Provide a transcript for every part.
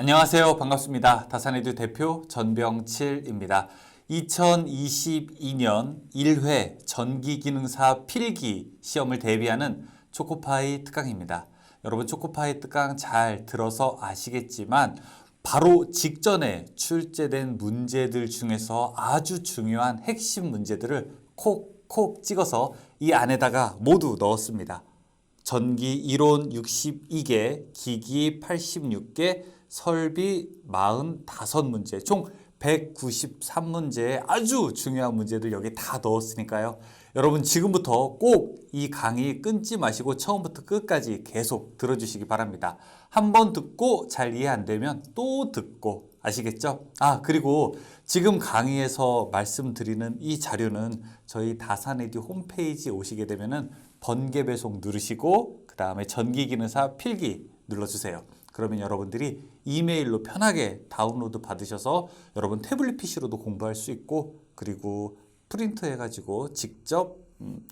안녕하세요. 반갑습니다. 다산에듀 대표 전병칠입니다. 2022년 1회 전기기능사 필기 시험을 대비하는 초코파이 특강입니다. 여러분 초코파이 특강 잘 들어서 아시겠지만 바로 직전에 출제된 문제들 중에서 아주 중요한 핵심 문제들을 콕콕 찍어서 이 안에다가 모두 넣었습니다. 전기 이론 62개, 기기 86개, 설비 45문제, 총 193문제의 아주 중요한 문제들 여기 다 넣었으니까요. 여러분 지금부터 꼭 이 강의 끊지 마시고 처음부터 끝까지 계속 들어주시기 바랍니다. 한 번 듣고 잘 이해 안 되면 또 듣고, 아시겠죠? 그리고 지금 강의에서 말씀드리는 이 자료는 저희 다산에듀 홈페이지 오시게 되면은 번개 배송 누르시고 그 다음에 전기기능사 필기 눌러주세요. 그러면 여러분들이 이메일로 편하게 다운로드 받으셔서 여러분 태블릿 PC로도 공부할 수 있고, 그리고 프린트 해가지고 직접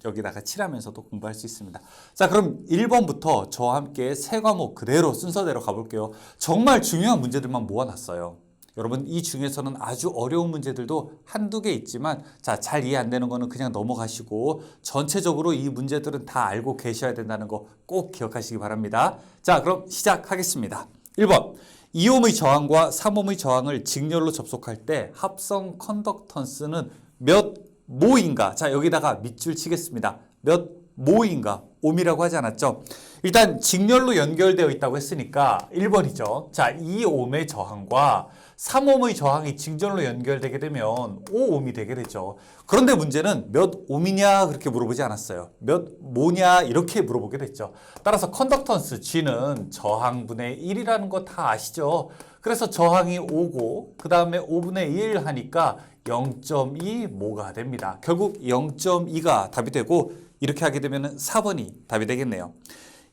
여기다가 칠하면서도 공부할 수 있습니다. 자, 그럼 1번부터 저와 함께 세 과목 그대로 순서대로 가볼게요. 정말 중요한 문제들만 모아놨어요. 여러분 이 중에서는 아주 어려운 문제들도 한두 개 있지만 잘 이해 안 되는 거는 그냥 넘어가시고 전체적으로 이 문제들은 다 알고 계셔야 된다는 거 꼭 기억하시기 바랍니다. 자, 그럼 시작하겠습니다. 1번. 2옴의 저항과 3옴의 저항을 직렬로 접속할 때 합성 컨덕턴스는 몇 모인가? 자, 여기다가 밑줄 치겠습니다. 몇 모인가? 옴이라고 하지 않았죠? 일단 직렬로 연결되어 있다고 했으니까 1번이죠. 자, 2옴의 저항과 3옴의 저항이 직렬로 연결되게 되면 5옴이 되게 되죠. 그런데 문제는 몇 옴이냐 그렇게 물어보지 않았어요. 몇 모냐 이렇게 물어보게 됐죠. 따라서 컨덕턴스 G는 저항분의 1이라는 거 다 아시죠? 그래서 저항이 5고 그 다음에 5분의 1 하니까 0.2 모가 됩니다. 결국 0.2가 답이 되고 이렇게 하게 되면 4번이 답이 되겠네요.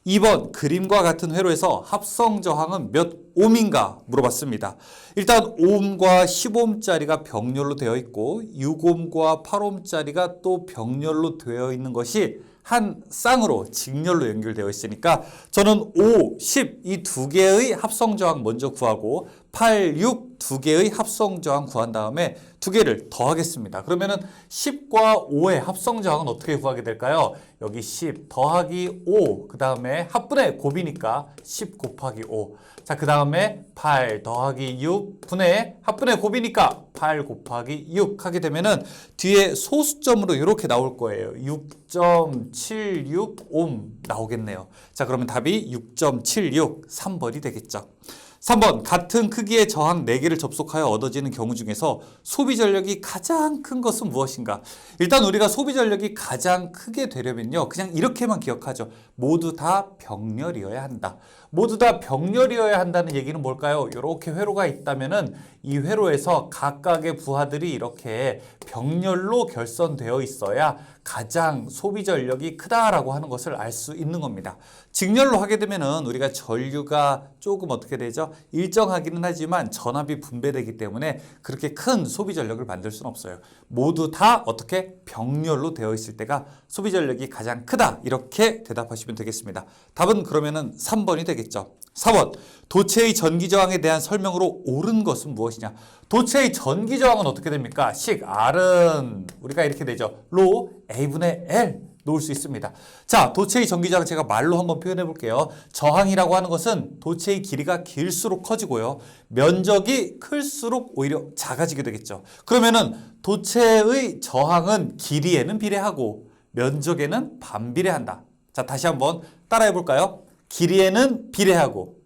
2번 그림과 같은 회로에서 합성 저항은 몇 옴인가 물어봤습니다. 일단 5옴과 10옴짜리가 병렬로 되어 있고 6옴과 8옴짜리가 또 병렬로 되어 있는 것이 한 쌍으로 직렬로 연결되어 있으니까 저는 5, 10 이 두 개의 합성 저항 먼저 구하고 8, 6 두 개의 합성 저항 구한 다음에 두 개를 더하겠습니다. 그러면은 10과 5의 합성 저항은 어떻게 구하게 될까요? 여기 10 더하기 5, 그 다음에 합분의 곱이니까 10 곱하기 5. 자, 그 다음에 8 더하기 6 분의 합분의 곱이니까 8 곱하기 6 하게 되면은 뒤에 소수점으로 이렇게 나올 거예요. 6.76옴 나오겠네요. 자, 그러면 답이 6.76, 3번이 되겠죠. 3번 같은 크기의 저항 4개를 접속하여 얻어지는 경우 중에서 소비 전력이 가장 큰 것은 무엇인가? 일단 우리가 소비 전력이 가장 크게 되려면요, 그냥 이렇게만 기억하죠. 모두 다 병렬이어야 한다. 모두 다 병렬이어야 한다는 얘기는 뭘까요? 이렇게 회로가 있다면은 이 회로에서 각각의 부하들이 이렇게 병렬로 결선되어 있어야 가장 소비 전력이 크다라고 하는 것을 알 수 있는 겁니다. 직렬로 하게 되면은 우리가 전류가 조금 어떻게 되죠? 일정하기는 하지만 전압이 분배되기 때문에 그렇게 큰 소비 전력을 만들 수는 없어요. 모두 다 어떻게 병렬로 되어 있을 때가 소비 전력이 가장 크다, 이렇게 대답하시면 되겠습니다. 답은 그러면은 3번이 되겠죠. 4번 도체의 전기 저항에 대한 설명으로 옳은 것은 무엇이냐? 도체의 전기 저항은 어떻게 됩니까? 식 R은 우리가 이렇게 되죠. 로 A분의 L 놓을 수 있습니다. 자, 도체의 전기 저항 제가 말로 한번 표현해 볼게요. 저항이라고 하는 것은 도체의 길이가 길수록 커지고요, 면적이 클수록 오히려 작아지게 되겠죠. 그러면은 도체의 저항은 길이에는 비례하고 면적에는 반비례한다. 자, 다시 한번 따라해 볼까요? 길이에는 비례하고,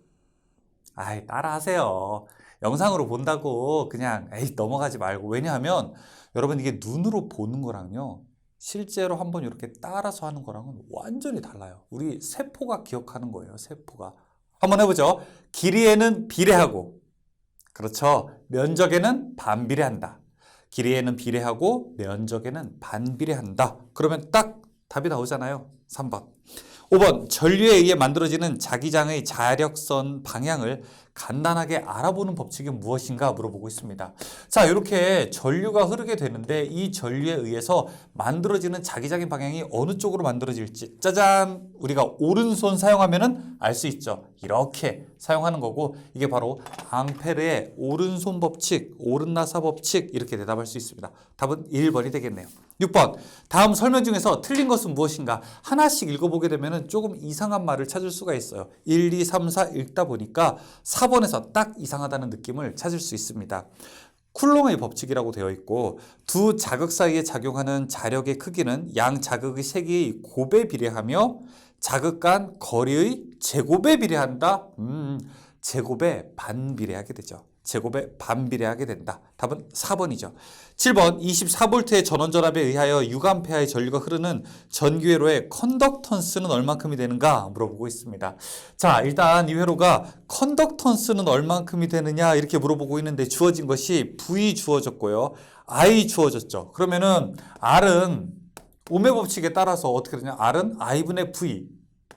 따라하세요. 영상으로 본다고 그냥 넘어가지 말고. 왜냐하면 여러분 이게 눈으로 보는 거랑요, 실제로 한번 이렇게 따라서 하는 거랑은 완전히 달라요. 우리 세포가 기억하는 거예요. 세포가. 한번 해보죠. 길이에는 비례하고, 그렇죠, 면적에는 반비례한다. 길이에는 비례하고 면적에는 반비례한다. 그러면 딱 답이 나오잖아요. 3번. 5번 전류에 의해 만들어지는 자기장의 자력선 방향을 간단하게 알아보는 법칙이 무엇인가 물어보고 있습니다. 자, 이렇게 전류가 흐르게 되는데 이 전류에 의해서 만들어지는 자기장의 방향이 어느 쪽으로 만들어질지 짜잔! 우리가 오른손 사용하면은 알 수 있죠. 이렇게 사용하는 거고 이게 바로 앙페르의 오른손 법칙, 오른나사 법칙 이렇게 대답할 수 있습니다. 답은 1번이 되겠네요. 6번. 다음 설명 중에서 틀린 것은 무엇인가? 하나씩 읽어보게 되면 조금 이상한 말을 찾을 수가 있어요. 1, 2, 3, 4 읽다 보니까 4번에서 딱 이상하다는 느낌을 찾을 수 있습니다. 쿨롱의 법칙이라고 되어 있고 두 자극 사이에 작용하는 자력의 크기는 양 자극의 세기의 곱에 비례하며 자극 간 거리의 제곱에 비례한다. 제곱에 반비례하게 되죠. 제곱에 반비례하게 된다. 답은 4번이죠. 7번 24V의 전원전압에 의하여 6A의 전류가 흐르는 전기회로의 컨덕턴스는 얼만큼이 되는가 물어보고 있습니다. 자, 일단 이 회로가 컨덕턴스는 얼만큼이 되느냐 이렇게 물어보고 있는데 주어진 것이 V 주어졌고요. I 주어졌죠. 그러면은 R은 오메 법칙에 따라서 어떻게 되냐? R은 I분의 V,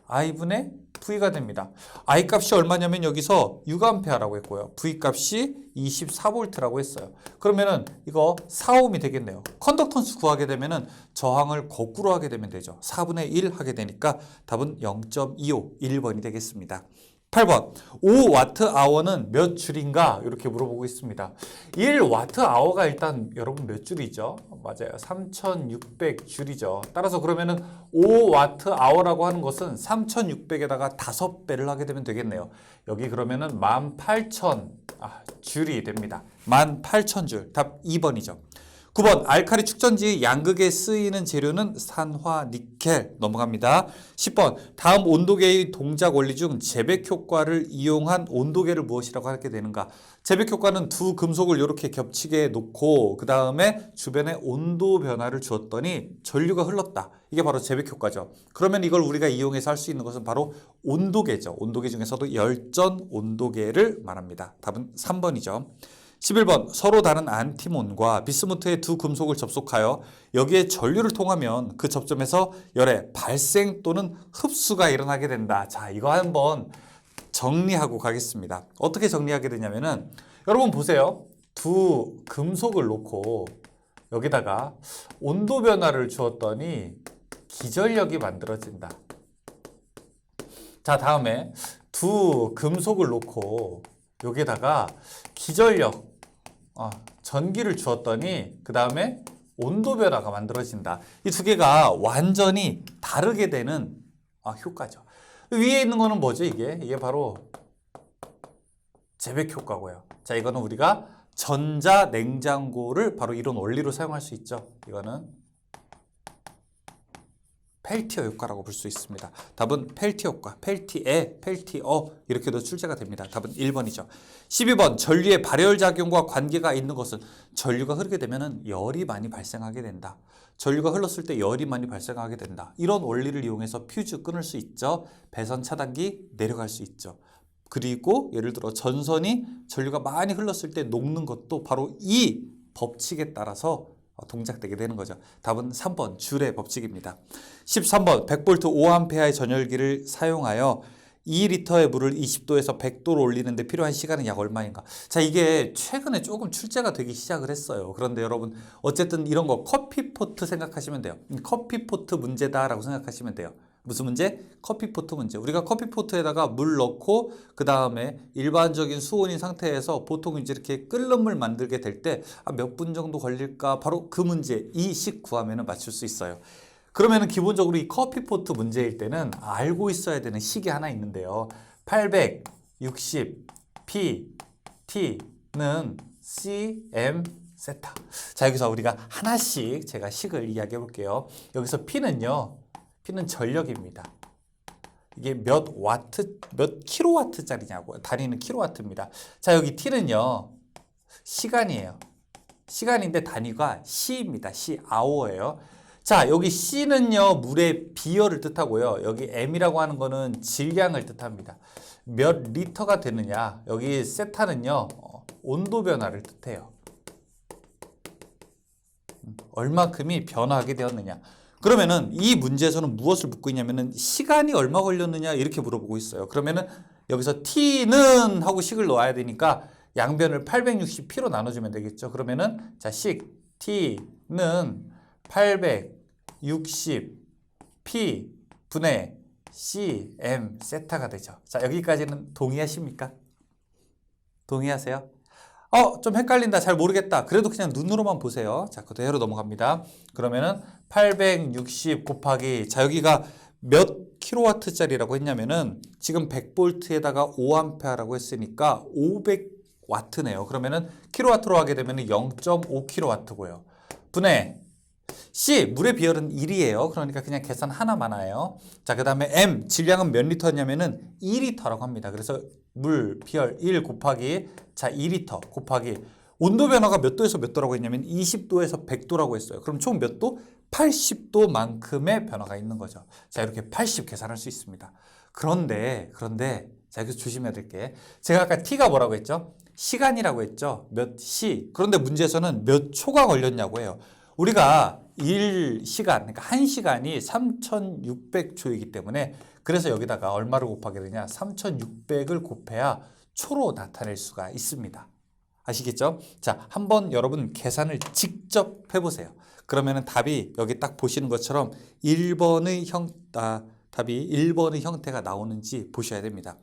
I분의 V가 됩니다. I 값이 얼마냐면 여기서 6A라고 했고요. V 값이 24V라고 했어요. 그러면은 이거 4ohm이 되겠네요. 컨덕턴스 구하게 되면은 저항을 거꾸로 하게 되면 되죠. 4분의 1 하게 되니까 답은 0.25, 1번이 되겠습니다. 8번 5Wh는 몇 줄인가 이렇게 물어보고 있습니다. 1Wh가 일단 여러분 몇 줄이죠? 맞아요. 3600줄이죠. 따라서 그러면은 5Wh라고 하는 것은 3600에다가 5배를 하게 되면 되겠네요. 여기 그러면은 18000줄이 됩니다. 18000줄. 답 2번이죠. 9번 알칼리 축전지 양극에 쓰이는 재료는 산화 니켈 넘어갑니다. 10번 다음 온도계의 동작 원리 중 재백 효과를 이용한 온도계를 무엇이라고 하게 되는가? 재백 효과는 두 금속을 이렇게 겹치게 놓고 그 다음에 주변에 온도 변화를 주었더니 전류가 흘렀다. 이게 바로 재백 효과죠. 그러면 이걸 우리가 이용해서 할 수 있는 것은 바로 온도계죠. 온도계 중에서도 열전 온도계를 말합니다. 답은 3번이죠. 11번 서로 다른 안티몬과 비스무트의 두 금속을 접속하여 여기에 전류를 통하면 그 접점에서 열의 발생 또는 흡수가 일어나게 된다. 자, 이거 한번 정리하고 가겠습니다. 어떻게 정리하게 되냐면은 여러분 보세요. 두 금속을 놓고 여기다가 온도 변화를 주었더니 기전력이 만들어진다. 자, 다음에 두 금속을 놓고 여기다가 기전력 전기를 주었더니 그 다음에 온도 변화가 만들어진다. 이 두 개가 완전히 다르게 되는 효과죠. 위에 있는 거는 뭐죠? 이게 바로 재백 효과고요. 자, 이거는 우리가 전자냉장고를 바로 이런 원리로 사용할 수 있죠. 이거는 펠티어 효과라고 볼 수 있습니다. 답은 펠티어 효과, 펠티어 이렇게도 출제가 됩니다. 답은 1번이죠. 12번 전류의 발열 작용과 관계가 있는 것은 전류가 흐르게 되면 열이 많이 발생하게 된다. 전류가 흘렀을 때 열이 많이 발생하게 된다. 이런 원리를 이용해서 퓨즈 끊을 수 있죠. 배선 차단기 내려갈 수 있죠. 그리고 예를 들어 전선이 전류가 많이 흘렀을 때 녹는 것도 바로 이 법칙에 따라서 동작되게 되는 거죠. 답은 3번 줄의 법칙입니다. 13번 100V 5A의 전열기를 사용하여 2리터의 물을 20도에서 100도로 올리는데 필요한 시간은 약 얼마인가? 자, 이게 최근에 조금 출제가 되기 시작을 했어요. 그런데 여러분 어쨌든 이런 거 커피포트 생각하시면 돼요. 커피포트 문제다라고 생각하시면 돼요. 무슨 문제? 커피포트 문제. 우리가 커피포트에다가 물 넣고 그 다음에 일반적인 수온인 상태에서 보통 이제 이렇게 끓는 물 만들게 될 때 몇 분 정도 걸릴까? 바로 그 문제 이 식 구하면 맞출 수 있어요. 그러면은 기본적으로 이 커피포트 문제일 때는 알고 있어야 되는 식이 하나 있는데요. 860 PT는 CM 세타. 자, 여기서 우리가 하나씩 제가 식을 이야기해 볼게요. 여기서 P는 전력입니다. 이게 몇 킬로와트짜리냐고. 단위는 킬로와트입니다. 자, 여기 T는요. 시간이에요. 시간인데 단위가 C입니다. C, 아워예요. 자, 여기 C는요. 물의 비열을 뜻하고요. 여기 M이라고 하는 거는 질량을 뜻합니다. 몇 리터가 되느냐. 여기 세타는요. 온도 변화를 뜻해요. 얼마큼이 변화하게 되었느냐. 그러면은 이 문제에서는 무엇을 묻고 있냐면은 시간이 얼마 걸렸느냐 이렇게 물어보고 있어요. 그러면은 여기서 t는 하고 식을 넣어야 되니까 양변을 860p로 나눠주면 되겠죠. 그러면은 자, 식 t는 860p 분의 cm 세타가 되죠. 자, 여기까지는 동의하십니까? 동의하세요? 좀 헷갈린다. 잘 모르겠다. 그래도 그냥 눈으로만 보세요. 자, 그대로 넘어갑니다. 그러면은 860 곱하기, 자, 여기가 몇 킬로와트짜리라고 했냐면은 지금 100볼트에다가 5암페어라고 했으니까 500와트네요. 그러면은 킬로와트로 하게 되면은 0.5킬로와트고요. 분의 C, 물의 비율은 1이에요. 그러니까 그냥 계산 하나만 해요. 자, 그 다음에 M, 질량은 몇 리터냐면은 2리터라고 합니다. 그래서 물, 비열 1 곱하기, 자, 2리터 곱하기, 온도 변화가 몇 도에서 몇 도라고 했냐면 20도에서 100도라고 했어요. 그럼 총 몇 도? 80도만큼의 변화가 있는 거죠. 자, 이렇게 80 계산할 수 있습니다. 그런데, 자, 여기서 조심해야 될 게, 제가 아까 T가 뭐라고 했죠? 시간이라고 했죠? 몇 시. 그런데 문제에서는 몇 초가 걸렸냐고 해요. 우리가 1시간, 그러니까 1시간이 3600초이기 때문에 그래서 여기다가 얼마를 곱하게 되냐? 3600을 곱해야 초로 나타낼 수가 있습니다. 아시겠죠? 자, 한번 여러분 계산을 직접 해보세요. 그러면은 답이 여기 딱 보시는 것처럼 답이 1번의 형태가 나오는지 보셔야 됩니다.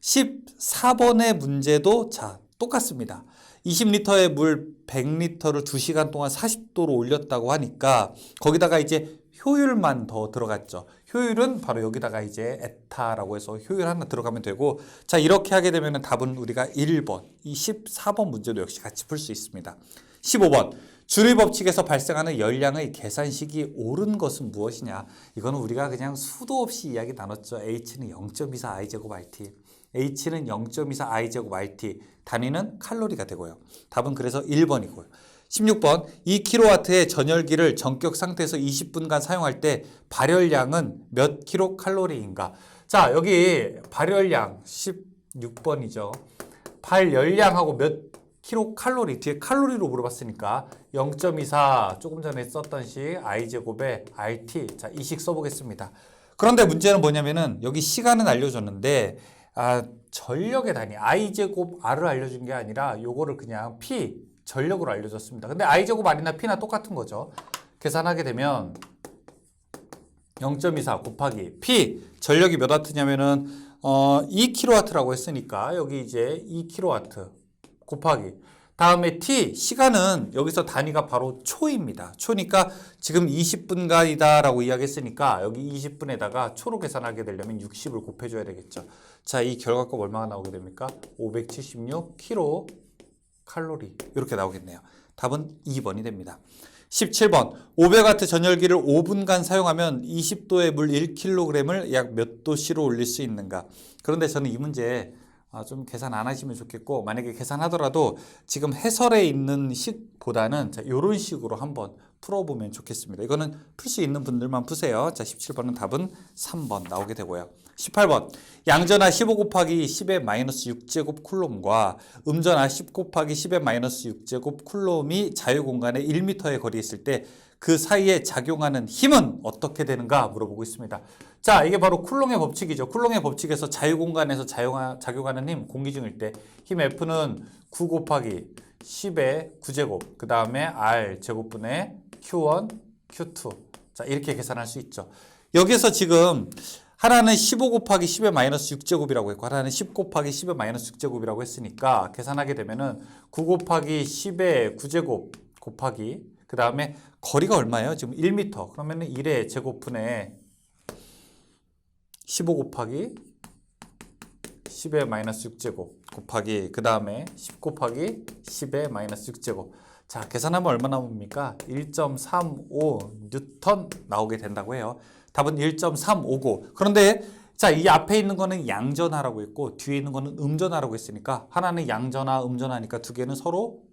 14번의 문제도 자, 똑같습니다. 20리터의 물 100리터를 2시간 동안 40도로 올렸다고 하니까 거기다가 이제 효율만 더 들어갔죠. 효율은 바로 여기다가 이제 에타라고 해서 효율 하나 들어가면 되고, 자, 이렇게 하게 되면 답은 우리가 1번, 이 14번 문제도 역시 같이 풀 수 있습니다. 15번, 주리 법칙에서 발생하는 열량의 계산식이 옳은 것은 무엇이냐? 이거는 우리가 그냥 수도 없이 이야기 나눴죠. H는 0.24 I제곱 RT, H는 0.24 I제곱 RT, 단위는 칼로리가 되고요. 답은 그래서 1번이고요. 16번, 2kW의 전열기를 전격 상태에서 20분간 사용할 때 발열량은 몇 킬로칼로리인가? 자, 여기 발열량 16번이죠. 발열량하고 몇 킬로칼로리, 뒤에 칼로리로 물어봤으니까 0.24 조금 전에 썼던 식 I제곱에 RT, 자, 이 식 써보겠습니다. 그런데 문제는 뭐냐면은 여기 시간은 알려줬는데 전력의 단위 I제곱 R을 알려준 게 아니라 요거를 그냥 P 전력으로 알려줬습니다. 근데 I제곱 R이나 P나 똑같은 거죠. 계산하게 되면 0.24 곱하기 P 전력이 몇 와트냐면은 2kW라고 했으니까 여기 이제 2kW 곱하기 다음에 T 시간은 여기서 단위가 바로 초입니다. 초니까 지금 20분간이다 라고 이야기했으니까 여기 20분에다가 초로 계산하게 되려면 60을 곱해줘야 되겠죠. 자, 이 결과값 얼마가 나오게 됩니까? 576kcal 이렇게 나오겠네요. 답은 2번이 됩니다. 17번 500W 전열기를 5분간 사용하면 20도의 물 1kg을 약 몇 도씨로 올릴 수 있는가? 그런데 저는 이 문제 좀 계산 안 하시면 좋겠고, 만약에 계산하더라도 지금 해설에 있는 식보다는 자, 이런 식으로 한번 풀어보면 좋겠습니다. 이거는 풀 수 있는 분들만 푸세요. 자, 17번은 답은 3번 나오게 되고요. 18번 양전하 15 곱하기 10의 마이너스 6제곱 쿨롬과 음전하 10 곱하기 10의 마이너스 6제곱 쿨롬이 자유공간에 1m의 거리에 있을 때 그 사이에 작용하는 힘은 어떻게 되는가 물어보고 있습니다. 자, 이게 바로 쿨롱의 법칙이죠. 쿨롱의 법칙에서 자유공간에서 작용하는 힘, 공기 중일 때 힘 F는 9 곱하기 10의 9제곱, 그 다음에 R 제곱분의 Q1, Q2. 자, 이렇게 계산할 수 있죠. 여기서 지금 하나는 15 곱하기 10의 마이너스 6제곱이라고 했고 하나는 10 곱하기 10의 마이너스 6제곱이라고 했으니까 계산하게 되면은 9 곱하기 10의 9제곱 곱하기 그 다음에 거리가 얼마예요? 지금 1m. 그러면은 1의 제곱분의 15 곱하기 10의 마이너스 6제곱 곱하기 그 다음에 10 곱하기 10의 마이너스 6제곱. 자, 계산하면 얼마 나옵니까? 1.35 뉴턴 나오게 된다고 해요. 답은 1.359. 그런데 자, 이 앞에 있는 거는 양전하라고 했고 뒤에 있는 거는 음전하라고 했으니까 하나는 양전하, 음전하니까 두 개는 서로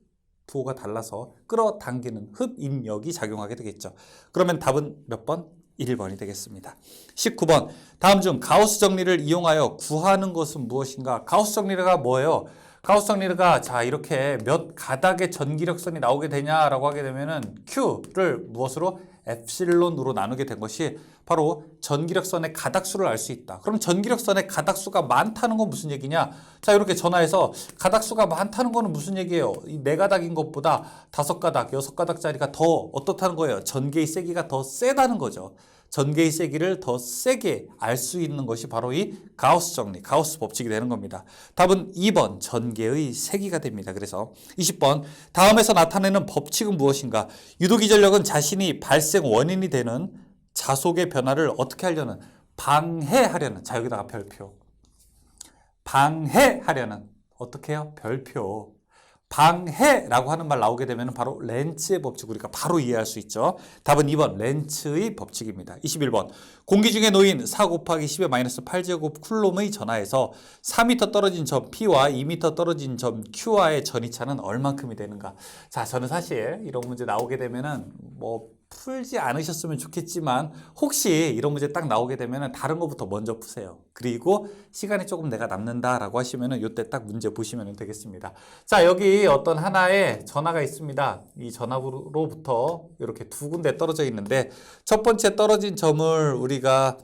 부호가 달라서 끌어당기는 흡인력이 작용하게 되겠죠. 그러면 답은 몇 번? 1번이 되겠습니다. 19번 다음 중 가우스 정리를 이용하여 구하는 것은 무엇인가? 가우스 정리가 뭐예요? 가우스 정리가 자, 이렇게 몇 가닥의 전기력선이 나오게 되냐라고 하게 되면은 Q를 무엇으로? 엡실론으로 나누게 된 것이 바로 전기력선의 가닥수를 알 수 있다. 그럼 전기력선의 가닥수가 많다는 건 무슨 얘기냐? 자, 이렇게 전화해서 가닥수가 많다는 거는 무슨 얘기예요? 이 4가닥인 것보다 5가닥, 6가닥짜리가 더 어떻다는 거예요? 전개의 세기가 더 세다는 거죠. 전개의 세기를 더 세게 알 수 있는 것이 바로 이 가우스 정리, 가우스 법칙이 되는 겁니다. 답은 2번 전개의 세기가 됩니다. 그래서 20번 다음에서 나타내는 법칙은 무엇인가? 유도기전력은 자신이 발생 원인이 되는 자속의 변화를 어떻게 하려는? 방해하려는. 자, 여기다가 별표. 방해하려는. 어떻게 해요? 별표. 방해라고 하는 말 나오게 되면 바로 렌츠의 법칙 우리가 바로 이해할 수 있죠. 답은 2번 렌츠의 법칙입니다. 21번 공기 중에 놓인 4 곱하기 10의 마이너스 8제곱 쿨롬의 전하에서 4m 떨어진 점 P와 2m 떨어진 점 Q와의 전이차는 얼만큼이 되는가? 자, 저는 사실 이런 문제 나오게 되면은 풀지 않으셨으면 좋겠지만 혹시 이런 문제 딱 나오게 되면 다른 것부터 먼저 푸세요. 그리고 시간이 조금 내가 남는다라고 하시면 이때 딱 문제 보시면 되겠습니다. 자, 여기 어떤 하나의 전화가 있습니다. 이 전화로부터 이렇게 2군데 떨어져 있는데 첫 번째 떨어진 점을 우리가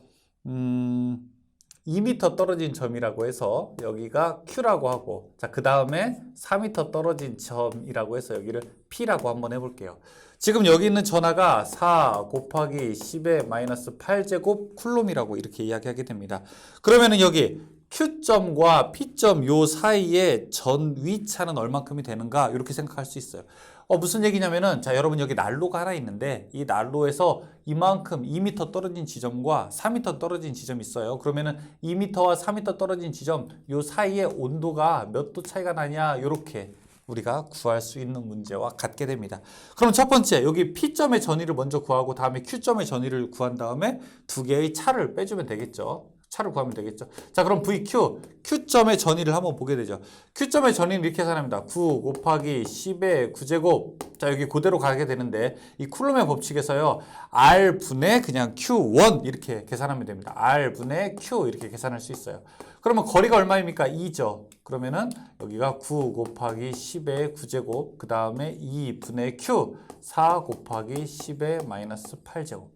2m 떨어진 점이라고 해서 여기가 Q라고 하고, 자, 그 다음에 4m 떨어진 점이라고 해서 여기를 P라고 한번 해볼게요. 지금 여기 있는 전하가 4 곱하기 10의 마이너스 8제곱 쿨롬이라고 이렇게 이야기하게 됩니다. 그러면은 여기 Q점과 P점 요 사이의 전위차는 얼만큼이 되는가? 이렇게 생각할 수 있어요. 무슨 얘기냐면은, 자, 여러분 여기 난로가 하나 있는데 이 난로에서 이만큼 2m 떨어진 지점과 4m 떨어진 지점이 있어요. 그러면은 2m와 4m 떨어진 지점 요 사이의 온도가 몇 도 차이가 나냐? 요렇게 우리가 구할 수 있는 문제와 같게 됩니다. 그럼 첫 번째 여기 P점의 전위를 먼저 구하고 다음에 Q점의 전위를 구한 다음에 두 개의 차를 빼주면 되겠죠. 차를 구하면 되겠죠. 자, 그럼 VQ, Q점의 전위를 한번 보게 되죠. Q점의 전위는 이렇게 계산합니다. 9 곱하기 10의 9제곱. 자, 여기 그대로 가게 되는데 이 쿨롬의 법칙에서요. R분의 그냥 Q1 이렇게 계산하면 됩니다. R분의 Q 이렇게 계산할 수 있어요. 그러면 거리가 얼마입니까? 2죠. 그러면은 여기가 9 곱하기 10의 9제곱 그 다음에 2분의 Q 4 곱하기 10의 마이너스 8제곱.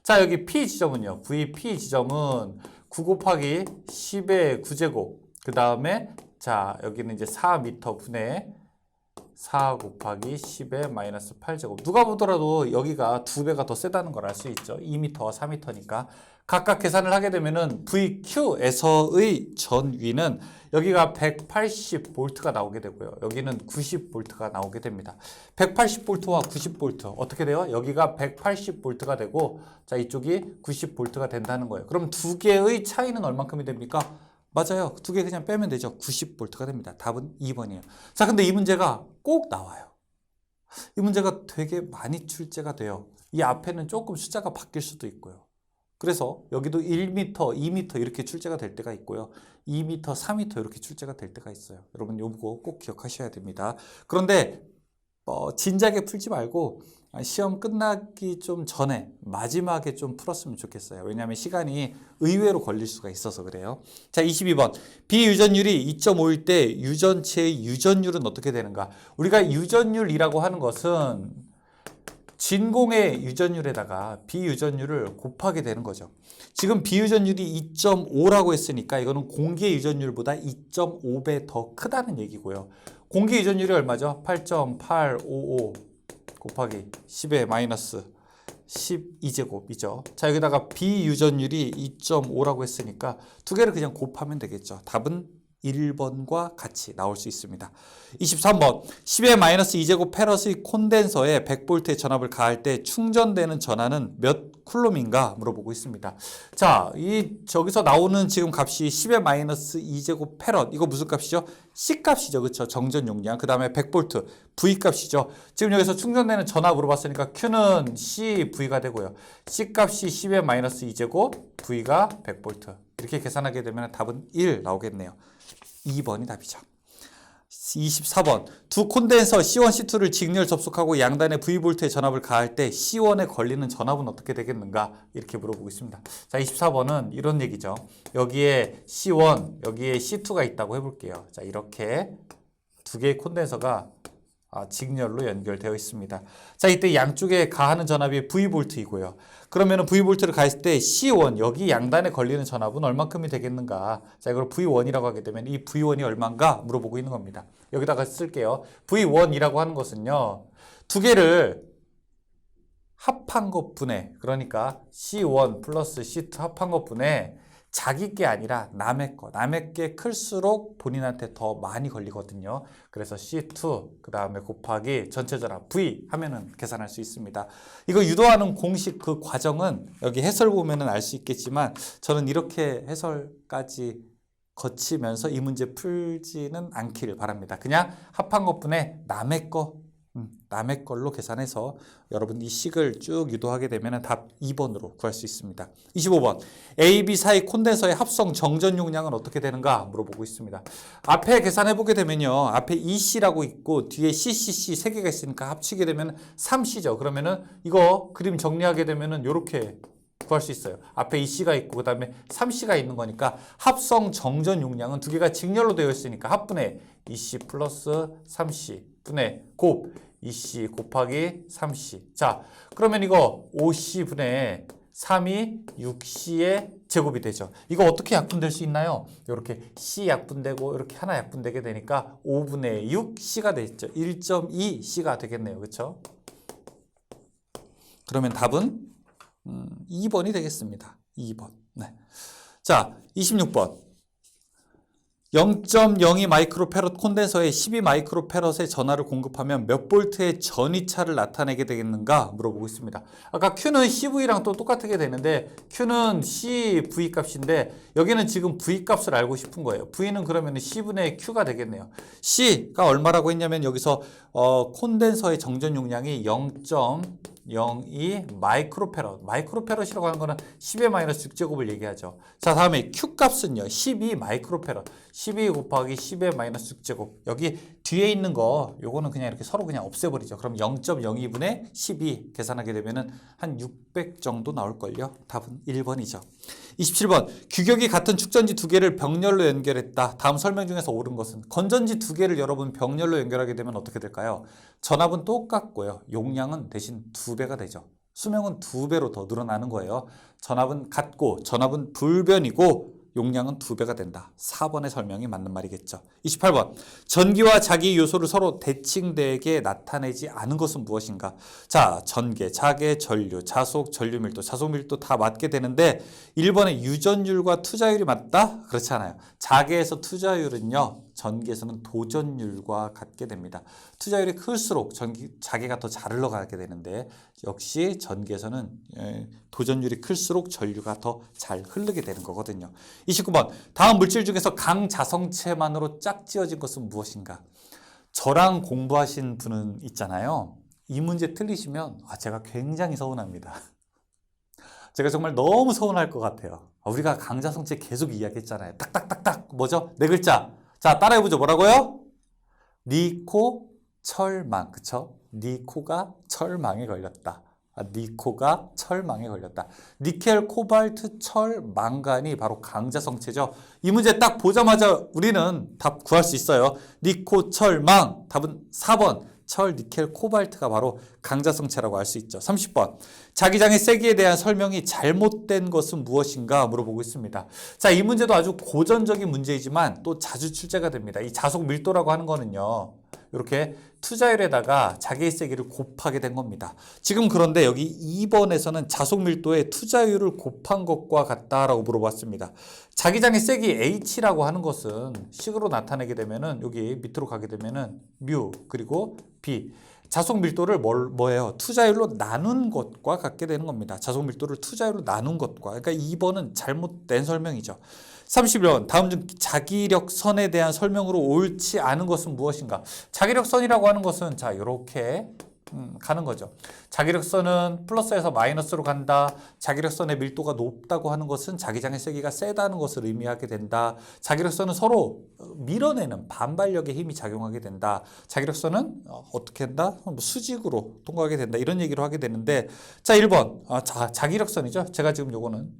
자, 여기 P 지점은요. VP 지점은 9 곱하기 10의 9제곱 그 다음에 자, 여기는 이제 4m 분의 4 곱하기 10의 마이너스 8제곱. 누가 보더라도 여기가 2배가 더 세다는 걸 알 수 있죠. 2m와 4m니까. 각각 계산을 하게 되면은 VQ에서의 전위는 여기가 180V가 나오게 되고요. 여기는 90V가 나오게 됩니다. 180V와 90V 어떻게 돼요? 여기가 180V가 되고 자, 이쪽이 90V가 된다는 거예요. 그럼 두 개의 차이는 얼만큼이 됩니까? 맞아요. 두 개 그냥 빼면 되죠. 90V가 됩니다. 답은 2번이에요. 자, 근데 이 문제가 꼭 나와요. 이 문제가 되게 많이 출제가 돼요. 이 앞에는 조금 숫자가 바뀔 수도 있고요. 그래서 여기도 1m, 2m 이렇게 출제가 될 때가 있고요. 2m, 4m 이렇게 출제가 될 때가 있어요. 여러분 요거 꼭 기억하셔야 됩니다. 그런데 진작에 풀지 말고 시험 끝나기 좀 전에 마지막에 좀 풀었으면 좋겠어요. 왜냐하면 시간이 의외로 걸릴 수가 있어서 그래요. 자, 22번. 비유전율이 2.5일 때 유전체의 유전율은 어떻게 되는가? 우리가 유전율이라고 하는 것은 진공의 유전율에다가 비유전율을 곱하게 되는 거죠. 지금 비유전율이 2.5라고 했으니까 이거는 공기의 유전율보다 2.5배 더 크다는 얘기고요. 공기 유전율이 얼마죠? 8.855 곱하기 10의 마이너스 12제곱이죠. 자, 여기다가 비유전율이 2.5라고 했으니까 두 개를 그냥 곱하면 되겠죠. 답은 1번과 같이 나올 수 있습니다. 23번 10의 마이너스 2제곱 페럿의 콘덴서에 100V의 전압을 가할 때 충전되는 전하는 몇 쿨롬인가 물어보고 있습니다. 자, 저기서 나오는 지금 값이 10의 마이너스 2제곱 페럿 이거 무슨 값이죠? C 값이죠. 그렇죠? 정전 용량. 그 다음에 100V V 값이죠. 지금 여기서 충전되는 전압 물어봤으니까 Q는 CV가 되고요. C 값이 10의 마이너스 2제곱 V가 100V 이렇게 계산하게 되면 답은 1 나오겠네요. 2번이 답이죠. 24번 두 콘덴서 C1, C2를 직렬 접속하고 양단에 V볼트의 전압을 가할 때 C1에 걸리는 전압은 어떻게 되겠는가 이렇게 물어보고 있습니다. 자, 24번은 이런 얘기죠. 여기에 C1, 여기에 C2가 있다고 해볼게요. 자, 이렇게 두 개의 콘덴서가 직렬로 연결되어 있습니다. 자, 이때 양쪽에 가하는 전압이 V볼트이고요. 그러면은 V볼트를 가했을 때 C1, 여기 양단에 걸리는 전압은 얼만큼이 되겠는가? 자, 이걸 V1이라고 하게 되면 이 V1이 얼마인가 물어보고 있는 겁니다. 여기다가 쓸게요. V1이라고 하는 것은요, 두 개를 합한 것분에, 그러니까 C1 플러스 C2 합한 것분에 자기 게 아니라 남의 게 클수록 본인한테 더 많이 걸리거든요. 그래서 C2 그 다음에 곱하기 전체 전압 V 하면은 계산할 수 있습니다. 이거 유도하는 공식 그 과정은 여기 해설 보면은 알 수 있겠지만 저는 이렇게 해설까지 거치면서 이 문제 풀지는 않기를 바랍니다. 그냥 합한 것분에 남의 걸로 계산해서 여러분 이 식을 쭉 유도하게 되면 답 2번으로 구할 수 있습니다. 25번 A, B 사이 콘덴서의 합성 정전 용량은 어떻게 되는가 물어보고 있습니다. 앞에 계산해 보게 되면요, 앞에 EC라고 있고 뒤에 CCC 세 개가 있으니까 합치게 되면 3C죠. 그러면은 이거 그림 정리하게 되면은 이렇게 구할 수 있어요. 앞에 EC가 있고 그 다음에 3C가 있는 거니까 합성 정전 용량은 두 개가 직렬로 되어 있으니까 합분의 EC 플러스 3C 분의 곱 EC 곱하기 3C. 자, 그러면 이거 5C 분의 3이 6C의 제곱이 되죠. 이거 어떻게 약분될 수 있나요? 이렇게 C 약분되고 이렇게 하나 약분되게 되니까 5분의 6C가 되죠. 1.2C가 되겠네요. 그렇죠? 그러면 답은 2번이 되겠습니다. 2번. 네. 자, 26번. 0.02 마이크로페럿 콘덴서에 12 마이크로페럿의 전하를 공급하면 몇 볼트의 전이차를 나타내게 되겠는가 물어보고 있습니다. 아까 Q는 CV랑 또 똑같게 되는데 Q는 CV 값인데 여기는 지금 V 값을 알고 싶은 거예요. V는 그러면 C분의 Q가 되겠네요. C가 얼마라고 했냐면 여기서 콘덴서의 정전 용량이 0.02 마이크로페럿이라고 하는 거는 10의 마이너스 6제곱을 얘기하죠. 자, 다음에 Q 값은요, 12 마이크로페럿. 12 곱하기 10의 마이너스 6제곱. 여기 뒤에 있는 거, 요거는 그냥 이렇게 서로 그냥 없애버리죠. 그럼 0.02분의 12 계산하게 되면은 한 600 정도 나올걸요. 답은 1번이죠. 27번. 규격이 같은 축전지 두 개를 병렬로 연결했다. 다음 설명 중에서 옳은 것은? 건전지 두 개를 여러분 병렬로 연결하게 되면 어떻게 될까요? 전압은 똑같고요. 용량은 대신 2배가 되죠. 수명은 2배로 더 늘어나는 거예요. 전압은 같고 전압은 불변이고 용량은 2배가 된다. 4번의 설명이 맞는 말이겠죠. 28번. 전기와 자기 요소를 서로 대칭되게 나타내지 않은 것은 무엇인가? 자, 전개, 자개, 전류, 자속, 전류 밀도, 자속 밀도 다 맞게 되는데 1번의 유전율과 투자율이 맞다? 그렇지 않아요. 자개에서 투자율은요, 전기에서는 도전율과 같게 됩니다. 투자율이 클수록 자개가 더 잘 흘러가게 되는데 역시 전기에서는 도전율이 클수록 전류가 더 잘 흐르게 되는 거거든요. 29번. 다음 물질 중에서 강자성체만으로 짝지어진 것은 무엇인가? 저랑 공부하신 분은 있잖아요. 이 문제 틀리시면 제가 굉장히 서운합니다. 제가 정말 너무 서운할 것 같아요. 우리가 강자성체 계속 이야기했잖아요. 딱딱딱딱 뭐죠? 네 글자. 자, 따라해보죠. 뭐라고요? 니코 철망. 그쵸? 니코가 철망에 걸렸다. 니코가 철망에 걸렸다. 니켈, 코발트, 철, 망간이 바로 강자성체죠. 이 문제 딱 보자마자 우리는 답 구할 수 있어요. 니코, 철, 망. 답은 4번. 철, 니켈, 코발트가 바로 강자성체라고 알 수 있죠. 30번. 자기장의 세기에 대한 설명이 잘못된 것은 무엇인가 물어보고 있습니다. 자, 이 문제도 아주 고전적인 문제이지만 또 자주 출제가 됩니다. 이 자속 밀도라고 하는 거는요, 이렇게 투자율에다가 자기의 세기를 곱하게 된 겁니다. 지금 그런데 여기 2번에서는 자속 밀도에 투자율을 곱한 것과 같다라고 물어봤습니다. 자기장의 세기 H라고 하는 것은 식으로 나타내게 되면은 여기 밑으로 가게 되면은 뮤 그리고 B. 자속 밀도를 뭐예요? 투자율로 나눈 것과 같게 되는 겁니다. 자속 밀도를 투자율로 나눈 것과. 그러니까 2번은 잘못된 설명이죠. 31번. 다음 중 자기력선에 대한 설명으로 옳지 않은 것은 무엇인가? 자기력선이라고 하는 것은 자, 이렇게 가는 거죠. 자기력선은 플러스에서 마이너스로 간다. 자기력선의 밀도가 높다고 하는 것은 자기장의 세기가 세다는 것을 의미하게 된다. 자기력선은 서로 밀어내는 반발력의 힘이 작용하게 된다. 자기력선은 어떻게 한다? 수직으로 통과하게 된다. 이런 얘기를 하게 되는데, 자, 1번 자기력선이죠. 제가 지금 요거는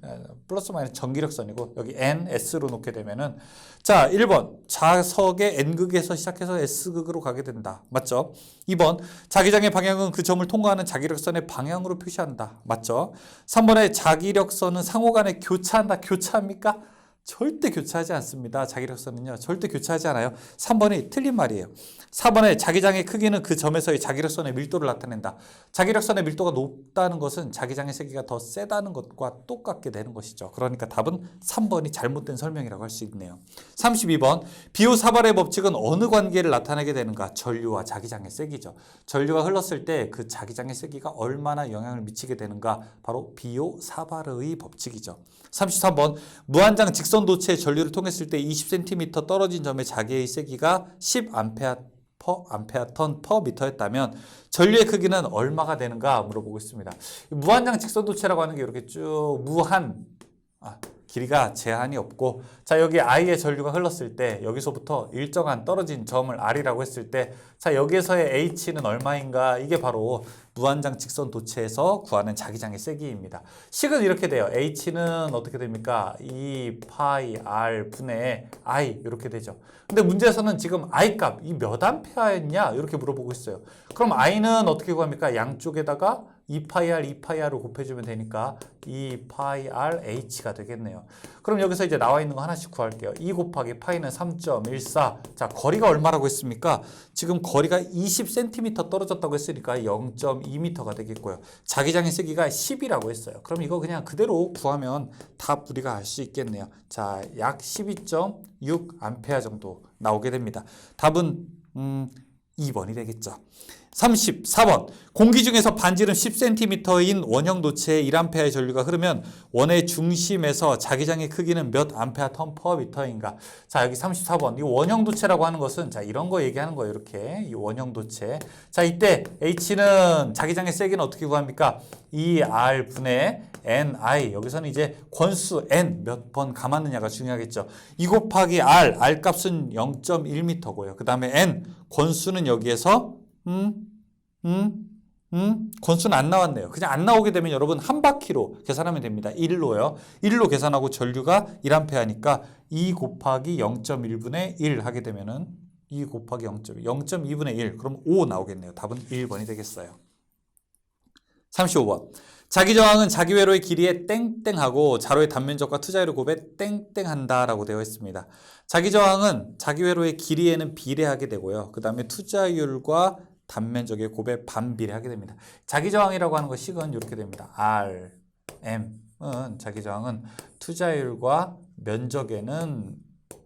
플러스 마이너스 전기력선이고 여기 N, S로 놓게 되면은, 자, 1번 자석의 N극에서 시작해서 S극으로 가게 된다. 맞죠? 2번 자기장의 방향은 그 점을 통과하는 자기력선의 방향으로 표시한다. 맞죠? 3번에 자기력선은 상호 간에 교차한다. 교차합니까? 절대 교차하지 않습니다. 자기력선은요. 절대 교차하지 않아요. 3번이 틀린 말이에요. 4번에 자기장의 크기는 그 점에서의 자기력선의 밀도를 나타낸다. 자기력선의 밀도가 높다는 것은 자기장의 세기가 더 세다는 것과 똑같게 되는 것이죠. 그러니까 답은 3번이 잘못된 설명이라고 할 수 있네요. 32번 비호-사발의 법칙은 어느 관계를 나타내게 되는가? 전류와 자기장의 세기죠. 전류가 흘렀을 때 그 자기장의 세기가 얼마나 영향을 미치게 되는가? 바로 비호-사발의 법칙이죠. 33번 무한장 직선 도체의 전류를 통했을 때 20cm 떨어진 점의 자기의 세기가 10A ton per m였다면 전류의 크기는 얼마가 되는가 물어보고 있습니다. 무한장 직선 도체라고 하는 게 이렇게 쭉 길이가 제한이 없고, 자 여기 I의 전류가 흘렀을 때 여기서부터 일정한 떨어진 점을 R이라고 했을 때, 자 여기에서의 H는 얼마인가? 이게 바로 무한장 직선 도체에서 구하는 자기장의 세기입니다. 식은 이렇게 돼요. H는 어떻게 됩니까? 2πr 분의 I 이렇게 되죠. 근데 문제에서는 지금 I 값, 이 몇 암페어였냐? 이렇게 물어보고 있어요. 그럼 I는 어떻게 구합니까? 양쪽에다가 2πr을 곱해주면 되니까 2πrh가 되겠네요. 그럼 여기서 이제 나와 있는 거 하나씩 구할게요. 2 곱하기 파이는 3.14. 자, 거리가 얼마라고 했습니까? 지금 거리가 20cm 떨어졌다고 했으니까 0.2m가 되겠고요. 자기장의 세기가 10이라고 했어요. 그럼 이거 그냥 그대로 구하면 답 우리가 알 수 있겠네요. 자, 약 12.6A 정도 나오게 됩니다. 답은 2번이 되겠죠. 34번 공기 중에서 반지름 10cm인 원형 도체에 1A의 전류가 흐르면 원의 중심에서 자기장의 크기는 몇 A ton per m인가? 자 여기 34번 이 원형 도체라고 하는 것은 자 이런 거 얘기하는 거예요. 이렇게 이 원형 도체. 자 이때 H는 자기장의 세기는 어떻게 구합니까? 2R 분의 NI. 여기서는 이제 권수 N 몇 번 감았느냐가 중요하겠죠. 2 곱하기 R 값은 0.1m고요. 그 다음에 N 권수는 여기에서 권수는 안 나왔네요. 그냥 안 나오게 되면 여러분 한 바퀴로 계산하면 됩니다. 1로요. 1로 계산하고 전류가 1A니까 2 곱하기 0.1분의 1 하게 되면은 2 곱하기 0.2분의 1 그럼 5 나오겠네요. 답은 1번이 되겠어요. 35번 자기 저항은 자기 회로의 길이에 땡땡하고 자로의 단면적과 투자율의 곱에 땡땡한다 라고 되어 있습니다. 자기 저항은 자기 회로의 길이에는 비례하게 되고요. 그 다음에 투자율과 단면적의 곱에 반비례하게 됩니다. 자기 저항이라고 하는 것식은 이렇게 됩니다. RM은 자기 저항은 투자율과 면적에는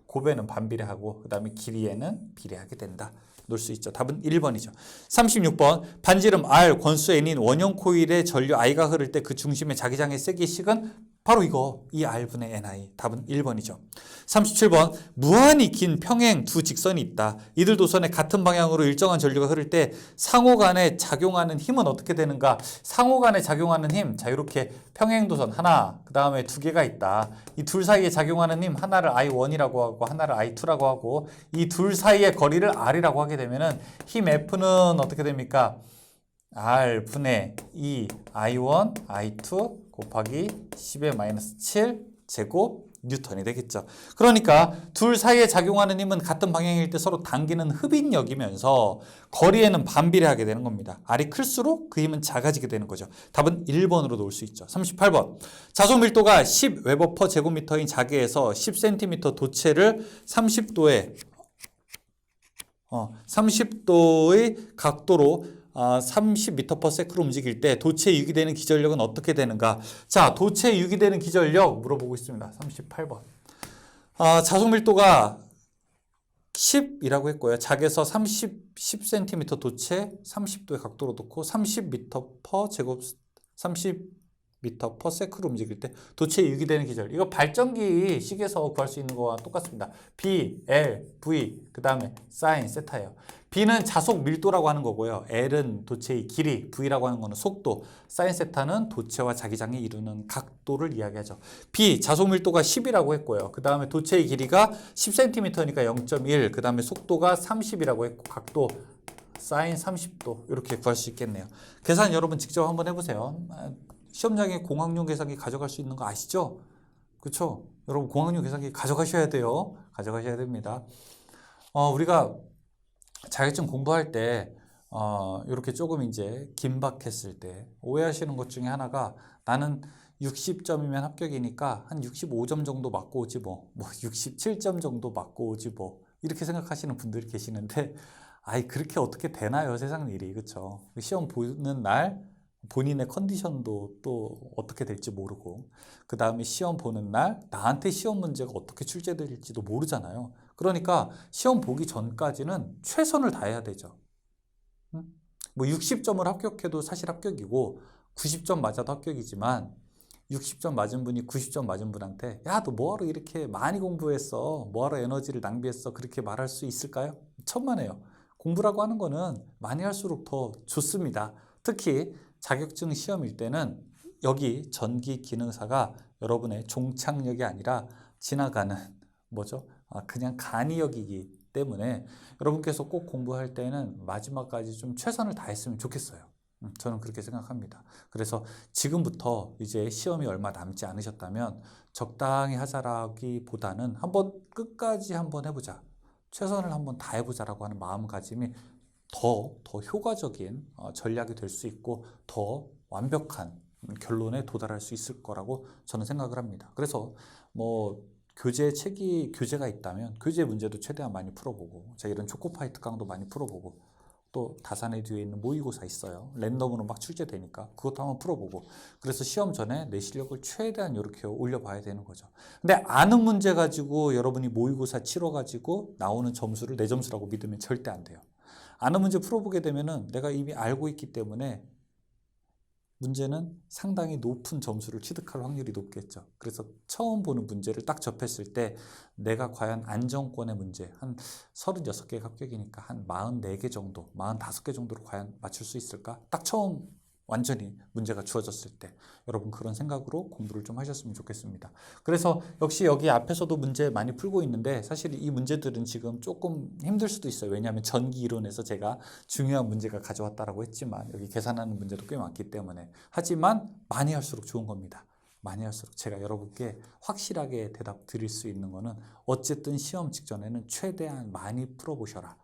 곱에는 반비례하고 그 다음에 길이에는 비례하게 된다. 놓을 수 있죠. 답은 1번이죠. 36번 반지름 R 권수 N인 원형 코일의 전류 I가 흐를 때 그 중심의 자기장의 세기식은 바로 이거 이 R분의 NI. 답은 1번이죠. 37번 무한히 긴 평행 두 직선이 있다. 이들 도선의 같은 방향으로 일정한 전류가 흐를 때 상호간에 작용하는 힘은 어떻게 되는가? 상호간에 작용하는 힘. 자 이렇게 평행 도선 하나 그 다음에 두 개가 있다. 이 둘 사이에 작용하는 힘 하나를 I1이라고 하고 하나를 I2라고 하고 이 둘 사이의 거리를 R이라고 하게 되면은 힘 F는 어떻게 됩니까? R 분의 2 I1 I2 곱하기 10의 마이너스 7 제곱 뉴턴이 되겠죠. 그러니까 둘 사이에 작용하는 힘은 같은 방향일 때 서로 당기는 흡인력이면서 거리에는 반비례하게 되는 겁니다. R이 클수록 그 힘은 작아지게 되는 거죠. 답은 1번으로 놓을 수 있죠. 38번 자속 밀도가 10 웨버 퍼 제곱미터인 자개에서 10cm 도체를 30도의 각도로 30m/s로 움직일 때 도체에 유기되는 기절력은 어떻게 되는가? 자, 도체에 유기되는 기절력 물어보고 있습니다. 38번. 자속 밀도가 10이라고 했고요. 작에서 10cm 도체 30도의 각도로 놓고 30m/s로 움직일 때 도체에 유기되는 기절. 이거 발전기 식에서 구할 수 있는 거와 똑같습니다. B, L, V 그 다음에 사인, 세타예요. B는 자속 밀도라고 하는 거고요. L은 도체의 길이, V라고 하는 거는 속도, 사인 세타는 도체와 자기장이 이루는 각도를 이야기하죠. B, 자속 밀도가 10이라고 했고요. 그 다음에 도체의 길이가 10cm니까 0.1, 그 다음에 속도가 30이라고 했고 각도 사인 30도 이렇게 구할 수 있겠네요. 계산 여러분 직접 한번 해보세요. 시험장에 공학용 계산기 가져갈 수 있는 거 아시죠? 그렇죠? 여러분 공학용 계산기 가져가셔야 돼요. 가져가셔야 됩니다. 우리가 자격증 공부할 때 이렇게 조금 이제 긴박했을 때 오해하시는 것 중에 하나가 나는 60점이면 합격이니까 한 65점 정도 맞고 오지 뭐 67점 정도 맞고 오지 뭐 이렇게 생각하시는 분들이 계시는데 아이 그렇게 어떻게 되나요 세상 일이 그쵸 시험 보는 날 본인의 컨디션도 또 어떻게 될지 모르고 그 다음에 시험 보는 날 나한테 시험 문제가 어떻게 출제될지도 모르잖아요 그러니까 시험 보기 전까지는 최선을 다해야 되죠 뭐 60점을 합격해도 사실 합격이고 90점 맞아도 합격이지만 60점 맞은 분이 90점 맞은 분한테 야, 너 뭐하러 이렇게 많이 공부했어? 뭐하러 에너지를 낭비했어? 그렇게 말할 수 있을까요? 천만에요. 공부라고 하는 거는 많이 할수록 더 좋습니다. 특히 자격증 시험일 때는 여기 전기 기능사가 여러분의 종착역이 아니라 지나가는 뭐죠? 그냥 간이역이기 때문에 여러분께서 꼭 공부할 때는 마지막까지 좀 최선을 다했으면 좋겠어요. 저는 그렇게 생각합니다. 그래서 지금부터 이제 시험이 얼마 남지 않으셨다면 적당히 하자라기보다는 한번 끝까지 한번 해보자. 최선을 한번 다해보자라고 하는 마음가짐이 더 효과적인 전략이 될 수 있고 더 완벽한 결론에 도달할 수 있을 거라고 저는 생각을 합니다. 그래서 뭐 교재가 있다면 교재 문제도 최대한 많이 풀어보고 제가 이런 초코파이 특강도 많이 풀어보고 또 다산의 뒤에 있는 모의고사 있어요. 랜덤으로 막 출제되니까 그것도 한번 풀어보고 그래서 시험 전에 내 실력을 최대한 이렇게 올려봐야 되는 거죠. 근데 아는 문제 가지고 여러분이 모의고사 치러가지고 나오는 점수를 내 점수라고 믿으면 절대 안 돼요. 아는 문제 풀어보게 되면은 내가 이미 알고 있기 때문에 문제는 상당히 높은 점수를 취득할 확률이 높겠죠. 그래서 처음 보는 문제를 딱 접했을 때 내가 과연 안정권의 문제 한 36개 합격이니까 한 44개 정도, 45개 정도로 과연 맞출 수 있을까? 딱 처음 완전히 문제가 주어졌을 때 여러분 그런 생각으로 공부를 좀 하셨으면 좋겠습니다. 그래서 역시 여기 앞에서도 문제 많이 풀고 있는데 사실 이 문제들은 지금 조금 힘들 수도 있어요. 왜냐하면 전기 이론에서 제가 중요한 문제가 가져왔다라고 했지만 여기 계산하는 문제도 꽤 많기 때문에 하지만 많이 할수록 좋은 겁니다. 많이 할수록 제가 여러분께 확실하게 대답 드릴 수 있는 거는 어쨌든 시험 직전에는 최대한 많이 풀어보셔라.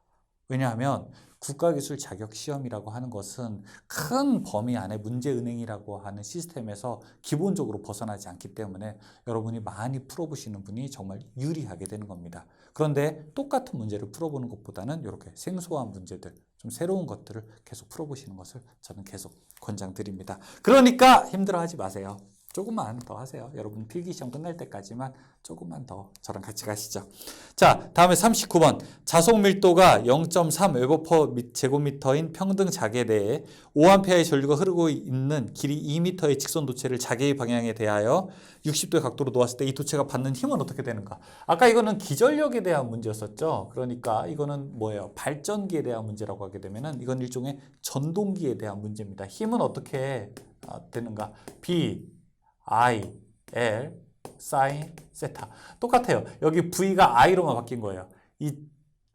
왜냐하면 국가기술 자격시험이라고 하는 것은 큰 범위 안에 문제은행이라고 하는 시스템에서 기본적으로 벗어나지 않기 때문에 여러분이 많이 풀어보시는 분이 정말 유리하게 되는 겁니다. 그런데 똑같은 문제를 풀어보는 것보다는 이렇게 생소한 문제들, 좀 새로운 것들을 계속 풀어보시는 것을 저는 계속 권장드립니다. 그러니까 힘들어하지 마세요. 조금만 더 하세요. 여러분 필기시험 끝날 때까지만 조금만 더 저랑 같이 가시죠. 자, 다음에 39번. 자속 밀도가 0.3 웨버/per 제곱미터인 평등 자개 내에 5A의 전류가 흐르고 있는 길이 2m의 직선 도체를 자개의 방향에 대하여 60도의 각도로 놓았을 때 이 도체가 받는 힘은 어떻게 되는가? 아까 이거는 기전력에 대한 문제였었죠. 그러니까 이거는 뭐예요? 발전기에 대한 문제라고 하게 되면은 이건 일종의 전동기에 대한 문제입니다. 힘은 어떻게 되는가? B I, L, sin, 세타. 똑같아요. 여기 V가 I로만 바뀐 거예요. 이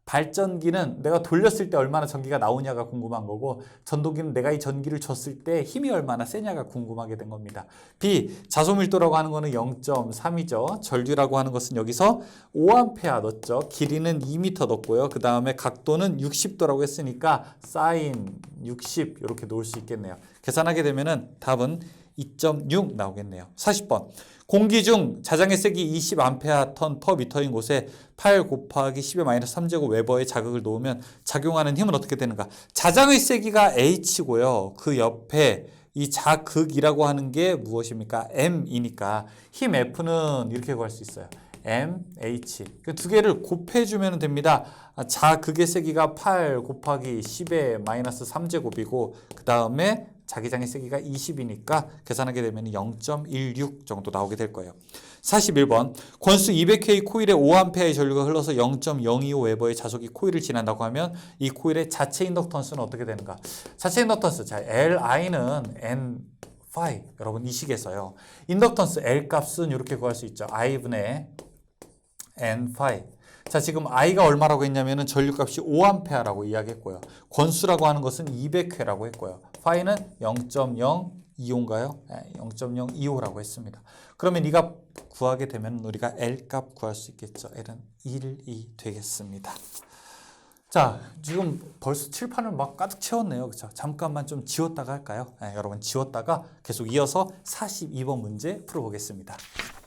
발전기는 내가 돌렸을 때 얼마나 전기가 나오냐가 궁금한 거고 전동기는 내가 이 전기를 줬을 때 힘이 얼마나 세냐가 궁금하게 된 겁니다. B, 자소밀도라고 하는 거는 0.3이죠. 전류라고 하는 것은 여기서 5A 넣었죠. 길이는 2m 넣었고요. 그 다음에 각도는 60도라고 했으니까 sin 60 이렇게 놓을 수 있겠네요. 계산하게 되면은 답은 2.6 나오겠네요. 40번. 공기 중 자장의 세기 20A ton/m인 곳에 8 곱하기 10의 마이너스 3제곱 웨버의 자극을 놓으면 작용하는 힘은 어떻게 되는가? 자장의 세기가 H고요. 그 옆에 이 자극이라고 하는 게 무엇입니까? M이니까 힘 F는 이렇게 구할 수 있어요. MH. 그 두 개를 곱해주면 됩니다. 자극의 세기가 8 곱하기 10의 마이너스 3제곱이고 그 다음에 자기장의 세기가 20이니까 계산하게 되면 0.16 정도 나오게 될 거예요. 41번. 권수 200K 코일에 5A의 전류가 흘러서 0.025 웨버의 자속이 코일을 지난다고 하면 이 코일의 자체 인덕턴스는 어떻게 되는가? 자체 인덕턴스. 자, Li는 N 파이. 여러분 이 식에서요. 인덕턴스 L 값은 이렇게 구할 수 있죠. I분의 N 파이. 자, 지금 I가 얼마라고 했냐면은 전류값이 5A라고 이야기했고요. 권수라고 하는 것은 200회라고 했고요. 파이는 0.025인가요? 0.025라고 했습니다. 그러면 이 값 구하게 되면 우리가 L 값 구할 수 있겠죠. L은 1이 되겠습니다. 자, 지금 벌써 칠판을 막 가득 채웠네요. 그렇죠? 잠깐만 좀 지웠다가 할까요? 네, 여러분 지웠다가 계속 이어서 42번 문제 풀어보겠습니다.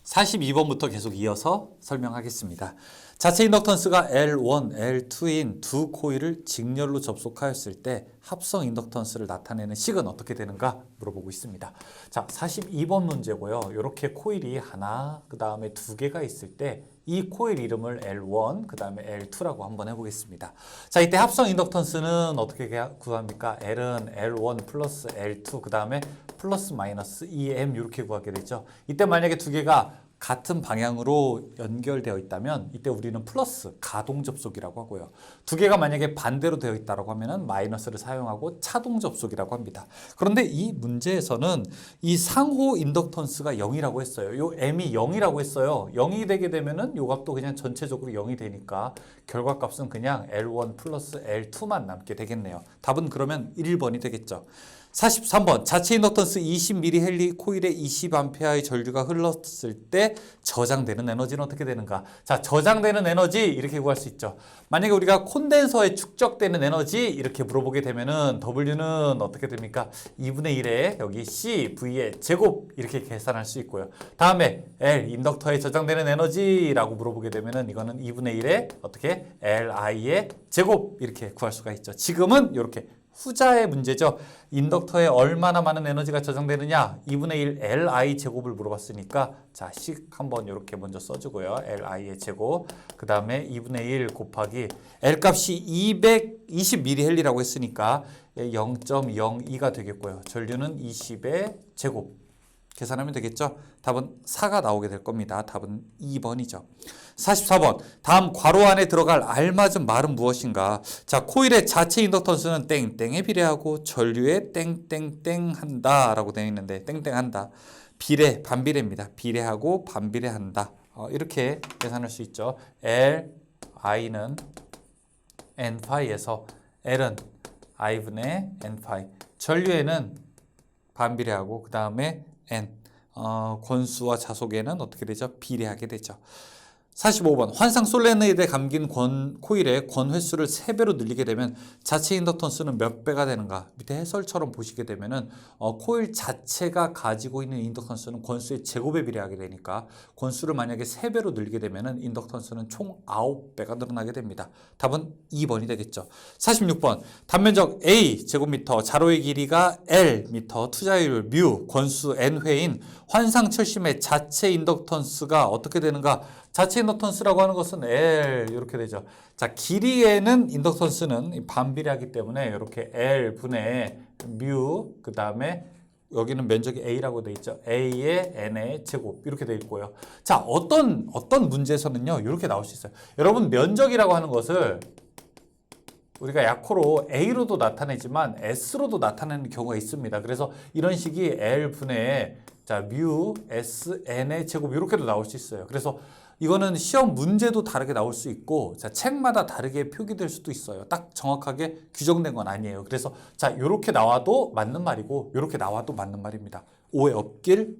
42번부터 계속 이어서 설명하겠습니다. 자체 인덕턴스가 L1, L2인 두 코일을 직렬로 접속하였을 때 합성 인덕턴스를 나타내는 식은 어떻게 되는가 물어보고 있습니다. 자, 42번 문제고요. 이렇게 코일이 하나, 그 다음에 두 개가 있을 때 이 코일 이름을 L1, 그 다음에 L2라고 한번 해보겠습니다. 자, 이때 합성 인덕턴스는 어떻게 구합니까? L은 L1 플러스 L2, 그 다음에 플러스 마이너스 EM 이렇게 구하게 되죠. 이때 만약에 두 개가 같은 방향으로 연결되어 있다면 이때 우리는 플러스 가동 접속이라고 하고요. 두 개가 만약에 반대로 되어 있다고 하면은 마이너스를 사용하고 차동 접속이라고 합니다. 그런데 이 문제에서는 이 상호 인덕턴스가 0이라고 했어요. 요 M이 0이라고 했어요. 0이 되게 되면은 요 값도 그냥 전체적으로 0이 되니까 결과값은 그냥 L1 플러스 L2만 남게 되겠네요. 답은 그러면 1번이 되겠죠. 43번 자체 인덕턴스 20mH 코일에 20A의 전류가 흘렀을 때 저장되는 에너지는 어떻게 되는가? 자, 저장되는 에너지 이렇게 구할 수 있죠. 만약에 우리가 콘덴서에 축적되는 에너지 이렇게 물어보게 되면은 W는 어떻게 됩니까? 2분의 1에 여기 C, V의 제곱 이렇게 계산할 수 있고요. 다음에 L 인덕터에 저장되는 에너지라고 물어보게 되면은 이거는 2분의 1에 어떻게 Li의 제곱 이렇게 구할 수가 있죠. 지금은 이렇게 후자의 문제죠. 인덕터에 얼마나 많은 에너지가 저장되느냐? 2분의 1 Li 제곱을 물어봤으니까 자, 식 한번 이렇게 먼저 써주고요. Li의 제곱. 그 다음에 2분의 1 곱하기 L 값이 220mH라고 했으니까 0.02가 되겠고요. 전류는 20의 제곱. 계산하면 되겠죠? 답은 4가 나오게 될 겁니다. 답은 2번이죠. 44번. 다음 괄호 안에 들어갈 알맞은 말은 무엇인가? 자, 코일의 자체 인덕턴스는 땡땡에 비례하고 전류에 땡땡땡 한다 라고 되어 있는데 땡땡한다. 비례, 반비례입니다. 비례하고 반비례한다. 이렇게 계산할 수 있죠. L, I는 N파이에서 L은 I분의 N파이. 전류에는 반비례하고 그 다음에 N 권수와 자속에는 어떻게 되죠? 비례하게 되죠. 45번 환상 솔레노이드에 감긴 코일의 권 횟수를 3배로 늘리게 되면 자체 인덕턴스는 몇 배가 되는가? 밑에 해설처럼 보시게 되면은 코일 자체가 가지고 있는 인덕턴스는 권수의 제곱에 비례하게 되니까 권수를 만약에 3배로 늘리게 되면은 인덕턴스는 총 9배가 늘어나게 됩니다. 답은 2번이 되겠죠. 46번 단면적 A 제곱미터 자로의 길이가 L 미터 투자율 뮤 권수 N회인 환상 철심의 자체 인덕턴스가 어떻게 되는가? 자체 인덕턴스라고 하는 것은 L 이렇게 되죠. 자, 길이에는 인덕턴스는 반비례하기 때문에 이렇게 L 분의 뮤 그 다음에 여기는 면적이 A라고 되어 있죠. A의 N의 제곱 이렇게 되어 있고요. 자, 어떤 문제에서는요 이렇게 나올 수 있어요. 여러분 면적이라고 하는 것을 우리가 약호로 A로도 나타내지만 S로도 나타내는 경우가 있습니다. 그래서 이런 식이 L 분의 자, 뮤 S N의 제곱 이렇게도 나올 수 있어요. 그래서 이거는 시험 문제도 다르게 나올 수 있고 자, 책마다 다르게 표기될 수도 있어요. 딱 정확하게 규정된 건 아니에요. 그래서 자, 이렇게 나와도 맞는 말이고 이렇게 나와도 맞는 말입니다. 오해 없길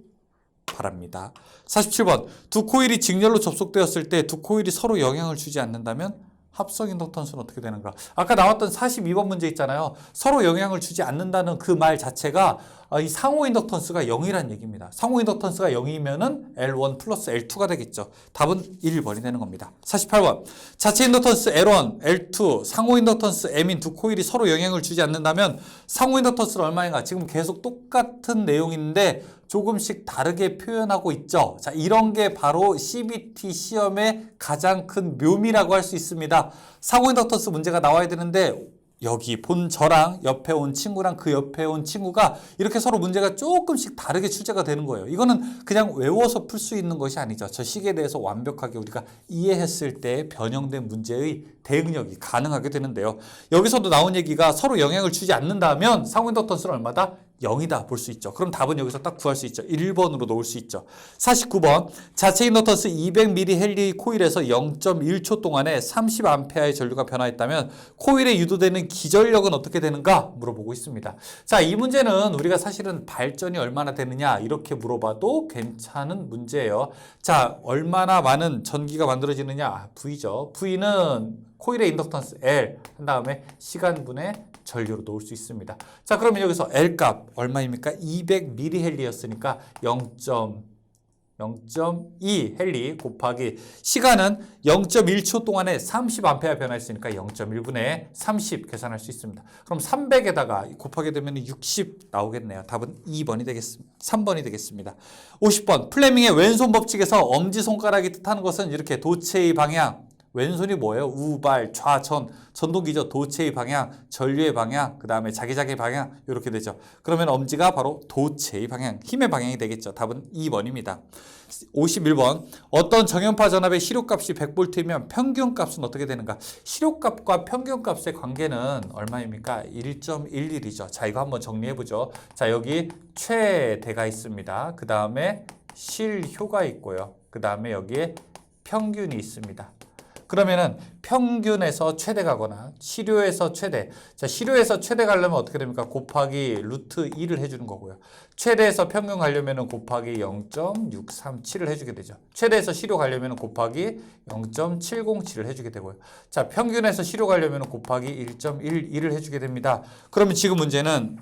바랍니다. 47번 두 코일이 직렬로 접속되었을 때 두 코일이 서로 영향을 주지 않는다면 합성 인덕턴스는 어떻게 되는가? 아까 나왔던 42번 문제 있잖아요. 서로 영향을 주지 않는다는 그 말 자체가 이 상호 인덕턴스가 0이란 얘기입니다. 상호 인덕턴스가 0이면은 L1 플러스 L2가 되겠죠. 답은 1번이 되는 겁니다. 48번 자체 인덕턴스 L1, L2, 상호 인덕턴스 M인 두 코일이 서로 영향을 주지 않는다면 상호 인덕턴스는 얼마인가? 지금 계속 똑같은 내용인데 조금씩 다르게 표현하고 있죠. 자, 이런 게 바로 CBT 시험의 가장 큰 묘미라고 할 수 있습니다. 상호 인덕턴스 문제가 나와야 되는데 여기 본 저랑 옆에 온 친구랑 그 옆에 온 친구가 이렇게 서로 문제가 조금씩 다르게 출제가 되는 거예요. 이거는 그냥 외워서 풀 수 있는 것이 아니죠. 저 식에 대해서 완벽하게 우리가 이해했을 때 변형된 문제의 대응력이 가능하게 되는데요. 여기서도 나온 얘기가 서로 영향을 주지 않는다면 상호 인덕턴스는 얼마다? 0이다 볼 수 있죠. 그럼 답은 여기서 딱 구할 수 있죠. 1번으로 놓을 수 있죠. 49번 자체 인덕턴스 200mH 코일에서 0.1초 동안에 30A의 전류가 변화했다면 코일에 유도되는 기전력은 어떻게 되는가 물어보고 있습니다. 자, 이 문제는 우리가 사실은 발전이 얼마나 되느냐 이렇게 물어봐도 괜찮은 문제예요. 자, 얼마나 많은 전기가 만들어지느냐 V죠. V는 코일의 인덕턴스 L 한 다음에 시간분의 전류로 놓을 수 있습니다. 자, 그러면 여기서 L 값 얼마입니까? 200mHz였으니까 0.2 헨리 곱하기 시간은 0.1초 동안에 30A 변화했으니까 0.1분의 30 계산할 수 있습니다. 그럼 300에다가 곱하게 되면 60 나오겠네요. 답은 2번이 되겠습니다. 3번이 되겠습니다. 50번 플레밍의 왼손 법칙에서 엄지손가락이 뜻하는 것은 이렇게 도체의 방향, 왼손이 뭐예요? 우발, 좌전, 전동기죠. 도체의 방향, 전류의 방향, 그 다음에 자기자기 방향 이렇게 되죠. 그러면 엄지가 바로 도체의 방향, 힘의 방향이 되겠죠. 답은 2번입니다. 51번 어떤 정연파 전압의 시료값이 100V이면 평균값은 어떻게 되는가? 시료값과 평균값의 관계는 얼마입니까? 1.11이죠. 자, 이거 한번 정리해보죠. 자, 여기 최대가 있습니다. 그 다음에 실효가 있고요. 그 다음에 여기에 평균이 있습니다. 그러면은 평균에서 최대 가거나 시료에서 최대. 자, 시료에서 최대 가려면 어떻게 됩니까? 곱하기 루트 2를 해주는 거고요. 최대에서 평균 가려면 곱하기 0.637을 해주게 되죠. 최대에서 시료 가려면 곱하기 0.707을 해주게 되고요. 자, 평균에서 시료 가려면 곱하기 1.12를 해주게 됩니다. 그러면 지금 문제는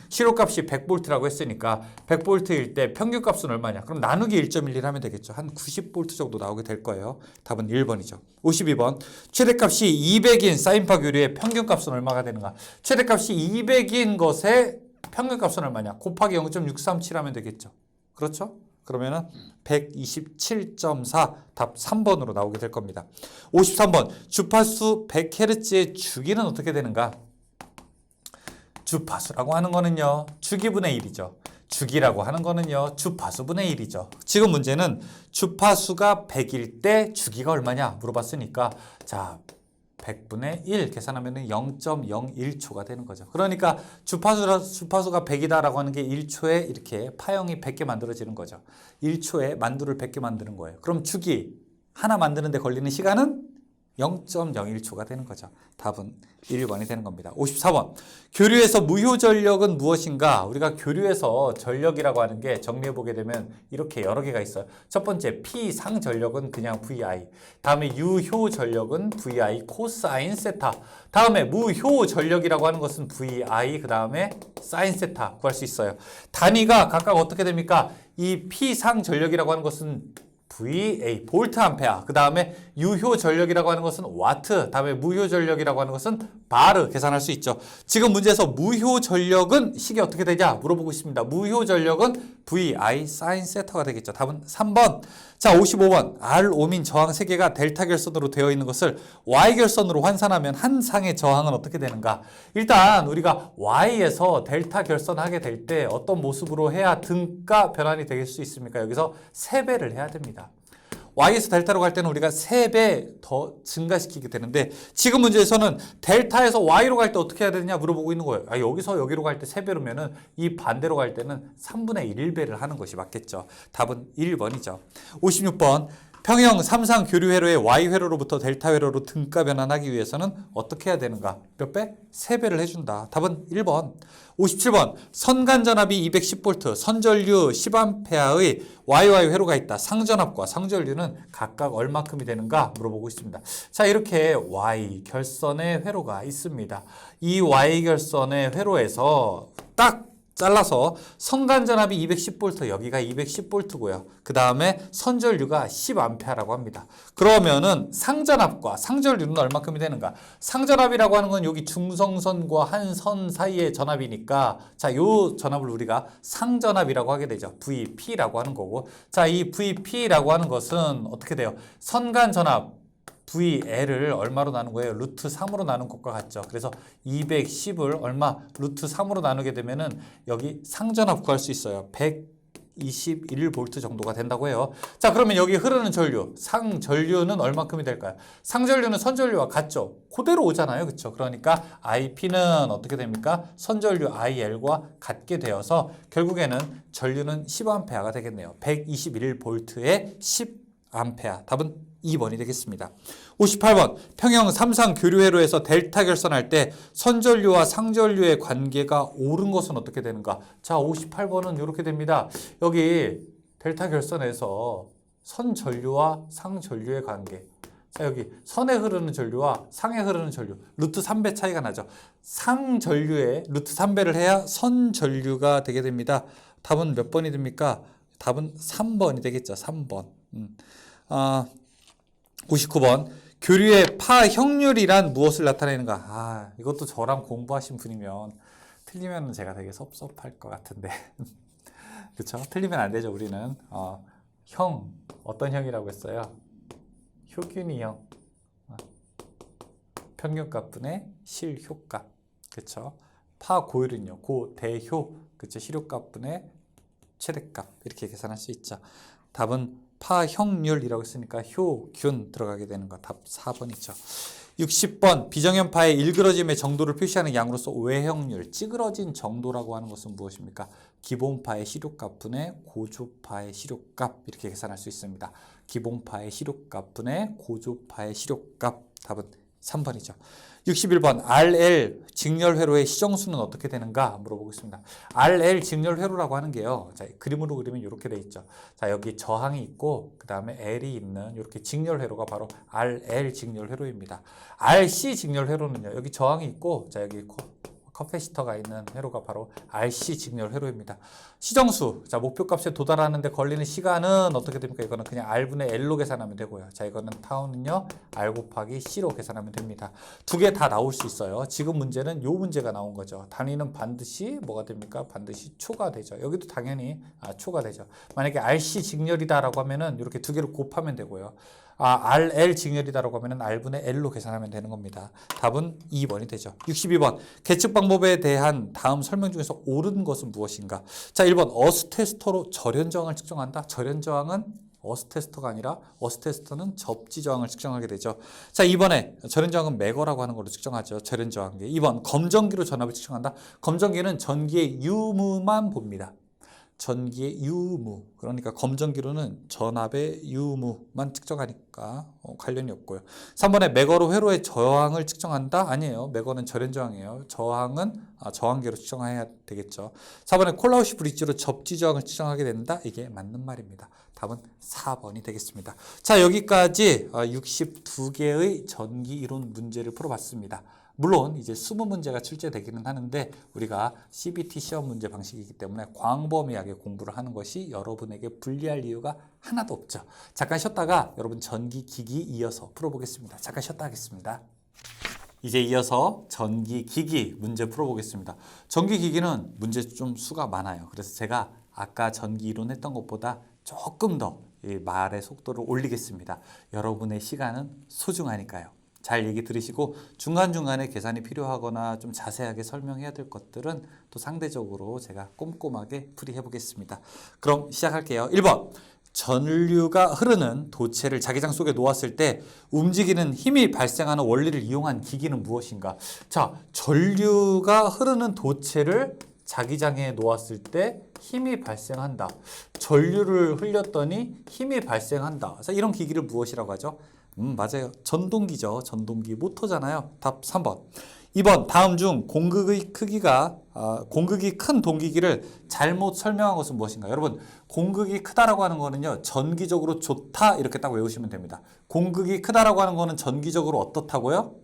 시료값이 100V라고 했으니까 100V일 때 평균값은 얼마냐? 그럼 나누기 1.11 하면 되겠죠. 한 90V 정도 나오게 될 거예요. 답은 1번이죠. 52번 최대값이 200인 사인파 교류의 평균값은 얼마가 되는가? 최대값이 200인 것의 평균값은 얼마냐? 곱하기 0.637 하면 되겠죠. 그렇죠? 그러면은 127.4 답 3번으로 나오게 될 겁니다. 53번 주파수 100Hz의 주기는 어떻게 되는가? 주파수라고 하는 거는요. 주기분의 1이죠. 주기라고 하는 거는요. 주파수분의 1이죠. 지금 문제는 주파수가 100일 때 주기가 얼마냐 물어봤으니까 자 100분의 1 계산하면 0.01초가 되는 거죠. 그러니까 주파수가 100이다라고 하는 게 1초에 이렇게 파형이 100개 만들어지는 거죠. 1초에 만두를 100개 만드는 거예요. 그럼 주기 하나 만드는데 걸리는 시간은 0.01초가 되는 거죠. 답은 1번이 되는 겁니다. 54번 교류에서 무효전력은 무엇인가? 우리가 교류에서 전력이라고 하는 게 정리해보게 되면 이렇게 여러 개가 있어요. 첫 번째 P상전력은 그냥 VI, 다음에 유효전력은 VI 코사인 세타, 다음에 무효전력이라고 하는 것은 VI, 그 다음에 사인 세타 구할 수 있어요. 단위가 각각 어떻게 됩니까? 이 P상전력이라고 하는 것은 VA, 볼트 암페어, 그 다음에 유효 전력이라고 하는 것은 와트, 다음에 무효 전력이라고 하는 것은 바르 계산할 수 있죠. 지금 문제에서 무효 전력은 식이 어떻게 되냐 물어보고 있습니다. 무효 전력은 VI 사인 세타가 되겠죠. 답은 3번. 자, 55번 R5민 저항 3개가 델타 결선으로 되어 있는 것을 Y 결선으로 환산하면 한 상의 저항은 어떻게 되는가? 일단 우리가 Y에서 델타 결선하게 될 때 어떤 모습으로 해야 등가 변환이 될 수 있습니까? 여기서 3배를 해야 됩니다. Y에서 델타로 갈 때는 우리가 3배 더 증가시키게 되는데 지금 문제에서는 델타에서 Y로 갈 때 어떻게 해야 되느냐 물어보고 있는 거예요. 여기서 여기로 갈 때 3배로면은 이 반대로 갈 때는 3분의 1배를 하는 것이 맞겠죠. 답은 1번이죠. 56번 평형 3상 교류 회로의 Y 회로로부터 델타 회로로 등가 변환하기 위해서는 어떻게 해야 되는가? 몇 배? 3배를 해준다. 답은 1번. 57번 선간 전압이 210V, 선전류 10A의 YY 회로가 있다. 상전압과 상전류는 각각 얼마큼이 되는가 물어보고 있습니다. 자, 이렇게 Y 결선의 회로가 있습니다. 이 Y 결선의 회로에서 딱 잘라서 선간 전압이 210V, 여기가 210V고요. 그 다음에 선전류가 10A라고 합니다. 그러면은 상전압과 상전류는 얼마큼이 되는가? 상전압이라고 하는 건 여기 중성선과 한 선 사이의 전압이니까 자, 요 전압을 우리가 상전압이라고 하게 되죠. VP라고 하는 거고. 자, 이 VP라고 하는 것은 어떻게 돼요? 선간 전압 VL을 얼마로 나눈 거예요? 루트 3으로 나눈 것과 같죠. 그래서 210을 얼마? 루트 3으로 나누게 되면은 여기 상전압 구할 수 있어요. 121V 정도가 된다고 해요. 자, 그러면 여기 흐르는 전류, 상전류는 얼마큼이 될까요? 상전류는 선전류와 같죠. 그대로 오잖아요. 그렇죠? 그러니까 IP는 어떻게 됩니까? 선전류 IL과 같게 되어서 결국에는 전류는 10A가 되겠네요. 121V에 10A. 답은 2번이 되겠습니다. 58번 평형 3상 교류 회로에서 델타 결선할 때 선전류와 상전류의 관계가 옳은 것은 어떻게 되는가? 자, 58번은 이렇게 됩니다. 여기 델타 결선에서 선전류와 상전류의 관계. 자, 여기 선에 흐르는 전류와 상에 흐르는 전류 루트 3배 차이가 나죠. 상 전류에 루트 3배를 해야 선 전류가 되게 됩니다. 답은 몇 번이 됩니까? 답은 3번이 되겠죠. 3번. 59번. 교류의 파형률이란 무엇을 나타내는가? 아, 이것도 저랑 공부하신 분이면 틀리면 제가 되게 섭섭할 것 같은데. 그렇죠? 틀리면 안 되죠. 우리는 형 어떤 형이라고 했어요? 효균이형. 평균값분의 실효값. 그렇죠? 파고율은요. 고대효. 그렇죠? 실효값분의 최대값. 이렇게 계산할 수 있죠. 답은 파형률이라고 했으니까 효균 들어가게 되는 거. 답 4번이죠. 60번 비정연파의 일그러짐의 정도를 표시하는 양으로서 외형률, 찌그러진 정도라고 하는 것은 무엇입니까? 기본파의 시료값분의 고조파의 시료값 이렇게 계산할 수 있습니다. 기본파의 시료값분의 고조파의 시료값 답은 3번이죠. 61번 RL 직렬회로의 시정수는 어떻게 되는가 물어보겠습니다. RL 직렬회로라고 하는 게요. 자, 그림으로 그리면 이렇게 돼 있죠. 자, 여기 저항이 있고 그 다음에 L이 있는 이렇게 직렬회로가 바로 RL 직렬회로입니다. RC 직렬회로는요. 여기 저항이 있고 자, 여기 커패시터가 있는 회로가 바로 RC 직렬 회로입니다. 시정수, 자 목표값에 도달하는데 걸리는 시간은 어떻게 됩니까? 이거는 그냥 R분의 L로 계산하면 되고요. 자 이거는 타우는요 R 곱하기 C로 계산하면 됩니다. 두 개 다 나올 수 있어요. 지금 문제는 요 문제가 나온 거죠. 단위는 반드시 뭐가 됩니까? 반드시 초가 되죠. 여기도 당연히 초가 되죠. 만약에 RC 직렬이다라고 하면은 이렇게 두 개를 곱하면 되고요. RL 직렬이다라고 하면 R분의 L로 계산하면 되는 겁니다. 답은 2번이 되죠. 62번 계측 방법에 대한 다음 설명 중에서 옳은 것은 무엇인가? 자, 1번 어스테스터로 절연저항을 측정한다. 절연저항은 어스테스터가 아니라 어스테스터는 접지저항을 측정하게 되죠. 자, 2번에 절연저항은 매거라고 하는 걸로 측정하죠. 절연저항계. 2번 검전기로 전압을 측정한다. 검전기는 전기의 유무만 봅니다. 전기의 유무, 그러니까 검전기로는 전압의 유무만 측정하니까 관련이 없고요. 3번에 매거로 회로의 저항을 측정한다? 아니에요. 매거는 절연저항이에요. 저항은 저항계로 측정해야 되겠죠. 4번에 콜라우시 브릿지로 접지저항을 측정하게 된다? 이게 맞는 말입니다. 답은 4번이 되겠습니다. 자, 여기까지 62개의 전기 이론 문제를 풀어봤습니다. 물론 이제 20문제가 출제되기는 하는데 우리가 CBT 시험 문제 방식이기 때문에 광범위하게 공부를 하는 것이 여러분에게 불리할 이유가 하나도 없죠. 잠깐 쉬었다가 여러분 전기기기 이어서 풀어보겠습니다. 잠깐 쉬었다 하겠습니다. 이제 이어서 전기기기 문제 풀어보겠습니다. 전기기기는 문제 좀 수가 많아요. 그래서 제가 아까 전기 이론 했던 것보다 조금 더 말의 속도를 올리겠습니다. 여러분의 시간은 소중하니까요. 잘 얘기 들으시고 중간중간에 계산이 필요하거나 좀 자세하게 설명해야 될 것들은 또 상대적으로 제가 꼼꼼하게 풀이해 보겠습니다. 그럼 시작할게요. 1번. 전류가 흐르는 도체를 자기장 속에 놓았을 때 움직이는 힘이 발생하는 원리를 이용한 기기는 무엇인가? 자, 전류가 흐르는 도체를 자기장에 놓았을 때 힘이 발생한다. 전류를 흘렸더니 힘이 발생한다. 자, 이런 기기를 무엇이라고 하죠? 맞아요. 전동기죠. 전동기 모터잖아요. 답 3번. 2번 다음 중 공극이 큰 동기기를 잘못 설명한 것은 무엇인가? 여러분 공극이 크다라고 하는 거는요. 전기적으로 좋다 이렇게 딱 외우시면 됩니다. 공극이 크다라고 하는 거는 전기적으로 어떻다고요?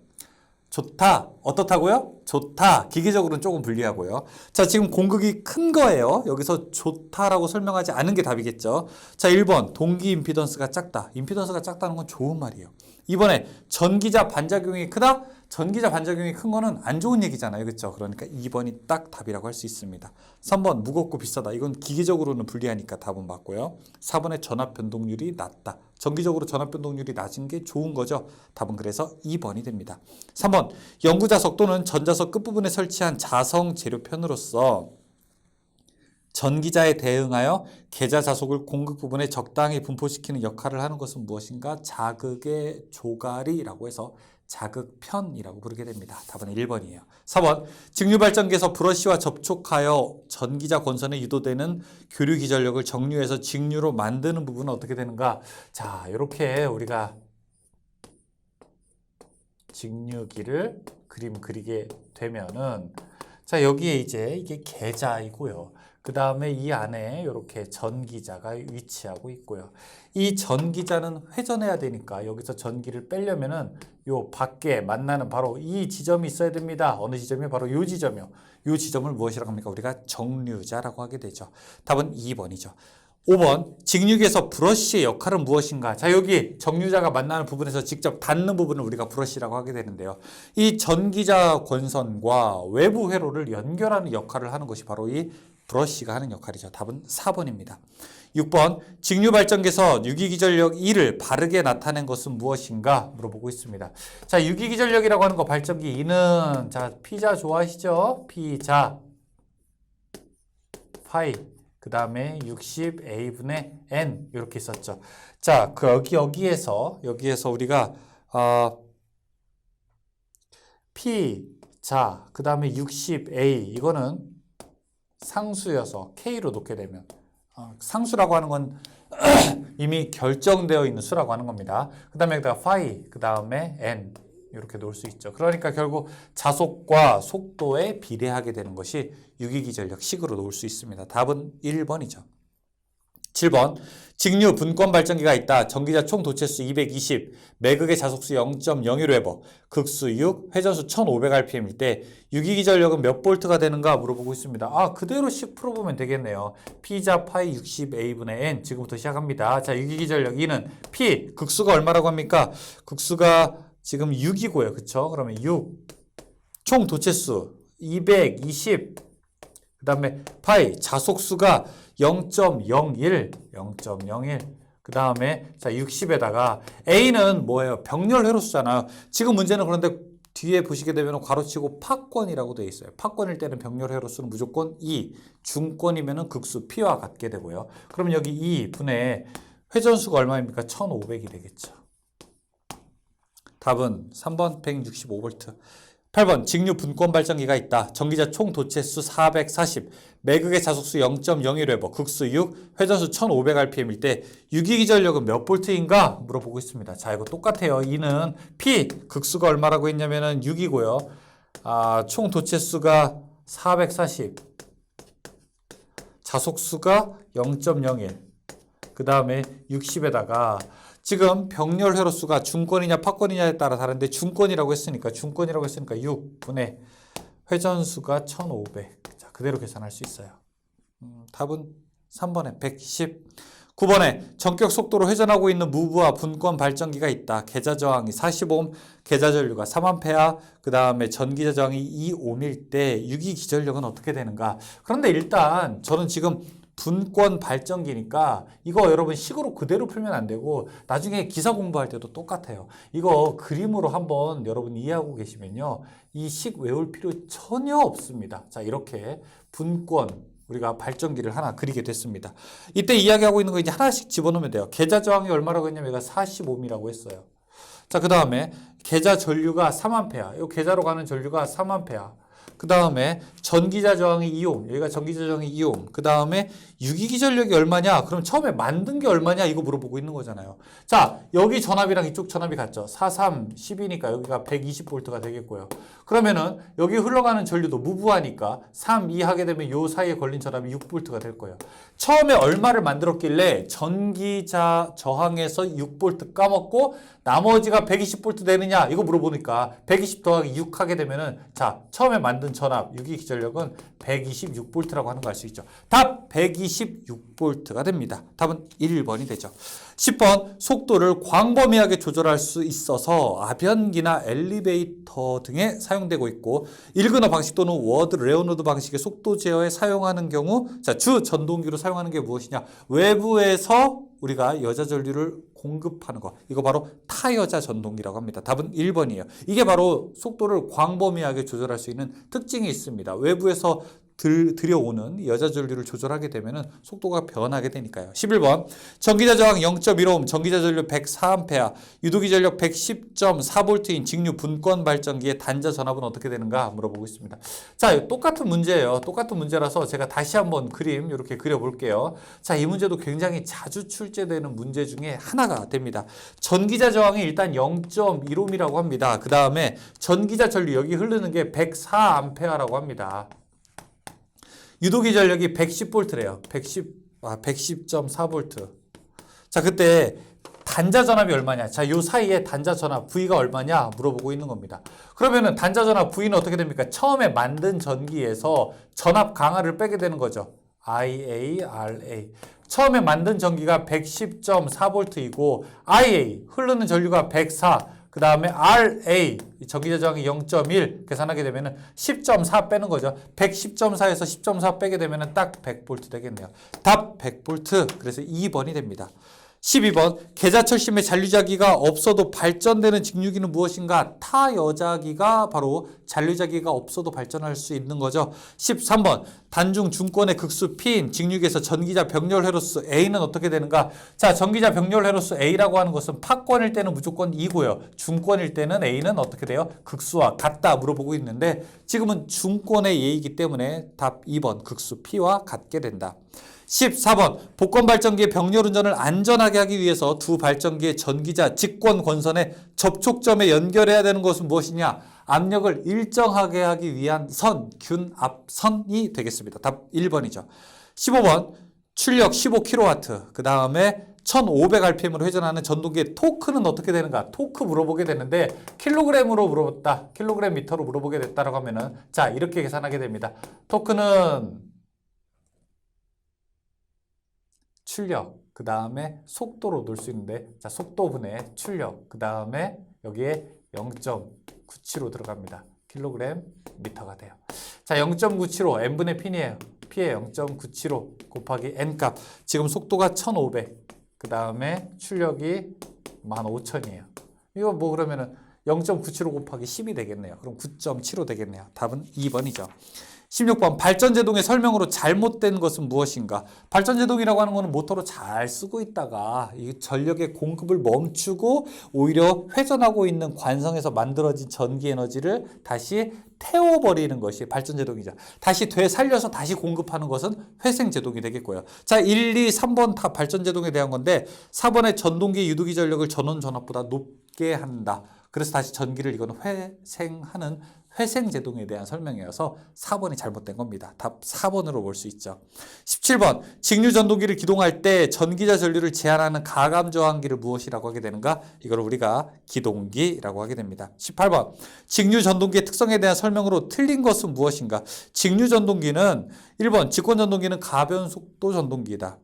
좋다. 어떻다고요? 좋다. 기계적으로는 조금 불리하고요. 자, 지금 공극이 큰 거예요. 여기서 좋다라고 설명하지 않은 게 답이겠죠. 자, 1번 동기 임피던스가 작다. 임피던스가 작다는 건 좋은 말이에요. 2번에 전기자 반작용이 크다? 전기자 반작용이 큰 거는 안 좋은 얘기잖아요. 그렇죠? 그러니까 2번이 딱 답이라고 할 수 있습니다. 3번 무겁고 비싸다. 이건 기계적으로는 불리하니까 답은 맞고요. 4번에 전압 변동률이 낮다. 전기적으로 전압 변동률이 낮은 게 좋은 거죠. 답은 그래서 2번이 됩니다. 3번 연구자석 또는 전자석 끝부분에 설치한 자성 재료편으로서 전기자에 대응하여 계좌 자속을 공극 부분에 적당히 분포시키는 역할을 하는 것은 무엇인가? 자극의 조가리라고 해서 자극편이라고 부르게 됩니다. 답은 1번이에요. 4번 직류발전기에서 브러쉬와 접촉하여 전기자 권선에 유도되는 교류 기전력을 정류해서 직류로 만드는 부분은 어떻게 되는가? 자, 이렇게 우리가 직류기를 그림 그리게 되면은 자, 여기에 이제 이게 계자이고요. 그 다음에 이 안에 이렇게 전기자가 위치하고 있고요. 이 전기자는 회전해야 되니까 여기서 전기를 빼려면은 요 밖에 만나는 바로 이 지점이 있어야 됩니다. 어느 지점이? 바로 요 지점이요. 요 지점을 무엇이라고 합니까? 우리가 정류자라고 하게 되죠. 답은 2번이죠. 5번, 직육에서 브러쉬의 역할은 무엇인가? 자, 여기 정류자가 만나는 부분에서 직접 닿는 부분을 우리가 브러쉬라고 하게 되는데요. 이 전기자 권선과 외부 회로를 연결하는 역할을 하는 것이 바로 이 브러쉬가 하는 역할이죠. 답은 4번입니다. 6번, 직류 발전기에서 유기기전력 2를 바르게 나타낸 것은 무엇인가? 물어보고 있습니다. 자, 유기기전력이라고 하는 거 발전기 2는 자, 피자 좋아하시죠? 피자 파이 그 다음에 60a분의 n 이렇게 있었죠. 자, 여기에서 우리가 p 자, 그 다음에 60a 이거는 상수여서 k로 놓게 되면 상수라고 하는 건 이미 결정되어 있는 수라고 하는 겁니다. 그 다음에 여기다가 phi, 그 다음에 n 이렇게 놓을 수 있죠. 그러니까 결국 자속과 속도에 비례하게 되는 것이 유기기전력 식으로 놓을 수 있습니다. 답은 1번이죠. 7번, 직류 분권 발전기가 있다. 전기자 총 도체수 220, 매극의 자속수 0.01웨버, 극수 6, 회전수 1500rpm일 때 유기기전력은 몇 볼트가 되는가 물어보고 있습니다. 그대로 식 풀어보면 되겠네요. P자 파이 60A분의 N 지금부터 시작합니다. 자, 유기기전력 2는 P, 극수가 얼마라고 합니까? 극수가 지금 6이고요. 그쵸? 그러면 6, 총 도체수 220, 그 다음에 파이, 자속수가 0.01, 그 다음에 자 60에다가 A는 뭐예요? 병렬 회로수잖아요. 지금 문제는 그런데 뒤에 보시게 되면 괄호치고 파권이라고 되어 있어요. 파권일 때는 병렬 회로수는 무조건 2, 중권이면 극수 P와 같게 되고요. 그러면 여기 2분의 회전수가 얼마입니까? 1500이 되겠죠. 답은 3번 165V. 8번, 직류 분권 발전기가 있다. 전기자 총 도체수 440, 매극의 자속수 0.01웨버, 극수 6, 회전수 1500rpm일 때 유기기전력은 몇 볼트인가 물어보고 있습니다. 자, 이거 똑같아요. 이는 P, 극수가 얼마라고 했냐면은 6이고요. 총 도체수가 440, 자속수가 0.01, 그 다음에 60에다가 지금 병렬 회로수가 중권이냐 파권이냐에 따라 다른데 중권이라고 했으니까 6분의 회전수가 1500. 자, 그대로 계산할 수 있어요. 답은 3번에 110. 9번에 전격 속도로 회전하고 있는 무브와 분권 발전기가 있다. 계자 저항이 40옴, 계자 전류가 3A, 그 다음에 전기자 저항이 2옴일 때 유기기전력은 어떻게 되는가? 그런데 일단 저는 지금 분권 발전기니까 이거 여러분 식으로 그대로 풀면 안 되고 나중에 기사 공부할 때도 똑같아요. 이거 그림으로 한번 여러분 이해하고 계시면요. 이 식 외울 필요 전혀 없습니다. 자, 이렇게 분권 우리가 발전기를 하나 그리게 됐습니다. 이때 이야기하고 있는 거 이제 하나씩 집어넣으면 돼요. 계자 저항이 얼마라고 했냐면 얘가 40옴이라고 했어요. 자, 그 다음에 계자 전류가 3A. 이 계자로 가는 전류가 3A. 그 다음에 전기자 저항이 2옴, 여기가 전기자 저항이 2옴. 그 다음에 유기기전력이 얼마냐? 그럼 처음에 만든 게 얼마냐? 이거 물어보고 있는 거잖아요. 자, 여기 전압이랑 이쪽 전압이 같죠? 4, 3, 10이니까 여기가 120V가 되겠고요. 그러면은 여기 흘러가는 전류도 무부하니까 3, 2 하게 되면 요 사이에 걸린 전압이 6V가 될 거예요. 처음에 얼마를 만들었길래 전기자 저항에서 6V 까먹고 나머지가 120V 되느냐? 이거 물어보니까 120 더하기 6 하게 되면은 자, 처음에 만든 전압, 유기기전력은 126V라고 하는 거 알 수 있죠. 답 126V가 됩니다. 답은 1번이 되죠. 10번, 속도를 광범위하게 조절할 수 있어서 아변기나 엘리베이터 등에 사용되고 있고 일그너 방식 또는 워드 레오노드 방식의 속도 제어에 사용하는 경우 자, 주 전동기로 사용하는 게 무엇이냐? 외부에서 우리가 여자 전류를 공급하는 거. 이거 바로 타여자 전동기라고 합니다. 답은 1번이에요. 이게 바로 속도를 광범위하게 조절할 수 있는 특징이 있습니다. 외부에서 들여오는 여자 전류를 조절하게 되면 속도가 변하게 되니까요. 11번, 전기자 저항 0.15옴, 전기자 전류 104A, 유도기 전력 110.4V인 직류 분권 발전기의 단자 전압은 어떻게 되는가 물어보고 있습니다. 자, 똑같은 문제예요. 똑같은 문제라서 제가 다시 한번 그림 이렇게 그려볼게요. 자, 이 문제도 굉장히 자주 출제되는 문제 중에 하나가 됩니다. 전기자 저항이 일단 0.1옴이라고 합니다. 그 다음에 전기자 전류 여기 흐르는 게 104A라고 합니다. 유도기 전력이 110V래요. 110.4V. 자, 그때 단자 전압이 얼마냐? 자, 요 사이에 단자 전압 V가 얼마냐 물어보고 있는 겁니다. 그러면은 단자 전압 V는 어떻게 됩니까? 처음에 만든 전기에서 전압 강하를 빼게 되는 거죠. IARA. 처음에 만든 전기가 110.4V이고 IA 흐르는 전류가 104. 그 다음에 RA 전기자 저항이 0.1 계산하게 되면은 10.4 빼는 거죠. 110.4에서 10.4 빼게 되면은 딱 100V 되겠네요. 답 100V. 그래서 2번이 됩니다. 12번 계자철심에 잔류자기가 없어도 발전되는 직류기는 무엇인가? 타여자기가 바로 잔류자기가 없어도 발전할 수 있는 거죠. 13번 단중 중권의 극수 P인 직류기에서 전기자 병렬 회로수 A는 어떻게 되는가? 자, 전기자 병렬 회로수 A라고 하는 것은 파권일 때는 무조건 2고요. 중권일 때는 A는 어떻게 돼요? 극수와 같다 물어보고 있는데 지금은 중권의 예이기 때문에 답 2번 극수 P와 같게 된다. 14번 복권 발전기의 병렬 운전을 안전하게 하기 위해서 두 발전기의 전기자 직권 권선의 접촉점에 연결해야 되는 것은 무엇이냐? 압력을 일정하게 하기 위한 선, 균압선이 되겠습니다. 답 1번이죠. 15번 출력 15kW 그 다음에 1500rpm으로 회전하는 전동기의 토크는 어떻게 되는가? 토크 물어보게 되는데 킬로그램으로 물어봤다. 킬로그램 미터로 물어보게 됐다라고 하면은 자, 이렇게 계산하게 됩니다. 토크는 출력, 그 다음에 속도로 놓을 수 있는데 자, 속도분의 출력, 그 다음에 여기에 0.97로 들어갑니다. 킬로그램 미터가 돼요. 자, 0.975 n분의 P이에요. P의 0.975 곱하기 n값. 지금 속도가 1500, 그 다음에 출력이 15000이에요. 이거 뭐 그러면은 0.975 곱하기 10이 되겠네요. 그럼 9.75 되겠네요. 답은 2번이죠. 16번 발전제동의 설명으로 잘못된 것은 무엇인가? 발전제동이라고 하는 것은 모터로 잘 쓰고 있다가 이 전력의 공급을 멈추고 오히려 회전하고 있는 관성에서 만들어진 전기 에너지를 다시 태워버리는 것이 발전제동이죠. 다시 되살려서 다시 공급하는 것은 회생제동이 되겠고요. 자, 1, 2, 3번 다 발전제동에 대한 건데 4번의 전동기 유도기 전력을 전원 전압보다 높게 한다. 그래서 다시 전기를 이거는 회생하는 회생제동에 대한 설명이어서 4번이 잘못된 겁니다. 답 4번으로 볼 수 있죠. 17번 직류전동기를 기동할 때 전기자 전류를 제한하는 가감저항기를 무엇이라고 하게 되는가? 이걸 우리가 기동기라고 하게 됩니다. 18번 직류전동기의 특성에 대한 설명으로 틀린 것은 무엇인가? 직류전동기는 1번 직권전동기는 가변속도 전동기이다.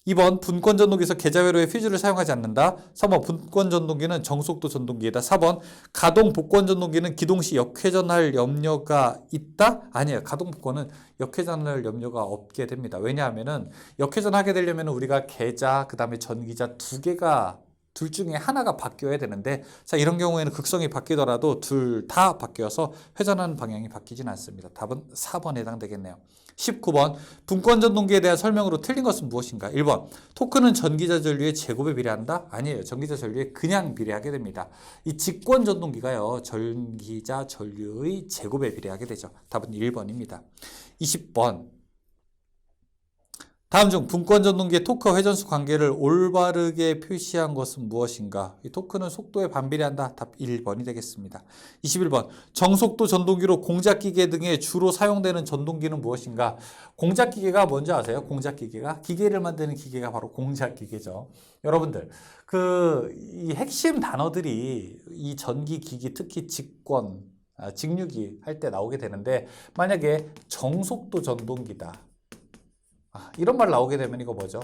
2번 분권전동기에서 계자회로의 퓨즈를 사용하지 않는다. 3번 분권전동기는 정속도 전동기이다. 4번 가동복권전동기는 기동시 역회전할 염려가 있다? 아니에요. 가동복권은 역회전할 염려가 없게 됩니다. 왜냐하면은 역회전하게 되려면 우리가 계자 그 다음에 전기자 두 개가 둘 중에 하나가 바뀌어야 되는데 자, 이런 경우에는 극성이 바뀌더라도 둘 다 바뀌어서 회전하는 방향이 바뀌진 않습니다. 답은 4번에 해당되겠네요. 19번 분권전동기에 대한 설명으로 틀린 것은 무엇인가? 1번 토크는 전기자 전류의 제곱에 비례한다? 아니에요. 전기자 전류에 그냥 비례하게 됩니다. 이 직권전동기가요. 전기자 전류의 제곱에 비례하게 되죠. 답은 1번입니다. 20번 다음 중 분권전동기의 토크와 회전수 관계를 올바르게 표시한 것은 무엇인가? 이 토크는 속도에 반비례한다. 답 1번이 되겠습니다. 21번 정속도 전동기로 공작기계 등에 주로 사용되는 전동기는 무엇인가? 공작기계가 뭔지 아세요? 공작기계가? 기계를 만드는 기계가 바로 공작기계죠. 여러분들 이 핵심 단어들이 이 전기기기 특히 직권, 직류기 할 때 나오게 되는데 만약에 정속도 전동기다. 이런 말 나오게 되면 이거 뭐죠?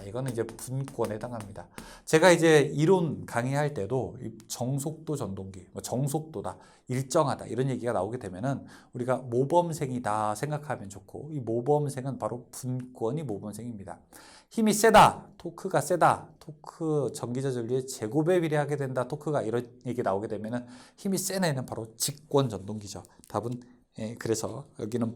이거는 이제 분권에 해당합니다. 제가 이제 이론 강의할 때도 정속도 전동기, 정속도다, 일정하다 이런 얘기가 나오게 되면은 우리가 모범생이다 생각하면 좋고 이 모범생은 바로 분권이 모범생입니다. 힘이 세다, 토크가 세다, 토크 전기자 전류의 제곱에 비례하게 된다, 토크가 이런 얘기 나오게 되면은 힘이 센 애는 바로 직권 전동기죠. 답은 그래서 여기는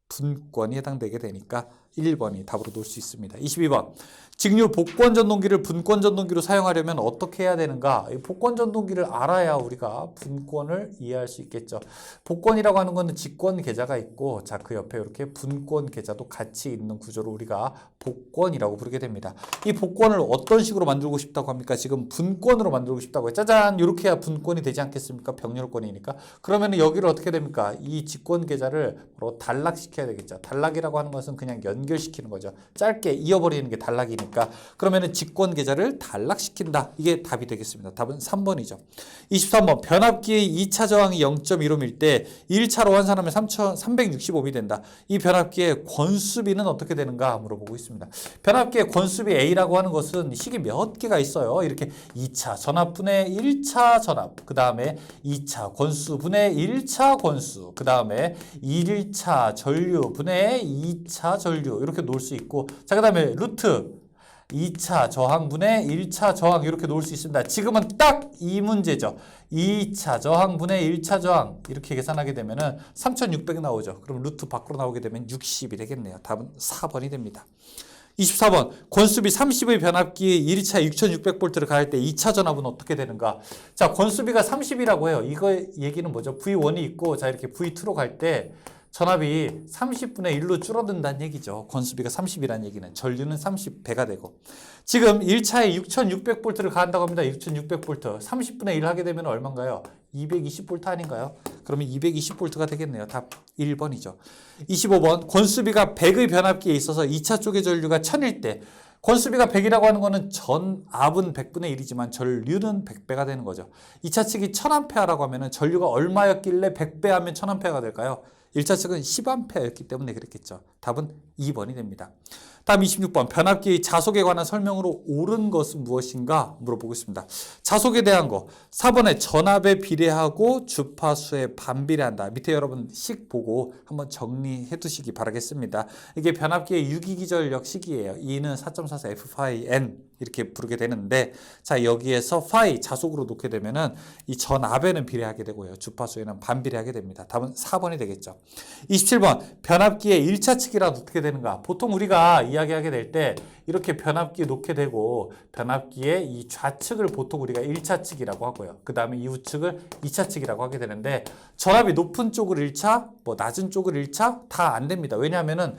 분권이 해당되게 되니까 1번이 답으로 놓을 수 있습니다. 22번. 직류 복권 전동기를 분권 전동기로 사용하려면 어떻게 해야 되는가? 이 복권 전동기를 알아야 우리가 분권을 이해할 수 있겠죠. 복권이라고 하는 것은 직권 계좌가 있고, 자, 그 옆에 이렇게 분권 계좌도 같이 있는 구조로 우리가 복권이라고 부르게 됩니다. 이 복권을 어떤 식으로 만들고 싶다고 합니까? 지금 분권으로 만들고 싶다고 해요. 짜잔! 이렇게 해야 분권이 되지 않겠습니까? 병렬권이니까. 그러면 여기를 어떻게 됩니까? 이 직권 계좌를 바로 단락시켜야 되겠죠. 단락이라고 하는 것은 그냥 연결시키는 거죠. 짧게 이어버리는 게 단락이니까. 그러면은 직권 계좌를 단락시킨다. 이게 답이 되겠습니다. 답은 3번이죠. 23번. 변압기의 2차 저항이 0.15밀 때 1차로 환산하면 365미 된다. 이 변압기의 권수비는 어떻게 되는가 물어보고 있습니다. 변압기의 권수비 A라고 하는 것은 식이 몇 개가 있어요. 이렇게 2차 전압분의 1차 전압, 그 다음에 2차 권수분의 1차 권수, 그 다음에 1차 전류분의 2차 전류 이렇게 놓을 수 있고, 자, 그 다음에 루트 2차 저항분의 1차 저항 이렇게 놓을 수 있습니다. 지금은 딱 이 문제죠. 2차 저항분의 1차 저항 이렇게 계산하게 되면은 3600 나오죠. 그럼 루트 밖으로 나오게 되면 60이 되겠네요. 답은 4번이 됩니다. 24번. 권수비 30의 변압기 1차 6600V를 가할 때 2차 전압은 어떻게 되는가? 자, 권수비가 30이라고 해요. 이거 얘기는 뭐죠? V1이 있고, 자, 이렇게 V2로 갈 때 전압이 30분의 1로 줄어든다는 얘기죠. 권수비가 30이라는 얘기는 전류는 30배가 되고, 지금 1차에 6600V를 가한다고 합니다. 6600V 30분의 1 하게 되면 얼마인가요? 220V 아닌가요? 그러면 220V가 되겠네요. 답 1번이죠. 25번. 권수비가 100의 변압기에 있어서 2차 쪽의 전류가 1000일 때, 권수비가 100이라고 하는 거는 전압은 100분의 1이지만 전류는 100배가 되는 거죠. 2차 측이 1000A라고 하면 전류가 얼마였길래 100배 하면 1000A가 될까요? 1차 측은 10A였기 때문에 그랬겠죠. 답은 2번이 됩니다. 다음 26번. 변압기의 자속에 관한 설명으로 옳은 것은 무엇인가 물어보고 있습니다. 자속에 대한 거. 4번에 전압에 비례하고 주파수에 반비례한다. 밑에 여러분 식 보고 한번 정리해 두시기 바라겠습니다. 이게 변압기의 유기기전력 식이에요. E는 4.44 F-N 이렇게 부르게 되는데, 자, 여기에서 파이 자속으로 놓게 되면은 이 전압에는 비례하게 되고요. 주파수에는 반비례하게 됩니다. 답은 4번이 되겠죠. 27번. 변압기의 1차 측이란 어떻게 되는가? 보통 우리가 이야기하게 될 때 이렇게 변압기 놓게 되고, 변압기의 이 좌측을 보통 우리가 1차 측이라고 하고요. 그 다음에 이 우측을 2차 측이라고 하게 되는데, 전압이 높은 쪽을 1차, 뭐 낮은 쪽을 1차 다 안 됩니다. 왜냐하면은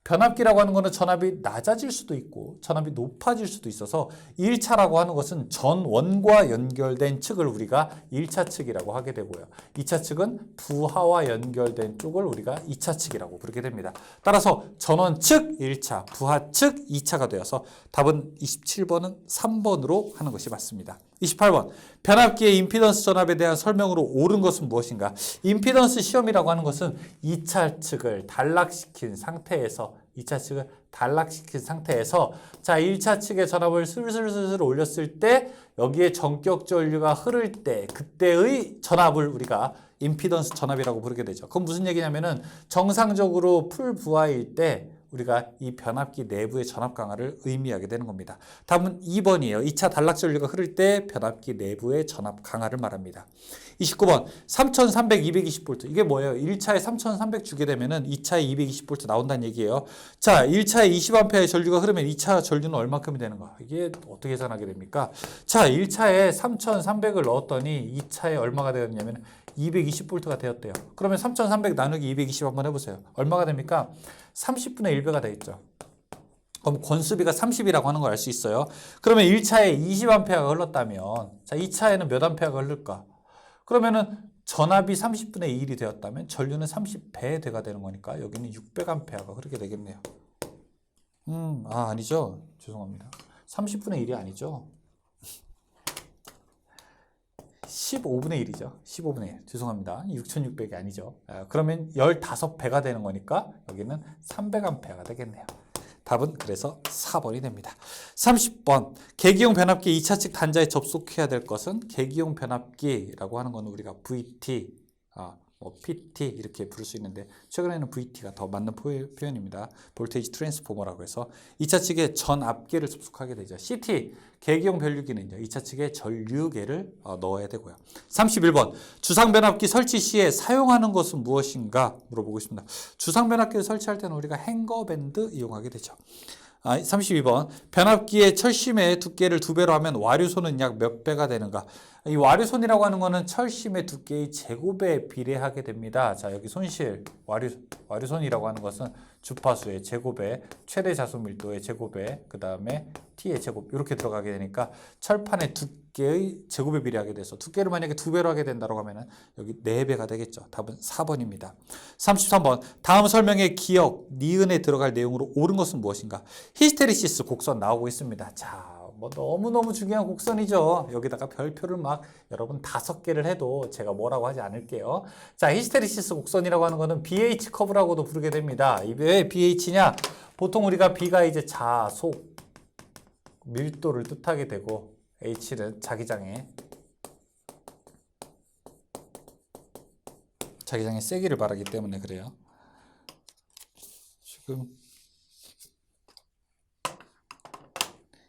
변압기라고 하는 것은 전압이 낮아질 수도 있고 전압이 높아질 수도 있어서 1차라고 하는 것은 전원과 연결된 측을 우리가 1차 측이라고 하게 되고요. 2차 측은 부하와 연결된 쪽을 우리가 2차 측이라고 부르게 됩니다. 따라서 전원 측 1차, 부하 측 2차가 되어서 답은 27번은 3번으로 하는 것이 맞습니다. 28번. 변압기의 임피던스 전압에 대한 설명으로 옳은 것은 무엇인가? 임피던스 시험이라고 하는 것은 2차 측을 단락시킨 상태에서, 2차 측을 단락시킨 상태에서, 자, 1차 측의 전압을 슬슬슬슬 올렸을 때 여기에 전격 전류가 흐를 때 그때의 전압을 우리가 임피던스 전압이라고 부르게 되죠. 그건 무슨 얘기냐면은 정상적으로 풀 부하일 때 우리가 이 변압기 내부의 전압 강화를 의미하게 되는 겁니다. 답은 2번이에요. 2차 단락 전류가 흐를 때 변압기 내부의 전압 강화를 말합니다. 29번. 3300, 220V. 이게 뭐예요? 1차에 3300 주게 되면은 2차에 220V 나온다는 얘기예요. 자, 1차에 20A의 전류가 흐르면 2차 전류는 얼마큼이 되는가? 이게 어떻게 계산하게 됩니까? 자, 1차에 3300을 넣었더니 2차에 얼마가 되었냐면 220V가 되었대요. 그러면 3300 나누기 220 한번 해보세요. 얼마가 됩니까? 30분의 1배가 되겠죠. 그럼 권수비가 30이라고 하는 걸 알 수 있어요. 그러면 1차에 20A가 흘렀다면, 자, 2차에는 몇 A가 흐를까? 그러면은 전압이 30분의 1이 되었다면 전류는 30배가 되는 거니까 여기는 600A가 흐르게 되겠네요. 아니죠. 죄송합니다. 30분의 1이 아니죠. 15분의 1이죠. 15분의 1. 죄송합니다. 6600이 아니죠. 그러면 15배가 되는 거니까 여기는 300A가 되겠네요. 답은 그래서 4번이 됩니다. 30번. 계기용 변압기 2차 측 단자에 접속해야 될 것은, 계기용 변압기라고 하는 건 우리가 VT, 뭐 PT 이렇게 부를 수 있는데 최근에는 VT가 더 맞는 표현입니다. 볼테이지 트랜스포머라고 해서 2차 측에 전압계를 접속하게 되죠. CT 계기용 변류기는요. 2차 측에 전류계를 넣어야 되고요. 31번 주상변압기 설치 시에 사용하는 것은 무엇인가 물어보고 있습니다. 주상변압기를 설치할 때는 우리가 행거밴드 이용하게 되죠. 32번 변압기의 철심의 두께를 2배로 하면 와류손은 약 몇 배가 되는가? 이 와류손이라고 하는 거는 철심의 두께의 제곱에 비례하게 됩니다. 자, 여기 손실 와류손이라고 하는 것은 주파수의 제곱에 최대 자수 밀도의 제곱에 그 다음에 T의 제곱 이렇게 들어가게 되니까 철판의 두께의 제곱에 비례하게 돼서 두께를 만약에 2배로 하게 된다고 하면은 여기 4배가 되겠죠. 답은 4번입니다. 33번 다음 설명의 기억, 니은에 들어갈 내용으로 옳은 것은 무엇인가? 히스테리시스 곡선 나오고 있습니다. 자, 뭐 너무너무 중요한 곡선이죠. 여기다가 별표를 막 여러분 5개를 해도 제가 뭐라고 하지 않을게요. 자, 히스테리시스 곡선이라고 하는 거는 BH 커브라고도 부르게 됩니다. 왜 BH냐? 보통 우리가 B가 이제 자속 밀도를 뜻하게 되고 H는 자기장의 세기를 말하기 때문에 그래요. 지금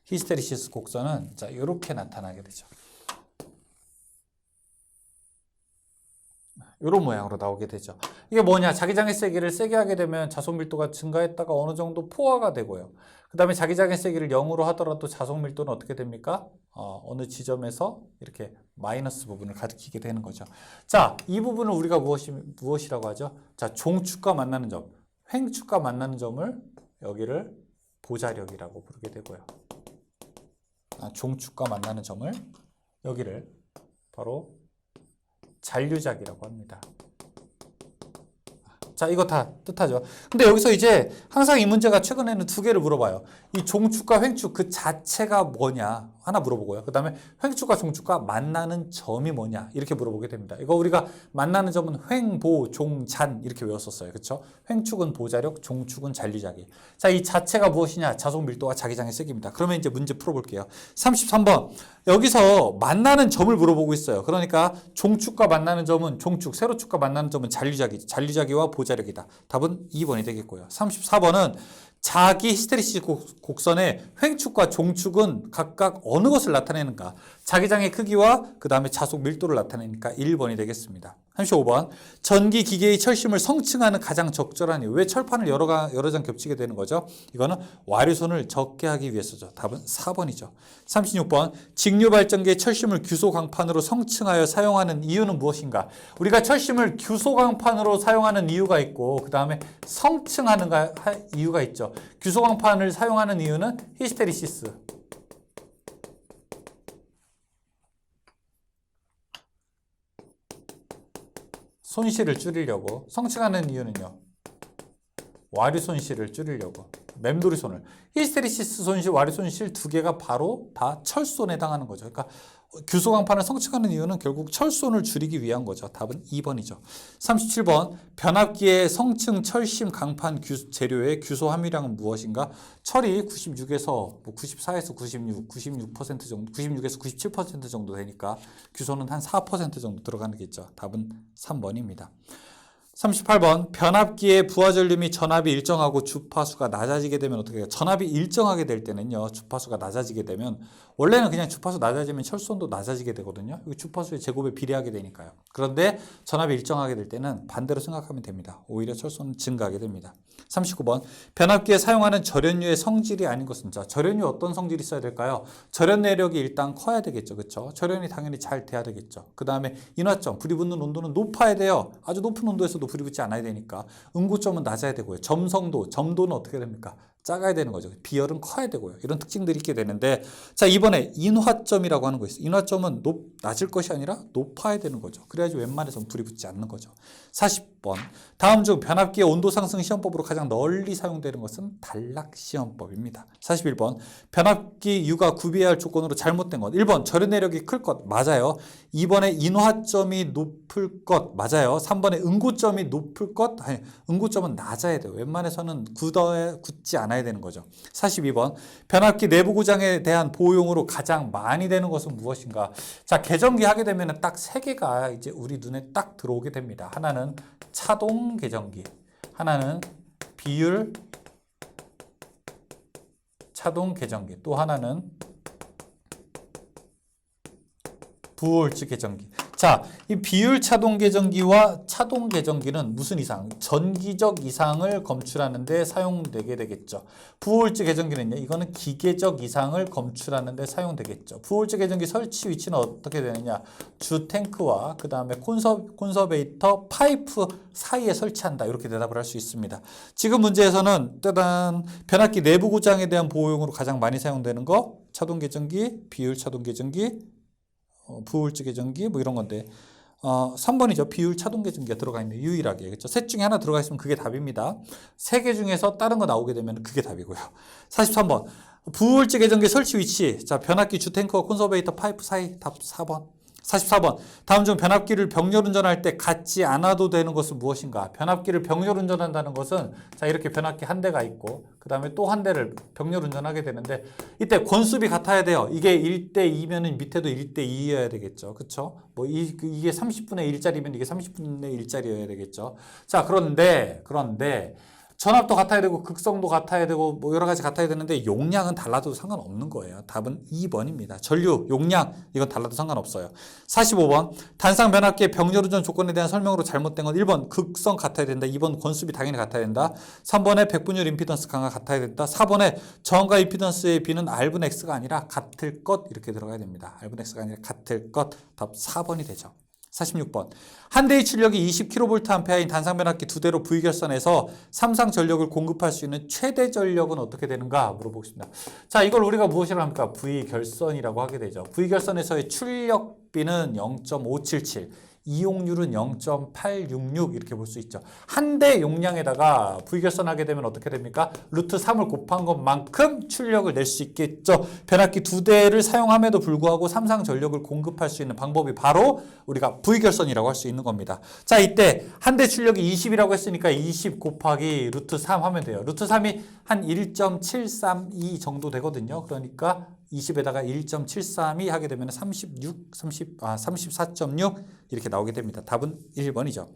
히스테리시스 곡선은 자, 이렇게 나타나게 되죠. 이런 모양으로 나오게 되죠. 이게 뭐냐? 자기장의 세기를 세게 하게 되면 자속 밀도가 증가했다가 어느 정도 포화가 되고요. 그 다음에 자기장의 세기를 0으로 하더라도 자속 밀도는 어떻게 됩니까? 어느 지점에서 이렇게 마이너스 부분을 가리키게 되는 거죠. 자, 이 부분을 우리가 무엇이라고 하죠? 자, 종축과 만나는 점, 횡축과 만나는 점을 여기를 보자력이라고 부르게 되고요. 종축과 만나는 점을 여기를 바로 잔류작이라고 합니다. 자, 이거 다 뜻하죠. 근데 여기서 이제 항상 이 문제가 최근에는 2개를 물어봐요. 이 종축과 횡축 그 자체가 뭐냐 하나 물어보고요. 그 다음에 횡축과 종축과 만나는 점이 뭐냐 이렇게 물어보게 됩니다. 이거 우리가 만나는 점은 횡, 보, 종, 잔 이렇게 외웠었어요. 그렇죠? 횡축은 보자력, 종축은 잔류자기. 자, 이 자체가 무엇이냐? 자속 밀도와 자기장의 세기입니다. 그러면 이제 문제 풀어볼게요. 33번 여기서 만나는 점을 물어보고 있어요. 그러니까 종축과 만나는 점은 종축, 세로축과 만나는 점은 잔류자기와 보자력이다. 답은 2번이 되겠고요. 34번은 자기 히스테리시스 곡선의 횡축과 종축은 각각 어느 것을 나타내는가? 자기장의 크기와 그 다음에 자속 밀도를 나타내니까 1번이 되겠습니다. 35번 전기 기계의 철심을 성층하는 가장 적절한 이유. 왜 철판을 여러 장 겹치게 되는 거죠? 이거는 와류손을 적게 하기 위해서죠. 답은 4번이죠. 36번 직류 발전기의 철심을 규소 강판으로 성층하여 사용하는 이유는 무엇인가? 우리가 철심을 규소 강판으로 사용하는 이유가 있고 그 다음에 성층하는 이유가 있죠. 규소 강판을 사용하는 이유는 히스테리시스. 손실을 줄이려고. 성층하는 이유는요. 와류 손실을 줄이려고. 맴돌이 손을. 히스테리시스 손실, 와류 손실 2개가 바로 다 철손에 해당하는 거죠. 그러니까 규소 강판을 성층하는 이유는 결국 철손을 줄이기 위한 거죠. 답은 2번이죠. 37번 변압기의 성층 철심 강판 재료의 규소 함유량은 무엇인가? 철이 96에서 94에서 96% 정도, 96에서 97% 정도 되니까 규소는 한 4% 정도 들어가는 게 있죠. 답은 3번입니다. 38번 변압기의 부하전류 전압이 일정하고 주파수가 낮아지게 되면 어떻게 해요? 전압이 일정하게 될 때는요. 주파수가 낮아지게 되면 원래는 그냥 주파수 낮아지면 철손도 낮아지게 되거든요. 주파수의 제곱에 비례하게 되니까요. 그런데 전압이 일정하게 될 때는 반대로 생각하면 됩니다. 오히려 철손은 증가하게 됩니다. 39번 변압기에 사용하는 절연유의 성질이 아닌 것은 자, 절연유 어떤 성질이 있어야 될까요? 절연 내력이 일단 커야 되겠죠. 그렇죠? 절연이 당연히 잘 돼야 되겠죠. 그 다음에 인화점, 불이 붙는 온도는 높아야 돼요. 아주 높은 온도에서도 불이 붙지 않아야 되니까 응고점은 낮아야 되고요. 점도는 어떻게 됩니까? 작아야 되는 거죠. 비열은 커야 되고요. 이런 특징들이 있게 되는데 자, 이번에 인화점이라고 하는 거 있어요. 인화점은 낮을 것이 아니라 높아야 되는 거죠. 그래야지 웬만해서는 불이 붙지 않는 거죠. 40번 다음 중 변압기의 온도 상승 시험법으로 가장 널리 사용되는 것은 단락 시험법입니다. 41번 변압기 U가 구비해야 할 조건으로 잘못된 것. 1번 절연 내력이 클 것. 맞아요. 2번에 인화점이 높을 것. 맞아요. 3번에 응고점이 높을 것. 아니, 응고점은 낮아야 돼요. 웬만해서는 굳지 않아야 많아야 되는 거죠. 42번 변압기 내부 고장에 대한 보용으로 가장 많이 되는 것은 무엇인가? 자, 개정기 하게 되면 딱 세 개가 이제 우리 눈에 딱 들어오게 됩니다. 하나는 차동 개정기, 하나는 비율 차동 개정기, 또 하나는 부홀즈 개정기. 자, 이 비율 차동 개정기와 차동 개정기는 무슨 이상? 전기적 이상을 검출하는 데 사용되게 되겠죠. 부홀즈 개정기는요, 이거는 기계적 이상을 검출하는 데 사용되겠죠. 부홀즈 개정기 설치 위치는 어떻게 되느냐? 주 탱크와 그 다음에 콘서베이터 파이프 사이에 설치한다. 이렇게 대답을 할 수 있습니다. 지금 문제에서는 따단 변압기 내부 고장에 대한 보호용으로 가장 많이 사용되는 거 차동 개정기, 비율 차동 개정기, 부홀즈 개정기 뭐 이런 건데 3번이죠. 비율 차동 개정기가 들어가 있네요. 유일하게. 그렇죠? 셋 중에 하나 들어가 있으면 그게 답입니다. 세 개 중에서 다른 거 나오게 되면 그게 답이고요. 43번. 부홀즈 개정기 설치 위치. 자, 변압기 주탱크와 콘서베이터 파이프 사이. 답 4번. 44번. 다음 중 변압기를 병렬 운전할 때 갖지 않아도 되는 것은 무엇인가? 변압기를 병렬 운전한다는 것은 자, 이렇게 변압기 한 대가 있고 그 다음에 또 한 대를 병렬 운전하게 되는데 이때 권수비 같아야 돼요. 이게 1대2면은 밑에도 1대2여야 되겠죠. 그쵸? 뭐 이게 30분의 1짜리면 이게 30분의 1짜리여야 되겠죠. 자, 그런데 전압도 같아야 되고 극성도 같아야 되고 뭐 여러 가지 같아야 되는데 용량은 달라도 상관없는 거예요. 답은 2번입니다. 전류, 용량 이건 달라도 상관없어요. 45번 단상 변압기의 병렬 운전 조건에 대한 설명으로 잘못된 건 1번 극성 같아야 된다. 2번 권수비 당연히 같아야 된다. 3번에 백분율 임피던스 강화 같아야 된다. 4번에 저항과 임피던스의 비는 R분의 X가 아니라 같을 것 이렇게 들어가야 됩니다. R분의 X가 아니라 같을 것. 답 4번이 되죠. 46번. 한 대의 출력이 20kVA인 단상 변압기 두 대로 V결선에서 삼상 전력을 공급할 수 있는 최대 전력은 어떻게 되는가 물어보겠습니다. 자, 이걸 우리가 무엇이라고 합니까? V결선이라고 하게 되죠. V결선에서의 출력비는 0.577, 이용률은 0.866 이렇게 볼 수 있죠. 한 대 용량에다가 V결선하게 되면 어떻게 됩니까? 루트 3을 곱한 것만큼 출력을 낼 수 있겠죠. 변압기 두 대를 사용함에도 불구하고 삼상 전력을 공급할 수 있는 방법이 바로 우리가 V결선이라고 할 수 있는 겁니다. 자, 이때 한 대 출력이 20이라고 했으니까 20 곱하기 루트 3 하면 돼요. 루트 3이 한 1.732 정도 되거든요. 그러니까 20에다가 1.732 하게 되면 34.6 이렇게 나오게 됩니다. 답은 1번이죠.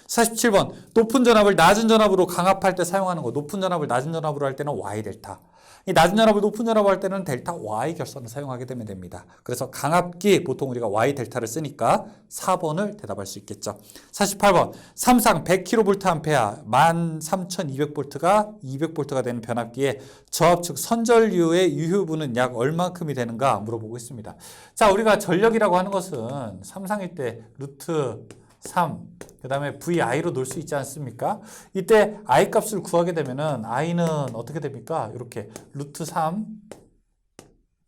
47번. 높은 전압을 낮은 전압으로 강압할 때 사용하는 거. 높은 전압을 낮은 전압으로 할 때는 Y 델타. 이 낮은 전압을 높은 전압으로 할 때는 델타 Y 결선을 사용하게 되면 됩니다. 그래서 강압기 보통 우리가 Y 델타를 쓰니까 4번을 대답할 수 있겠죠. 48번. 삼상 100kVA 13,200V가 200V가 되는 변압기에 저압측 선전류의 유효분은 약 얼마큼이 되는가 물어보고 있습니다. 자, 우리가 전력이라고 하는 것은 삼상일 때 루트 3, 그 다음에 VI로 놓을 수 있지 않습니까? 이때 I 값을 구하게 되면은 I는 어떻게 됩니까? 이렇게 루트 3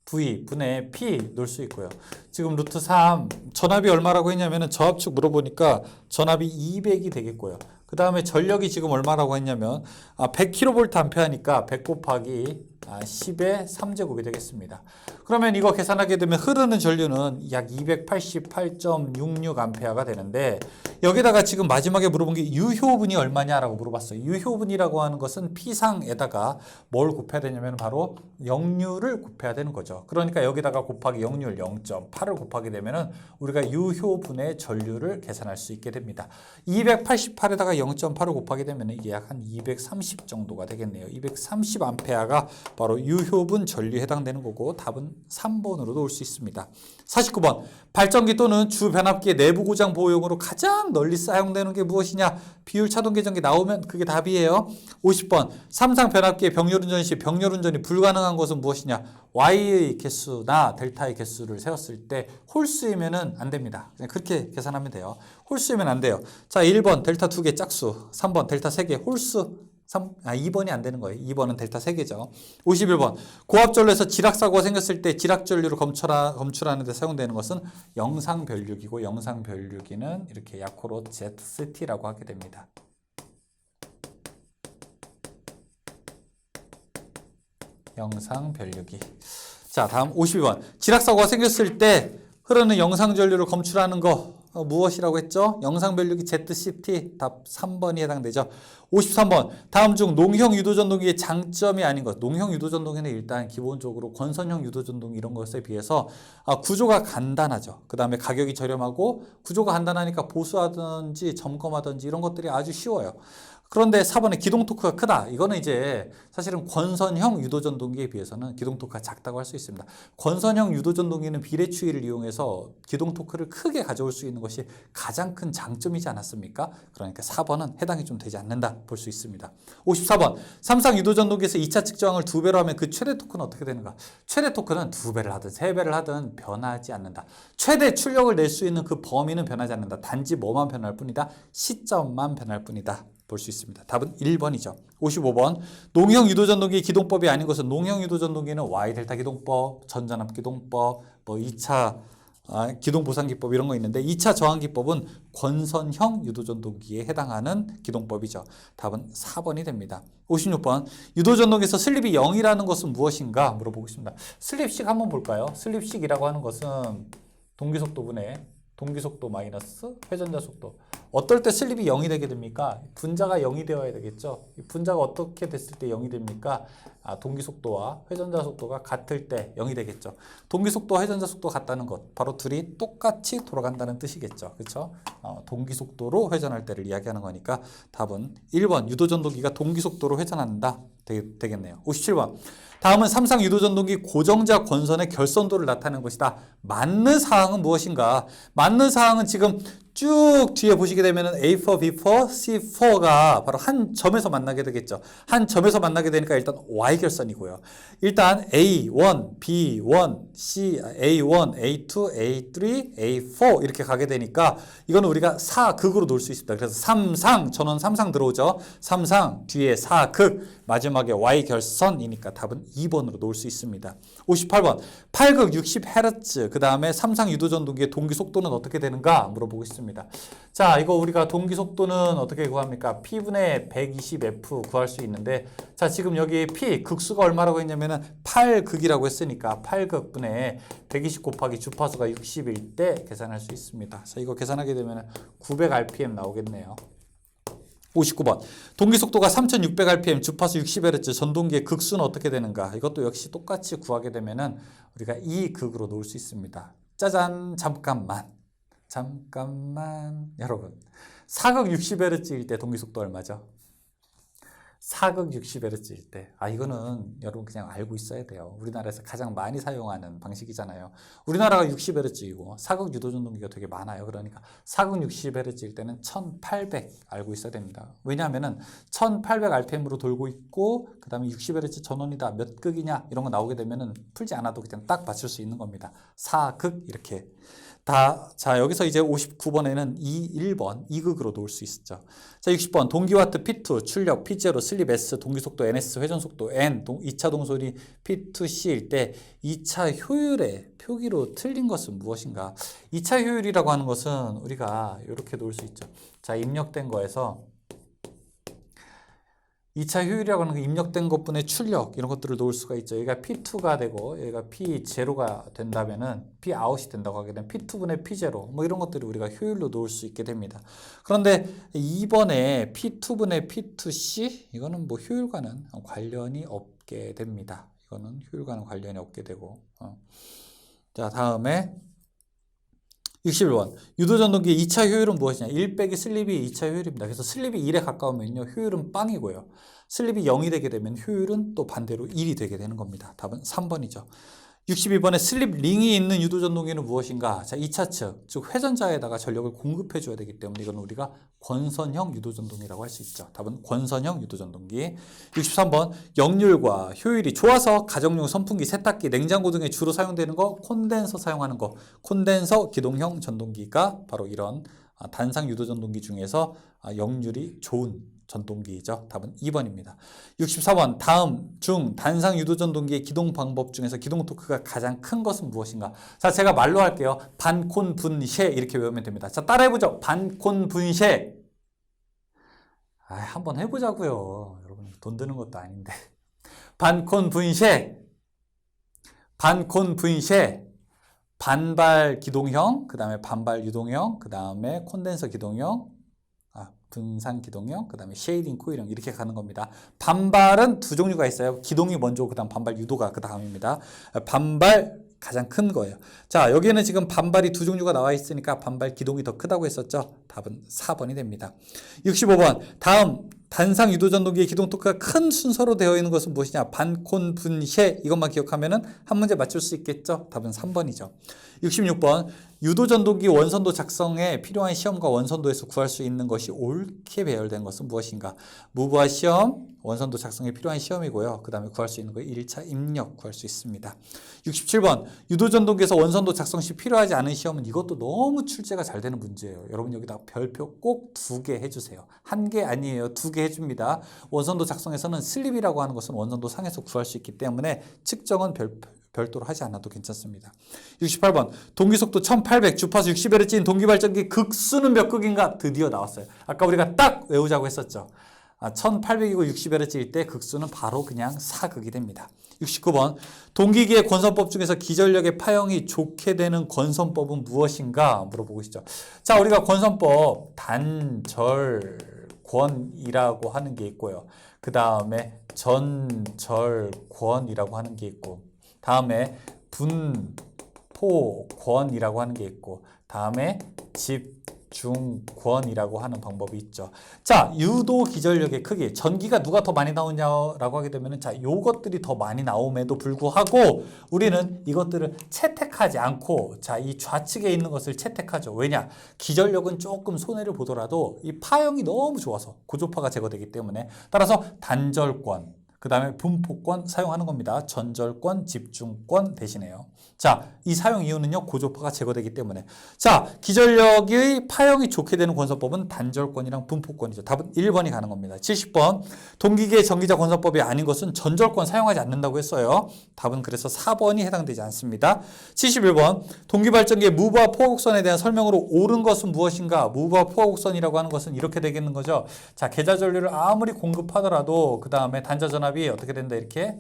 V 분의 P 놓을 수 있고요. 지금 루트 3 전압이 얼마라고 했냐면은 저압축 물어보니까 전압이 200이 되겠고요. 그 다음에 전력이 지금 얼마라고 했냐면 100kVA 하니까 100 곱하기 10의 3제곱이 되겠습니다. 그러면 이거 계산하게 되면 흐르는 전류는 약 288.66A가 되는데 여기다가 지금 마지막에 물어본 게 유효분이 얼마냐라고 물어봤어요. 유효분이라고 하는 것은 P상에다가 뭘 곱해야 되냐면 바로 역류를 곱해야 되는 거죠. 그러니까 여기다가 곱하기 역률 0.8을 곱하게 되면은 우리가 유효분의 전류를 계산할 수 있게 됩니다. 288에다가 0.8을 곱하게 되면 이게 약 한 230 정도가 되겠네요. 230A가 바로 유효분 전류에 해당되는 거고 답은 3번으로 놓을 수 있습니다. 49번. 발전기 또는 주 변압기의 내부 고장 보호용으로 가장 널리 사용되는 게 무엇이냐? 비율 차동 개정기 나오면 그게 답이에요. 50번. 삼상 변압기의 병렬 운전 시 병렬 운전이 불가능한 것은 무엇이냐? Y의 개수나 델타의 개수를 세웠을 때 홀수이면은 안 됩니다. 그냥 그렇게 계산하면 돼요. 홀수이면 안 돼요. 자, 1번 델타 2개 짝수, 3번 델타 3개 홀수. 2번이 안 되는 거예요. 2번은 델타 3개죠. 51번. 고압전류에서 지락사고가 생겼을 때 지락전류를 검출하는 데 사용되는 것은 영상변류기고 영상변류기는 이렇게 약호로 ZCT라고 하게 됩니다. 영상변류기. 자, 다음 52번. 지락사고가 생겼을 때 흐르는 영상전류를 검출하는 거 무엇이라고 했죠? 영상 변류기 ZCT 답 3번이 해당되죠. 53번 다음 중 농형 유도전동기의 장점이 아닌 것. 농형 유도전동기는 일단 기본적으로 건선형 유도전동기 이런 것에 비해서 구조가 간단하죠. 그 다음에 가격이 저렴하고 구조가 간단하니까 보수하든지 점검하든지 이런 것들이 아주 쉬워요. 그런데 4번에 기동 토크가 크다. 이거는 이제 사실은 권선형 유도전동기에 비해서는 기동 토크가 작다고 할 수 있습니다. 권선형 유도전동기는 비례추이를 이용해서 기동 토크를 크게 가져올 수 있는 것이 가장 큰 장점이지 않았습니까? 그러니까 4번은 해당이 좀 되지 않는다 볼 수 있습니다. 54번 삼상 유도전동기에서 2차 측정을 2배로 하면 그 최대 토크는 어떻게 되는가? 최대 토크는 2배를 하든 3배를 하든 변하지 않는다. 최대 출력을 낼 수 있는 그 범위는 변하지 않는다. 단지 뭐만 변할 뿐이다? 시점만 변할 뿐이다. 볼 수 있습니다. 답은 1번이죠. 55번 농형 유도전동기의 기동법이 아닌 것은 농형 유도전동기는 Y델타 기동법, 전자납 기동법, 2차 기동보상기법 이런 거 있는데 2차 저항기법은 권선형 유도전동기에 해당하는 기동법이죠. 답은 4번이 됩니다. 56번 유도전동기에서 슬립이 0이라는 것은 무엇인가 물어보고 있습니다. 슬립식 한번 볼까요? 슬립식이라고 하는 것은 동기속도분의 동기속도 마이너스 회전자 속도. 어떨 때 슬립이 0이 되게 됩니까? 분자가 0이 되어야 되겠죠. 분자가 어떻게 됐을 때 0이 됩니까? 동기속도와 회전자 속도가 같을 때 0이 되겠죠. 동기속도와 회전자 속도가 같다는 것. 바로 둘이 똑같이 돌아간다는 뜻이겠죠. 그렇죠? 동기속도로 회전할 때를 이야기하는 거니까 답은 1번 유도전동기가 동기속도로 회전한다. 되겠네요. 57번 다음은 삼상 유도전동기 고정자 권선의 결선도를 나타내는 것이다. 맞는 사항은 무엇인가? 맞는 사항은 지금 쭉 뒤에 보시게 되면 A4, B4, C4가 바로 한 점에서 만나게 되겠죠. 한 점에서 만나게 되니까 일단 Y결선이고요. 일단 A1, B1, C, A1, A2, A3, A4 이렇게 가게 되니까 이거는 우리가 사극으로 놓을 수 있습니다. 그래서 삼상, 전원 삼상 들어오죠. 삼상, 뒤에 사극, 마지막에 Y결선이니까 답은 2번으로 놓을 수 있습니다. 58번 8극 60Hz 그 다음에 삼상 유도전동기의 동기속도는 어떻게 되는가 물어보고 있습니다. 자, 이거 우리가 동기속도는 어떻게 구합니까? P분의 120F 구할 수 있는데 자, 지금 여기 P 극수가 얼마라고 했냐면은 8극이라고 했으니까 8극분의 120 곱하기 주파수가 60일 때 계산할 수 있습니다. 자, 이거 계산하게 되면 900rpm 나오겠네요. 59번 동기속도가 3600rpm 주파수 60Hz 전동기의 극수는 어떻게 되는가? 이것도 역시 똑같이 구하게 되면은 우리가 이 극으로 놓을 수 있습니다. 짜잔 잠깐만 여러분 4극 60Hz일 때 동기속도 얼마죠? 4극 60Hz일 때 이거는 여러분 그냥 알고 있어야 돼요. 우리나라에서 가장 많이 사용하는 방식이잖아요. 우리나라가 60Hz이고 4극 유도전동기가 되게 많아요. 그러니까 4극 60Hz일 때는 1800 알고 있어야 됩니다. 왜냐하면 1800rpm으로 돌고 있고 그 다음에 60Hz 전원이다 몇 극이냐 이런 거 나오게 되면 풀지 않아도 그냥 딱 맞출 수 있는 겁니다. 4극 이렇게 자, 여기서 이제 59번에는 1번 2극으로 놓을 수 있죠. 자, 60번 동기와트 P2 출력 P0 슬립 S 동기속도 NS 회전속도 N 2차 동솔이 P2C일 때 2차 효율의 표기로 틀린 것은 무엇인가? 2차 효율이라고 하는 것은 우리가 이렇게 놓을 수 있죠. 자, 입력된 거에서 2차 효율이라고 하는 거 입력된 것분의 출력 이런 것들을 놓을 수가 있죠. 여기가 P2가 되고 여기가 P0가 된다면은 Pout이 된다고 하게 되면 P2분의 P0 이런 것들을 우리가 효율로 놓을 수 있게 됩니다. 그런데 이번에 P2분의 P2C 이거는 효율과는 관련이 없게 됩니다. 이거는 효율과는 관련이 없게 되고 자, 다음에 61번 유도전동기의 2차 효율은 무엇이냐? 1 빼기 슬립이 2차 효율입니다. 그래서 슬립이 1에 가까우면요 효율은 빵이고요. 슬립이 0이 되게 되면 효율은 또 반대로 1이 되게 되는 겁니다. 답은 3번이죠. 62번에 슬립 링이 있는 유도전동기는 무엇인가? 자, 2차 측, 즉 회전자에다가 전력을 공급해 줘야 되기 때문에 이건 우리가 권선형 유도전동기라고 할 수 있죠. 답은 권선형 유도전동기. 63번 역률과 효율이 좋아서 가정용 선풍기, 세탁기, 냉장고 등에 주로 사용되는 거 콘덴서 사용하는 거 콘덴서 기동형 전동기가 바로 이런 단상 유도전동기 중에서 역률이 좋은 전동기이죠. 답은 2번입니다. 64번 다음 중 단상 유도전동기의 기동 방법 중에서 기동 토크가 가장 큰 것은 무엇인가? 자, 제가 말로 할게요. 반콘 분쉐 이렇게 외우면 됩니다. 자, 따라해보죠. 반콘 분쉐. 한번 해보자고요. 여러분 돈 드는 것도 아닌데. 반콘 분쉐. 반콘 분쉐. 반발 기동형, 그 다음에 반발 유동형, 그 다음에 콘덴서 기동형, 분산 기동형, 그 다음에 쉐이딩 코일형 이렇게 가는 겁니다. 반발은 두 종류가 있어요. 기동이 먼저, 그 다음 반발 유도가 그 다음입니다. 반발 가장 큰 거예요. 자, 여기에는 지금 반발이 두 종류가 나와 있으니까 반발 기동이 더 크다고 했었죠. 답은 4번이 됩니다. 65번. 다음 단상 유도전동기의 기동 토크가 큰 순서로 되어 있는 것은 무엇이냐? 반콘 분쉐. 이것만 기억하면은 한 문제 맞출 수 있겠죠. 답은 3번이죠. 66번. 유도전동기 원선도 작성에 필요한 시험과 원선도에서 구할 수 있는 것이 옳게 배열된 것은 무엇인가? 무브화 시험, 원선도 작성에 필요한 시험이고요. 그 다음에 구할 수 있는 거 1차 입력 구할 수 있습니다. 67번. 유도전동기에서 원선도 작성 시 필요하지 않은 시험은 이것도 너무 출제가 잘 되는 문제예요. 여러분 여기다 별표 꼭 2개 해주세요. 1개 아니에요. 2개 해줍니다. 원선도 작성에서는 슬립이라고 하는 것은 원선도 상에서 구할 수 있기 때문에 측정은 별도로 하지 않아도 괜찮습니다. 68번. 동기속도 1800, 주파수 60Hz인 동기발전기 극수는 몇 극인가? 드디어 나왔어요. 아까 우리가 딱 외우자고 했었죠. 1800이고 60Hz일 때 극수는 바로 그냥 4극이 됩니다. 69번. 동기기의 권선법 중에서 기전력의 파형이 좋게 되는 권선법은 무엇인가? 물어보고 있죠. 자, 우리가 권선법 단절권이라고 하는 게 있고요. 그 다음에 전절권이라고 하는 게 있고, 다음에 분포권이라고 하는 게 있고, 다음에 집중권이라고 하는 방법이 있죠. 자, 유도 기전력의 크기, 전기가 누가 더 많이 나오냐라고 하게 되면은, 자, 요것들이 더 많이 나옴에도 불구하고 우리는 이것들을 채택하지 않고, 자, 이 좌측에 있는 것을 채택하죠. 왜냐? 기전력은 조금 손해를 보더라도 이 파형이 너무 좋아서 고조파가 제거되기 때문에, 따라서 단절권, 그 다음에 분포권 사용하는 겁니다. 전절권, 집중권 대신에요. 자, 이 사용 이유는요, 고조파가 제거되기 때문에. 자, 기전력의 파형이 좋게 되는 권선법은 단절권이랑 분포권이죠. 답은 1번이 가는 겁니다. 70번. 동기계의 전기자 권선법이 아닌 것은 전절권 사용하지 않는다고 했어요. 답은 그래서 4번이 해당되지 않습니다. 71번. 동기발전기의 무브와 포화곡선에 대한 설명으로 옳은 것은 무엇인가? 무브와 포화곡선이라고 하는 것은 이렇게 되겠는 거죠. 자, 계좌전류를 아무리 공급하더라도 그 다음에 단자전압이 어떻게 된다? 이렇게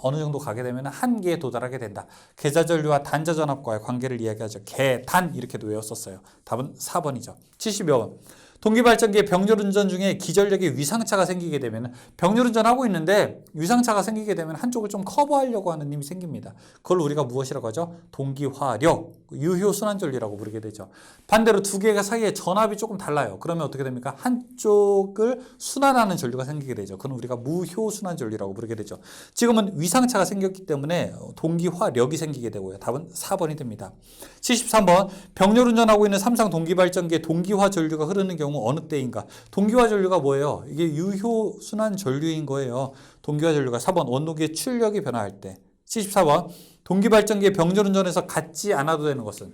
어느 정도 가게 되면 한계에 도달하게 된다. 계좌전류와 단자전압과의 관계를 이야기하죠. 계단 이렇게도 외웠었어요. 답은 4번이죠. 72번. 동기발전기의 병렬운전 중에 기전력의 위상차가 생기게 되면, 병렬운전하고 있는데 위상차가 생기게 되면 한쪽을 좀 커버하려고 하는 힘이 생깁니다. 그걸 우리가 무엇이라고 하죠? 동기화력, 유효순환전류라고 부르게 되죠. 반대로 두 개가 사이에 전압이 조금 달라요. 그러면 어떻게 됩니까? 한쪽을 순환하는 전류가 생기게 되죠. 그건 우리가 무효순환전류라고 부르게 되죠. 지금은 위상차가 생겼기 때문에 동기화력이 생기게 되고요. 답은 4번이 됩니다. 73번. 병렬운전하고 있는 삼상 동기발전기에 동기화 전류가 흐르는 경우 어느 때인가? 동기화 전류가 뭐예요? 이게 유효순환 전류인 거예요. 동기화 전류가 4번. 원동기의 출력이 변화할 때. 74번. 동기발전기의 병렬운전에서 같지 않아도 되는 것은?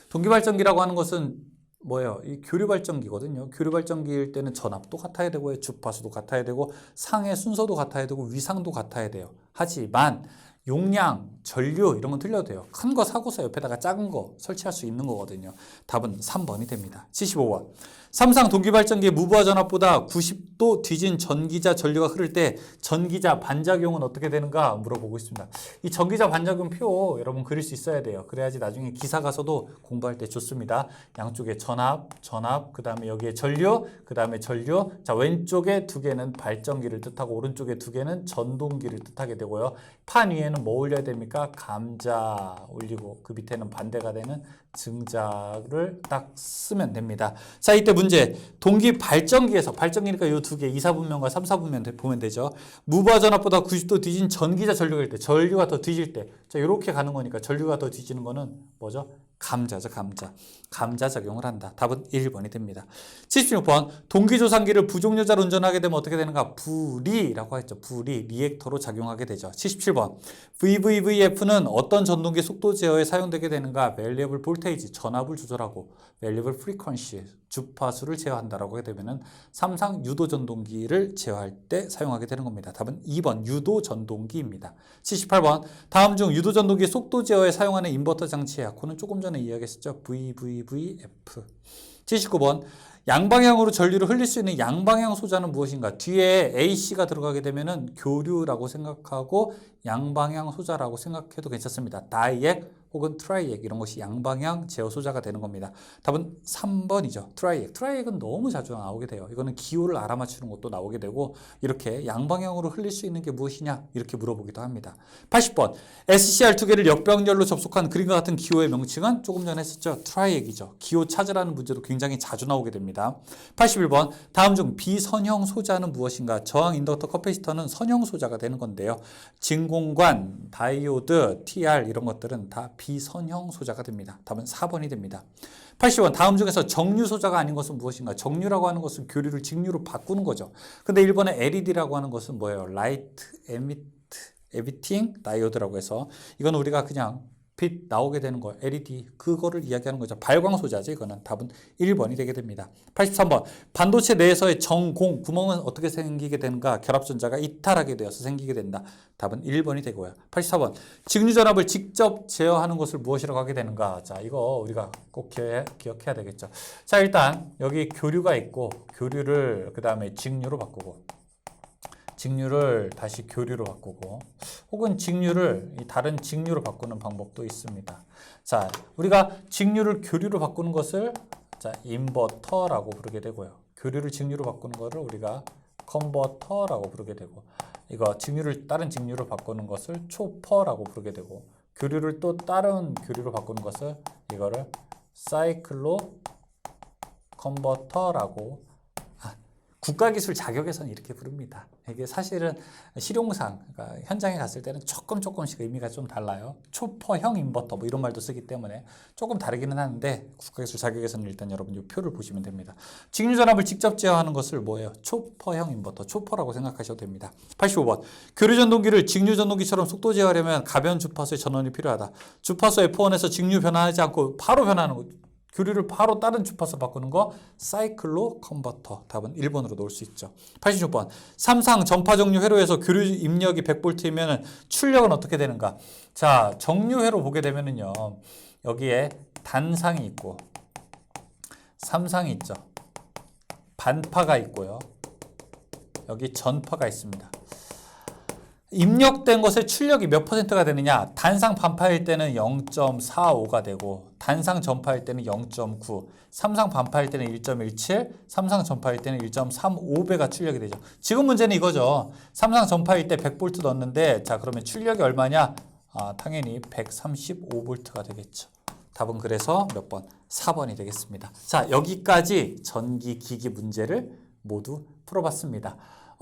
동기발전기라고 하는 것은 뭐예요? 이 교류발전기거든요. 교류발전기일 때는 전압도 같아야 되고, 주파수도 같아야 되고, 상의 순서도 같아야 되고, 위상도 같아야 돼요. 하지만 용량, 전류 이런 건 틀려도 돼요. 큰 거 사고서 옆에다가 작은 거 설치할 수 있는 거거든요. 답은 3번이 됩니다. 75번. 삼상 동기발전기의 무브화 전압보다 90도 뒤진 전기자 전류가 흐를 때 전기자 반작용은 어떻게 되는가 물어보고 있습니다. 이 전기자 반작용 표 여러분 그릴 수 있어야 돼요. 그래야지 나중에 기사 가서도 공부할 때 좋습니다. 양쪽에 전압, 그 다음에 여기에 전류, 그 다음에 전류. 자, 왼쪽에 두 개는 발전기를 뜻하고 오른쪽에 두 개는 전동기를 뜻하게 되고요. 판 위에는 뭐 올려야 됩니까? 감자 올리고 그 밑에는 반대가 되는 증자를 딱 쓰면 됩니다. 자, 이때 문제. 동기 발전기에서, 발전기니까 이 두 개 2, 4분면과 3, 4분면 보면 되죠. 무브화 전압보다 90도 뒤진 전기자 전류일 때, 전류가 더 뒤질 때, 자, 이렇게 가는 거니까 전류가 더 뒤지는 거는 뭐죠? 감자죠, 감자. 감자 작용을 한다. 답은 1번이 됩니다. 76번. 동기조상기를 부종료자로 운전하게 되면 어떻게 되는가? 불이라고 했죠. 불이 리액터로 작용하게 되죠. 77번. VVVF는 어떤 전동기 속도 제어에 사용되게 되는가? Variable Voltage, 전압을 조절하고 Variable Frequency, 주파수를 제어한다라고 하게 되면은 삼상 유도 전동기를 제어할 때 사용하게 되는 겁니다. 답은 2번 유도 전동기입니다. 78번. 다음 중 유도 전동기 속도 제어에 사용하는 인버터 장치야. 그거는 조금 전에 이야기했었죠. VVVF. 79번. 양방향으로 전류를 흘릴 수 있는 양방향 소자는 무엇인가? 뒤에 AC가 들어가게 되면은 교류라고 생각하고 양방향 소자라고 생각해도 괜찮습니다. 다이액 혹은 트라이액 이런 것이 양방향 제어 소자가 되는 겁니다. 답은 3번이죠. 트라이액. 트라이액은 너무 자주 나오게 돼요. 이거는 기호를 알아맞추는 것도 나오게 되고 이렇게 양방향으로 흘릴 수 있는 게 무엇이냐 이렇게 물어보기도 합니다. 80번. SCR 두 개를 역병렬로 접속한 그림과 같은 기호의 명칭은 조금 전에 했었죠. 트라이액이죠. 기호 찾으라는 문제도 굉장히 자주 나오게 됩니다. 81번. 다음 중 비선형 소자는 무엇인가? 저항 인덕터 커패시터는 선형 소자가 되는 건데요. 진공관, 다이오드, TR 이런 것들은 다 비선형 소자가 됩니다. 답은 4번이 됩니다. 80번. 다음 중에서 정류 소자가 아닌 것은 무엇인가? 정류라고 하는 것은 교류를 직류로 바꾸는 거죠. 근데 1번에 LED라고 하는 것은 뭐예요? 라이트 에미팅 다이오드라고 해서 이건 우리가 그냥 빛 나오게 되는 거 LED 그거를 이야기하는 거죠. 발광 소자죠. 이거는 답은 1번이 되게 됩니다. 83번. 반도체 내에서의 정공 구멍은 어떻게 생기게 되는가? 결합전자가 이탈하게 되어서 생기게 된다. 답은 1번이 되고요. 84번. 직류전압을 직접 제어하는 것을 무엇이라고 하게 되는가? 자, 이거 우리가 꼭 기억해야 되겠죠. 자, 일단 여기 교류가 있고 교류를 그 다음에 직류로 바꾸고 직류를 다시 교류로 바꾸고 혹은 직류를 다른 직류로 바꾸는 방법도 있습니다. 자, 우리가 직류를 교류로 바꾸는 것을 자, 인버터라고 부르게 되고요. 교류를 직류로 바꾸는 것을 우리가 컨버터라고 부르게 되고 이거 직류를 다른 직류로 바꾸는 것을 초퍼라고 부르게 되고 교류를 또 다른 교류로 바꾸는 것을 이거를 사이클로 컨버터라고 국가기술 자격에서는 이렇게 부릅니다. 이게 사실은 실용상 그러니까 현장에 갔을 때는 조금씩 의미가 좀 달라요. 초퍼형 인버터 뭐 이런 말도 쓰기 때문에 조금 다르기는 하는데 국가기술 자격에서는 일단 여러분 이 표를 보시면 됩니다. 직류전압을 직접 제어하는 것을 뭐예요? 초퍼형 인버터, 초퍼라고 생각하셔도 됩니다. 85번. 교류전동기를 직류전동기처럼 속도 제어하려면 가변 주파수의 전원이 필요하다. 주파수 F1에서 직류 변화하지 않고 바로 변화하는 거. 교류를 바로 다른 주파수 바꾸는 거 사이클로 컨버터. 답은 1번으로 놓을 수 있죠. 86번. 삼상 전파 정류 회로에서 교류 입력이 100V이면 출력은 어떻게 되는가? 자, 정류회로 보게 되면은요. 여기에 단상이 있고 삼상이 있죠. 반파가 있고요. 여기 전파가 있습니다. 입력된 것의 출력이 몇 퍼센트가 되느냐? 단상 반파일 때는 0.45가 되고 단상 전파일 때는 0.9, 삼상 반파일 때는 1.17, 삼상 전파일 때는 1.35배가 출력이 되죠. 지금 문제는 이거죠. 삼상 전파일 때 100V 넣었는데 자 그러면 출력이 얼마냐? 당연히 135V가 되겠죠. 답은 그래서 몇 번? 4번이 되겠습니다. 자, 여기까지 전기기기 문제를 모두 풀어봤습니다.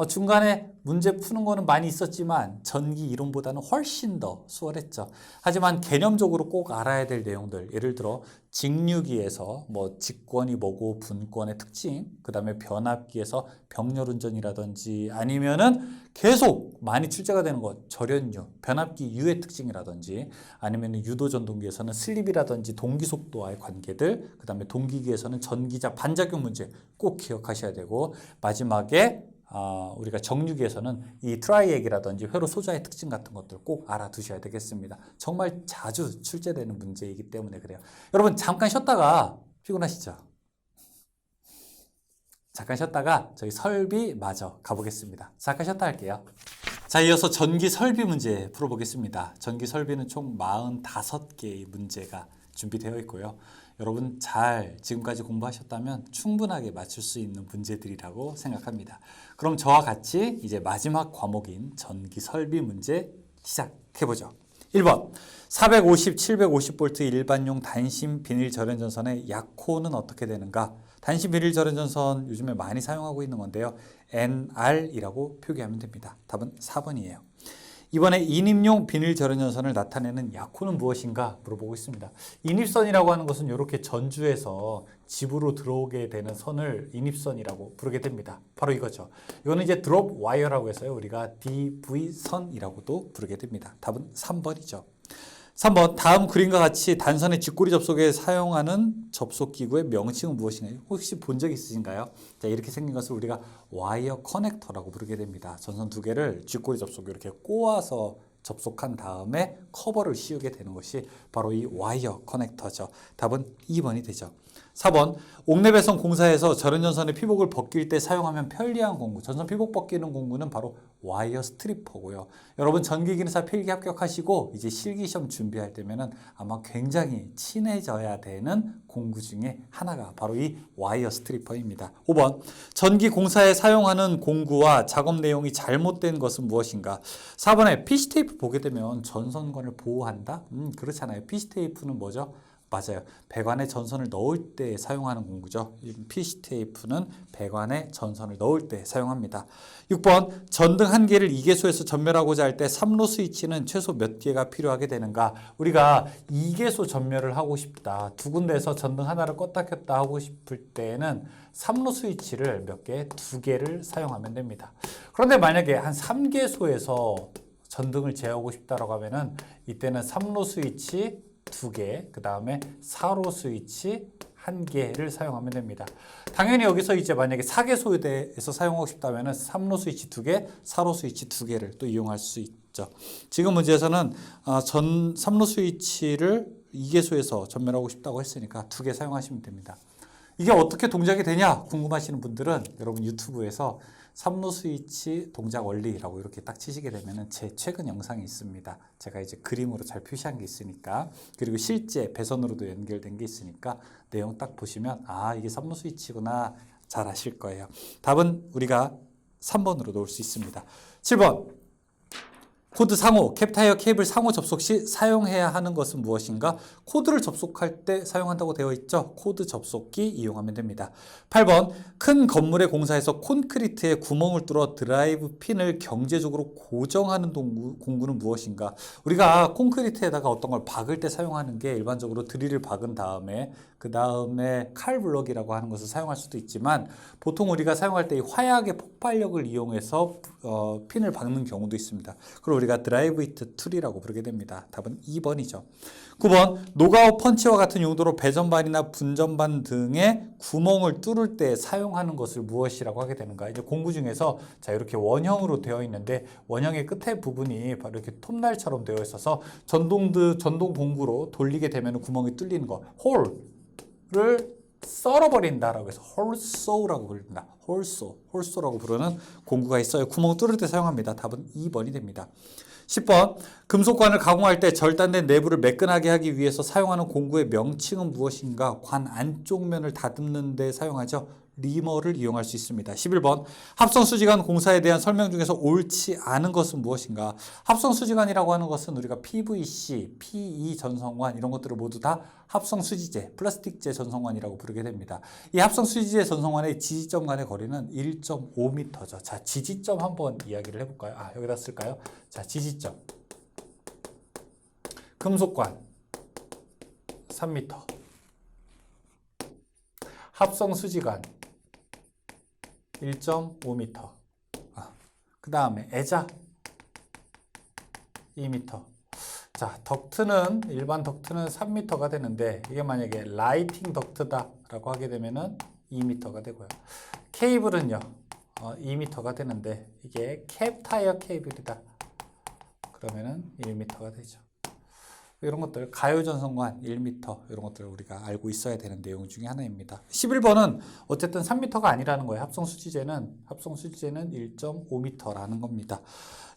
중간에 문제 푸는 거는 많이 있었지만 전기 이론보다는 훨씬 더 수월했죠. 하지만 개념적으로 꼭 알아야 될 내용들, 예를 들어 직류기에서 뭐 직권이 뭐고 분권의 특징, 그 다음에 변압기에서 병렬운전이라든지 아니면은 계속 많이 출제가 되는 것, 절연유, 변압기 유의 특징이라든지 아니면 유도전동기에서는 슬립이라든지 동기속도와의 관계들, 그 다음에 동기기에서는 전기자 반작용 문제 꼭 기억하셔야 되고 마지막에 우리가 정류기에서는 이 트라이액이라든지 회로 소자의 특징 같은 것들 꼭 알아두셔야 되겠습니다. 정말 자주 출제되는 문제이기 때문에 그래요. 여러분 잠깐 쉬었다가 피곤하시죠? 잠깐 쉬었다가 저희 설비 마저 가보겠습니다. 잠깐 쉬었다 할게요. 자, 이어서 전기 설비 문제 풀어보겠습니다. 전기 설비는 총 45개의 문제가 준비되어 있고요. 여러분 잘 지금까지 공부하셨다면 충분하게 맞출 수 있는 문제들이라고 생각합니다. 그럼 저와 같이 이제 마지막 과목인 전기 설비 문제 시작해보죠. 1번 450, 750V 일반용 단심 비닐 절연 전선의 약호는 어떻게 되는가? 단심 비닐 절연 전선 요즘에 많이 사용하고 있는 건데요. NR이라고 표기하면 됩니다. 답은 4번이에요. 이번에 인입용 비닐 절연 전선을 나타내는 약호는 무엇인가 물어보고 있습니다. 인입선이라고 하는 것은 이렇게 전주에서 집으로 들어오게 되는 선을 인입선이라고 부르게 됩니다. 바로 이거죠. 이거는 이제 드롭 와이어라고 해서요. 우리가 DV선이라고도 부르게 됩니다. 답은 3번이죠. 3번 다음 그림과 같이 단선의 직고리 접속에 사용하는 접속기구의 명칭은 무엇인가요? 혹시 본 적 있으신가요? 자, 이렇게 생긴 것을 우리가 와이어 커넥터라고 부르게 됩니다. 전선 두 개를 직고리 접속에 이렇게 꼬아서 접속한 다음에 커버를 씌우게 되는 것이 바로 이 와이어 커넥터죠. 답은 2번이 되죠. 4번 옥내배선 공사에서 절연전선의 피복을 벗길 때 사용하면 편리한 공구. 전선 피복 벗기는 공구는 바로 와이어 스트리퍼고요. 여러분 전기기능사 필기 합격하시고 이제 실기시험 준비할 때면은 아마 굉장히 친해져야 되는 공구 중에 하나가 바로 이 와이어 스트리퍼입니다. 5번 전기공사에 사용하는 공구와 작업 내용이 잘못된 것은 무엇인가? 4번에 피시테이프 보게 되면 전선관을 보호한다? 그렇잖아요. 피시테이프는 뭐죠? 맞아요. 배관에 전선을 넣을 때 사용하는 공구죠. 피시테이프는 배관에 전선을 넣을 때 사용합니다. 6번 전등 한 개를 2개소에서 전멸하고자 할 때 3로 스위치는 최소 몇 개가 필요하게 되는가? 우리가 2개소 전멸을 하고 싶다. 두 군데에서 전등 하나를 껐다 켰다 하고 싶을 때는 3로 스위치를 몇 개? 2개를 사용하면 됩니다. 그런데 만약에 한 3개소에서 전등을 제어하고 싶다라고 하면은 이때는 3로 스위치 2개, 그 다음에 4로 스위치 1개를 사용하면 됩니다. 당연히 여기서 이제 만약에 4개소에서 사용하고 싶다면 3로 스위치 2개, 4로 스위치 2개를 또 이용할 수 있죠. 지금 문제에서는 3로 스위치를 2개소에서 전멸하고 싶다고 했으니까 2개 사용하시면 됩니다. 이게 어떻게 동작이 되냐 궁금하시는 분들은 여러분 유튜브에서 3로 스위치 동작 원리라고 이렇게 딱 치시게 되면 제 최근 영상이 있습니다. 제가 이제 그림으로 잘 표시한 게 있으니까, 그리고 실제 배선으로도 연결된 게 있으니까 내용 딱 보시면 아 이게 3로 스위치구나 잘 아실 거예요. 답은 우리가 3번으로 놓을 수 있습니다. 7번 코드 상호, 캡타이어 케이블 상호 접속 시 사용해야 하는 것은 무엇인가? 코드를 접속할 때 사용한다고 되어 있죠. 코드 접속기 이용하면 됩니다. 8번 큰 건물의 공사에서 콘크리트에 구멍을 뚫어 드라이브 핀을 경제적으로 고정하는 공구는 무엇인가? 우리가 콘크리트에다가 어떤 걸 박을 때 사용하는 게 일반적으로 드릴을 박은 다음에 그 다음에 칼블럭이라고 하는 것을 사용할 수도 있지만 보통 우리가 사용할 때 이 화약의 폭발력을 이용해서 핀을 박는 경우도 있습니다. 그걸 우리가 드라이브 히트 툴이라고 부르게 됩니다. 답은 2번이죠. 9번 노가웃 펀치와 같은 용도로 배전반이나 분전반 등의 구멍을 뚫을 때 사용하는 것을 무엇이라고 하게 되는가? 이제 공구 중에서 자 이렇게 원형으로 되어 있는데 원형의 끝에 부분이 바로 이렇게 톱날처럼 되어 있어서 전동 봉구로 돌리게 되면 구멍이 뚫리는 거 홀을 썰어버린다라고 해서 홀소라고 부릅니다. 홀소라고 부르는 공구가 있어요. 구멍 뚫을 때 사용합니다. 답은 2번이 됩니다. 10번 금속관을 가공할 때 절단된 내부를 매끈하게 하기 위해서 사용하는 공구의 명칭은 무엇인가? 관 안쪽 면을 다듬는 데 사용하죠. 리머를 이용할 수 있습니다. 11번 합성수지관 공사에 대한 설명 중에서 옳지 않은 것은 무엇인가? 합성수지관이라고 하는 것은 우리가 PVC, PE 전성관 이런 것들을 모두 다 합성수지재, 플라스틱재 전성관이라고 부르게 됩니다. 이 합성수지재 전성관의 지지점 간의 거리는 1.5m죠. 자, 지지점 한번 이야기를 해볼까요? 여기다 쓸까요? 자, 지지점. 금속관 3m. 합성수지관 1.5m. 그 다음에 애자 2m. 자, 덕트는 일반 덕트는 3m가 되는데 이게 만약에 라이팅 덕트다라고 하게 되면은 2m가 되고요. 케이블은요 2m가 되는데 이게 캡타이어 케이블이다 그러면은 1m가 되죠. 이런 것들 가요전선관 1m 이런 것들 우리가 알고 있어야 되는 내용 중에 하나입니다. 11번은 어쨌든 3m가 아니라는 거예요. 합성수지재는 1.5m라는 겁니다.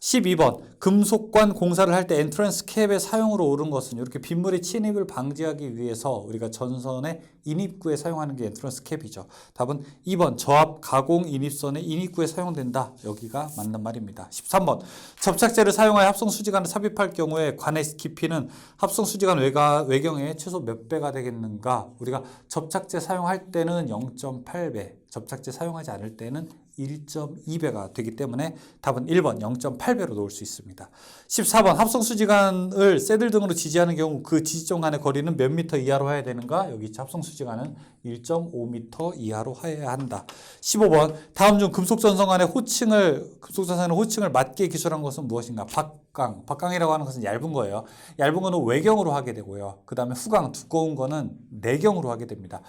12번 금속관 공사를 할 때 엔트런스 캡의 사용으로 옳은 것은 이렇게 빗물의 침입을 방지하기 위해서 우리가 전선의 인입구에 사용하는 게 엔트런스 캡이죠. 답은 2번 저압 가공 인입선의 인입구에 사용된다. 여기가 맞는 말입니다. 13번 접착제를 사용하여 합성수지관을 삽입할 경우에 관의 깊이는 합성수지관 외경의 최소 몇 배가 되겠는가? 우리가 접착제 사용할 때는 0.8배, 접착제 사용하지 않을 때는 1.2배가 되기 때문에 답은 1번 0.8배로 놓을 수 있습니다. 14번 합성수지관을 새들 등으로 지지하는 경우 그 지지점 간의 거리는 몇 미터 이하로 해야 되는가? 여기 합성수지관은 1.5m 이하로 해야 한다. 15번 다음 중 금속전선간의 호칭을 맞게 기술한 것은 무엇인가? 박강이라고 하는 것은 얇은 거예요. 얇은 거는 외경으로 하게 되고요. 그 다음에 후강 두꺼운 거는 내경으로 하게 됩니다.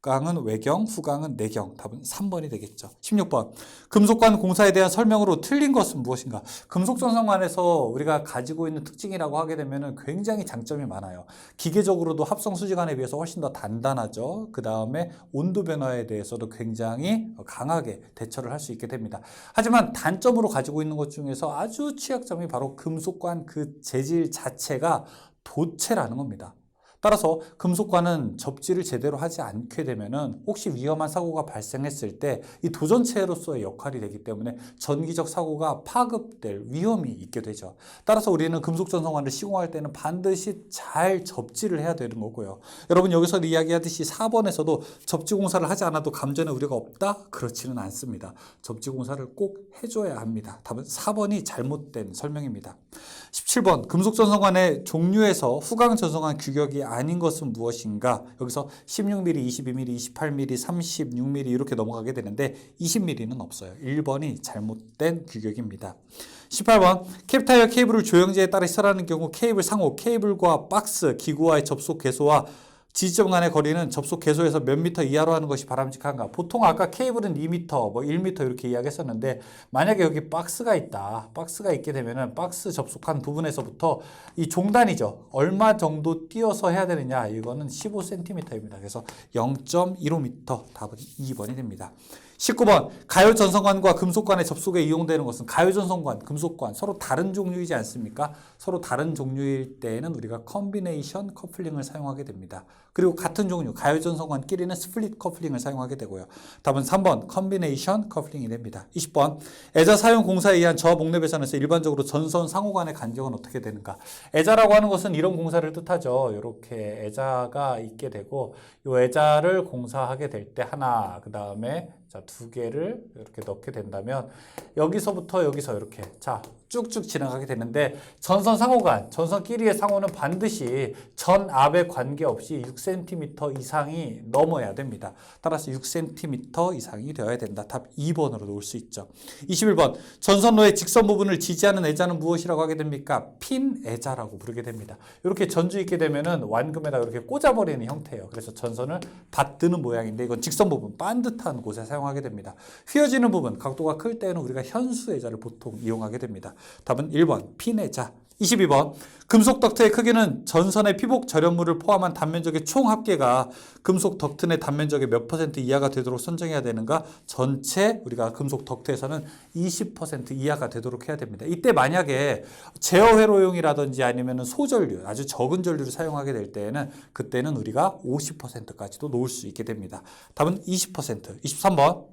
후강은 외경, 후강은 내경. 답은 3번이 되겠죠. 16번. 금속관 공사에 대한 설명으로 틀린 것은 무엇인가? 금속전선관에서 우리가 가지고 있는 특징이라고 하게 되면 굉장히 장점이 많아요. 기계적으로도 합성 수지관에 비해서 훨씬 더 단단하죠. 그 다음에 온도 변화에 대해서도 굉장히 강하게 대처를 할 수 있게 됩니다. 하지만 단점으로 가지고 있는 것 중에서 아주 취약점이 바로 금속관 그 재질 자체가 도체라는 겁니다. 따라서 금속관은 접지를 제대로 하지 않게 되면은 혹시 위험한 사고가 발생했을 때 이 도전체로서의 역할이 되기 때문에 전기적 사고가 파급될 위험이 있게 되죠. 따라서 우리는 금속전선관을 시공할 때는 반드시 잘 접지를 해야 되는 거고요. 여러분 여기서 이야기하듯이 4번에서도 접지 공사를 하지 않아도 감전의 우려가 없다? 그렇지는 않습니다. 접지 공사를 꼭 해줘야 합니다. 답은 4번이 잘못된 설명입니다. 17번 금속전선관의 종류에서 후강전선관 규격이 아닌 것은 무엇인가? 여기서 16mm, 22mm, 28mm, 36mm 이렇게 넘어가게 되는데 20mm는 없어요. 1번이 잘못된 규격입니다. 18번 캡타이어 케이블을 조영제에 따라 시설하는 경우 케이블 상호, 케이블과 박스, 기구와의 접속 개소와 지지점 간의 거리는 접속 개소에서 몇 미터 이하로 하는 것이 바람직한가? 보통 아까 케이블은 2미터, 1미터 이렇게 이야기했었는데 만약에 여기 박스가 있다. 박스가 있게 되면은 박스 접속한 부분에서부터 이 종단이죠. 얼마 정도 띄어서 해야 되느냐? 이거는 15cm입니다. 그래서 0.15m 답은 2번이 됩니다. 19번 가요전선관과 금속관의 접속에 이용되는 것은 가요전선관, 금속관 서로 다른 종류이지 않습니까? 서로 다른 종류일 때에는 우리가 컨비네이션 커플링을 사용하게 됩니다. 그리고 같은 종류 가요전선관끼리는 스플릿 커플링을 사용하게 되고요. 답은 3번 컨비네이션 커플링이 됩니다. 20번 애자 사용 공사에 의한 저목내 배선에서 일반적으로 전선 상호 간의 간격은 어떻게 되는가? 애자라고 하는 것은 이런 공사를 뜻하죠. 이렇게 애자가 있게 되고 이 애자를 공사하게 될 때 하나, 그 다음에 자, 두 개를 이렇게 넣게 된다면 여기서부터 여기서 이렇게 자 쭉쭉 지나가게 되는데 전선 상호간, 전선끼리의 상호는 반드시 전압에 관계없이 6cm 이상이 넘어야 됩니다. 따라서 6cm 이상이 되어야 된다. 답 2번으로 놓을 수 있죠. 21번 전선로의 직선 부분을 지지하는 애자는 무엇이라고 하게 됩니까? 핀 애자라고 부르게 됩니다. 이렇게 전주 있게 되면은 완금에다 이렇게 꽂아버리는 형태예요. 그래서 전선을 받드는 모양인데 이건 직선 부분, 반듯한 곳에 사용하게 됩니다. 휘어지는 부분, 각도가 클 때는 우리가 현수 애자를 보통 이용하게 됩니다. 답은 1번 핀 애자. 22번 금속 덕트의 크기는 전선의 피복 절연물을 포함한 단면적의 총 합계가 금속 덕트 내 단면적의 몇 퍼센트 이하가 되도록 선정해야 되는가? 전체 우리가 금속 덕트에서는 20% 이하가 되도록 해야 됩니다. 이때 만약에 제어 회로용이라든지 아니면 소전류, 아주 적은 전류를 사용하게 될 때에는 그때는 우리가 50%까지도 놓을 수 있게 됩니다. 답은 20%. 23번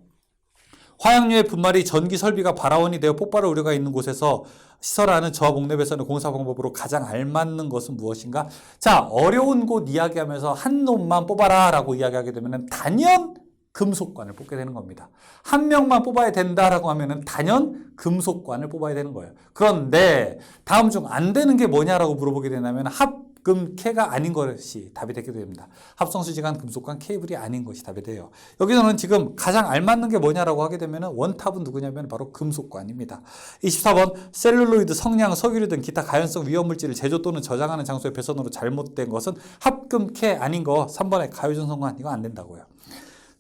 화약류의 분말이 전기 설비가 발화원이 되어 폭발할 우려가 있는 곳에서 시설하는 저목내 배선의 공사 방법으로 가장 알맞는 것은 무엇인가? 자, 어려운 곳 이야기하면서 한 놈만 뽑아라 라고 이야기하게 되면 단연 금속관을 뽑게 되는 겁니다. 한 명만 뽑아야 된다라고 하면은 단연 금속관을 뽑아야 되는 거예요. 그런데 다음 중 안 되는 게 뭐냐라고 물어보게 된다면 합금캐가 아닌 것이 답이 되게 됩니다. 합성수지관 금속관 케이블이 아닌 것이 답이 돼요. 여기서는 지금 가장 알맞는 게 뭐냐라고 하게 되면 원탑은 누구냐면 바로 금속관입니다. 24번 셀룰로이드, 성냥, 석유류 등 기타 가연성 위험물질을 제조 또는 저장하는 장소의 배선으로 잘못된 것은 합금캐 아닌 거 3번의 가요전선관 이거 안 된다고요.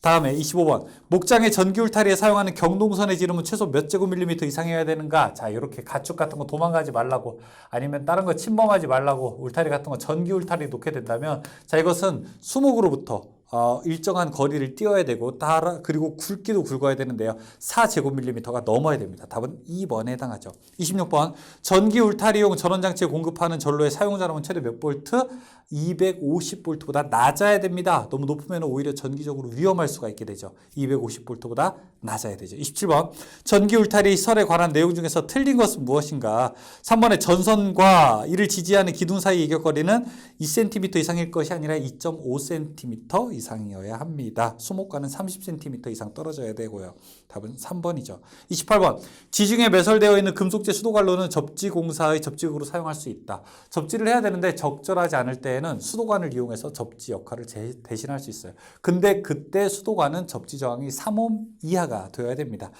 다음에 25번 목장의 전기 울타리에 사용하는 경동선의 지름은 최소 몇 제곱밀리미터 이상이어야 되는가? 자, 이렇게 가축 같은 거 도망가지 말라고 아니면 다른 거 침범하지 말라고 울타리 같은 거 전기 울타리 놓게 된다면 자, 이것은 수목으로부터 일정한 거리를 띄워야 되고 그리고 굵기도 굵어야 되는데요. 4제곱밀리미터가 넘어야 됩니다. 답은 2번에 해당하죠. 26번 전기 울타리용 전원장치에 공급하는 전로의 사용자량은 최대 몇 볼트? 250볼트보다 낮아야 됩니다. 너무 높으면 오히려 전기적으로 위험할 수가 있게 되죠. 250볼트보다 낮아야 되죠. 27번 전기 울타리 시설에 관한 내용 중에서 틀린 것은 무엇인가? 3번의 전선과 이를 지지하는 기둥 사이 이격거리는 2cm 이상일 것이 아니라 2.5cm 이상이어야 합니다. 수목과는 30cm 이상 떨어져야 되고요. 답은 3번이죠. 28번 지중해 매설되어 있는 금속재 수도관로는 접지공사의 접지극으로 사용할 수 있다. 접지를 해야 되는데 적절하지 않을 때에는 수도관을 이용해서 접지 역할을 대신할 수 있어요. 근데 그때 수도관은 접지 저항이 3옴 이하가 되어야 됩니다.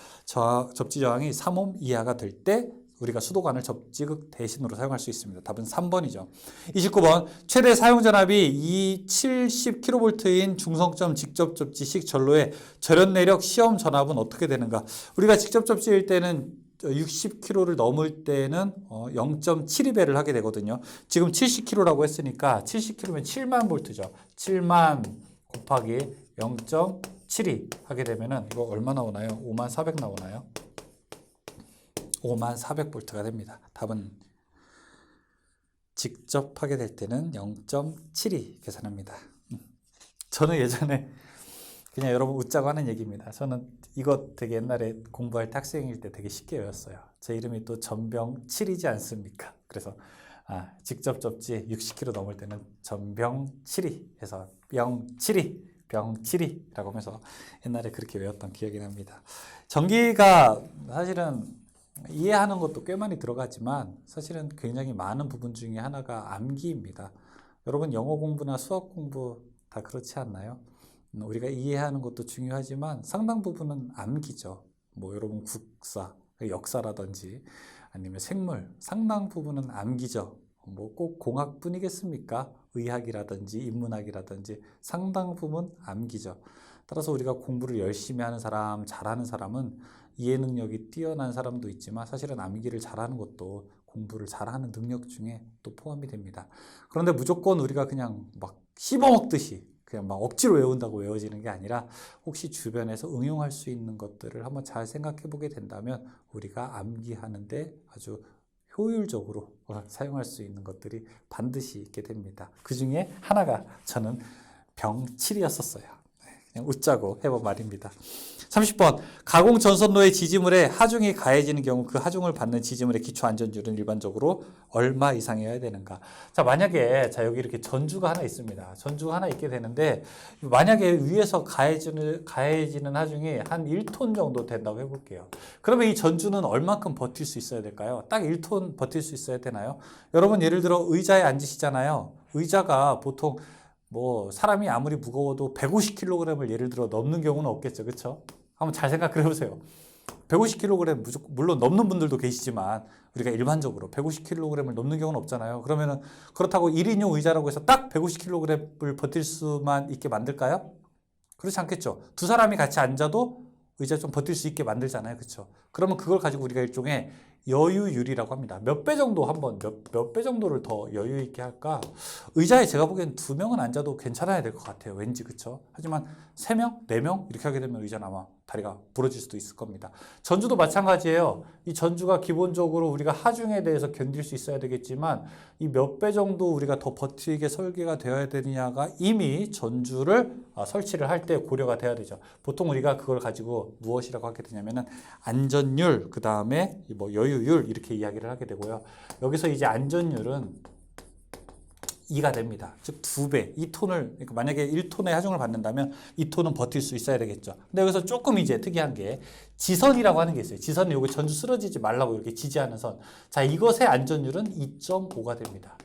접지 저항이 3옴 이하가 될 때 우리가 수도관을 접지극 대신으로 사용할 수 있습니다. 답은 3번이죠. 29번 최대 사용전압이 70kV인 중성점 직접 접지식 전로의 절연 내력 시험 전압은 어떻게 되는가? 우리가 직접 접지일 때는 60kg를 넘을 때는 0.72배를 하게 되거든요. 지금 70kg라고 했으니까 70kg면 7만 볼트죠. 7만 곱하기 0.72 하게 되면은 이거 얼마 나오나요? 5만 400 나오나요? 5만 400볼트가 됩니다. 답은 직접 하게 될 때는 0.72 계산합니다. 저는 예전에 그냥 여러분 웃자고 하는 얘기입니다. 저는 이거 되게 옛날에 공부할 때 학생일 때 되게 쉽게 외웠어요. 제 이름이 또 전병7이지 않습니까? 그래서 직접 접지 60kg 넘을 때는 전병7이 해서 병7이 병7이라고 하면서 옛날에 그렇게 외웠던 기억이 납니다. 전기가 사실은 이해하는 것도 꽤 많이 들어가지만 사실은 굉장히 많은 부분 중에 하나가 암기입니다. 여러분 영어 공부나 수학 공부 다 그렇지 않나요? 우리가 이해하는 것도 중요하지만 상당 부분은 암기죠. 뭐 여러분 국사, 역사라든지 아니면 생물 상당 부분은 암기죠. 뭐 꼭 공학뿐이겠습니까? 의학이라든지 인문학이라든지 상당 부분 암기죠. 따라서 우리가 공부를 열심히 하는 사람, 잘하는 사람은 이해 능력이 뛰어난 사람도 있지만 사실은 암기를 잘하는 것도 공부를 잘하는 능력 중에 또 포함이 됩니다. 그런데 무조건 우리가 그냥 막 씹어먹듯이 그냥 막 억지로 외운다고 외워지는 게 아니라 혹시 주변에서 응용할 수 있는 것들을 한번 잘 생각해 보게 된다면 우리가 암기하는데 아주 효율적으로 사용할 수 있는 것들이 반드시 있게 됩니다. 그 중에 하나가 저는 병7이었었어요. 그냥 웃자고 해본 말입니다. 30번 가공 전선로의 지지물에 하중이 가해지는 경우 그 하중을 받는 지지물의 기초 안전율은 일반적으로 얼마 이상이어야 되는가? 자, 만약에 여기 이렇게 전주가 하나 있습니다. 전주가 하나 있게 되는데 만약에 위에서 가해지는 하중이 한 1톤 정도 된다고 해볼게요. 그러면 이 전주는 얼만큼 버틸 수 있어야 될까요? 딱 1톤 버틸 수 있어야 되나요? 여러분 예를 들어 의자에 앉으시잖아요. 의자가 보통 뭐 사람이 아무리 무거워도 150kg을 예를 들어 넘는 경우는 없겠죠. 그렇죠? 한번 잘 생각해 보세요. 150kg 물론 넘는 분들도 계시지만 우리가 일반적으로 150kg을 넘는 경우는 없잖아요. 그러면은 그렇다고 1인용 의자라고 해서 딱 150kg을 버틸 수만 있게 만들까요? 그렇지 않겠죠. 두 사람이 같이 앉아도 의자 좀 버틸 수 있게 만들잖아요. 그렇죠? 그러면 그걸 가지고 우리가 일종의 여유율이라고 합니다. 몇 배 정도 몇 배 정도를 더 여유 있게 할까? 의자에 제가 보기엔 2명은 앉아도 괜찮아야 될 것 같아요. 왠지 그렇죠? 하지만 3명, 4명 이렇게 하게 되면 의자는 아마 다리가 부러질 수도 있을 겁니다. 전주도 마찬가지예요. 이 전주가 기본적으로 우리가 하중에 대해서 견딜 수 있어야 되겠지만 이 몇 배 정도 우리가 더 버티게 설계가 되어야 되느냐가 이미 전주를 설치를 할 때 고려가 돼야 되죠. 보통 우리가 그걸 가지고 무엇이라고 하게 되냐면은 안전율, 그 다음에 뭐 여유율 이렇게 이야기를 하게 되고요. 여기서 이제 안전율은 2가 됩니다. 즉 2배, 2톤을 그러니까 만약에 1톤의 하중을 받는다면 2톤은 버틸 수 있어야 되겠죠. 근데 여기서 조금 이제 특이한 게 지선이라고 하는 게 있어요. 지선은 요거 전주 쓰러지지 말라고 이렇게 지지하는 선. 자, 이것의 안전율은 2.5가 됩니다.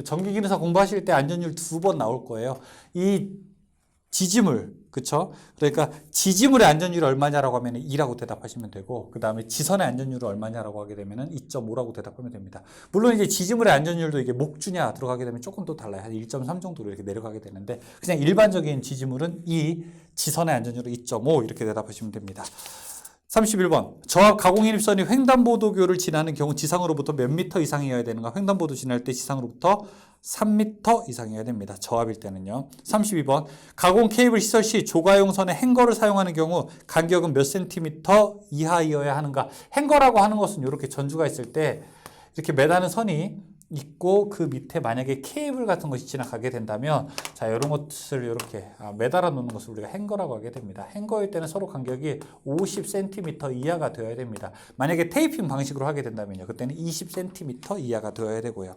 전기기능사 공부하실 때 안전율 2번 나올 거예요. 이 지지물, 그쵸? 그러니까 지지물의 안전율이 얼마냐라고 하면 2라고 대답하시면 되고, 그 다음에 지선의 안전율이 얼마냐라고 하게 되면 2.5라고 대답하면 됩니다. 물론 이제 지지물의 안전율도 이게 목주냐 들어가게 되면 조금 또 달라요. 한 1.3 정도로 이렇게 내려가게 되는데, 그냥 일반적인 지지물은 2, 지선의 안전율은 2.5 이렇게 대답하시면 됩니다. 31번 저압 가공인입선이 횡단보도교를 지나는 경우 지상으로부터 몇 미터 이상이어야 되는가? 횡단보도 지날 때 지상으로부터 3m 이상이어야 됩니다. 저압일 때는요. 32번 가공 케이블 시설 시 조가용 선의 행거를 사용하는 경우 간격은 몇 센티미터 이하이어야 하는가? 행거라고 하는 것은 이렇게 전주가 있을 때 이렇게 매다는 선이 있고 그 밑에 만약에 케이블 같은 것이 지나가게 된다면 자 이런 것을 이렇게 매달아 놓는 것을 우리가 행거라고 하게 됩니다. 행거일 때는 서로 간격이 50cm 이하가 되어야 됩니다. 만약에 테이핑 방식으로 하게 된다면요. 그때는 20cm 이하가 되어야 되고요.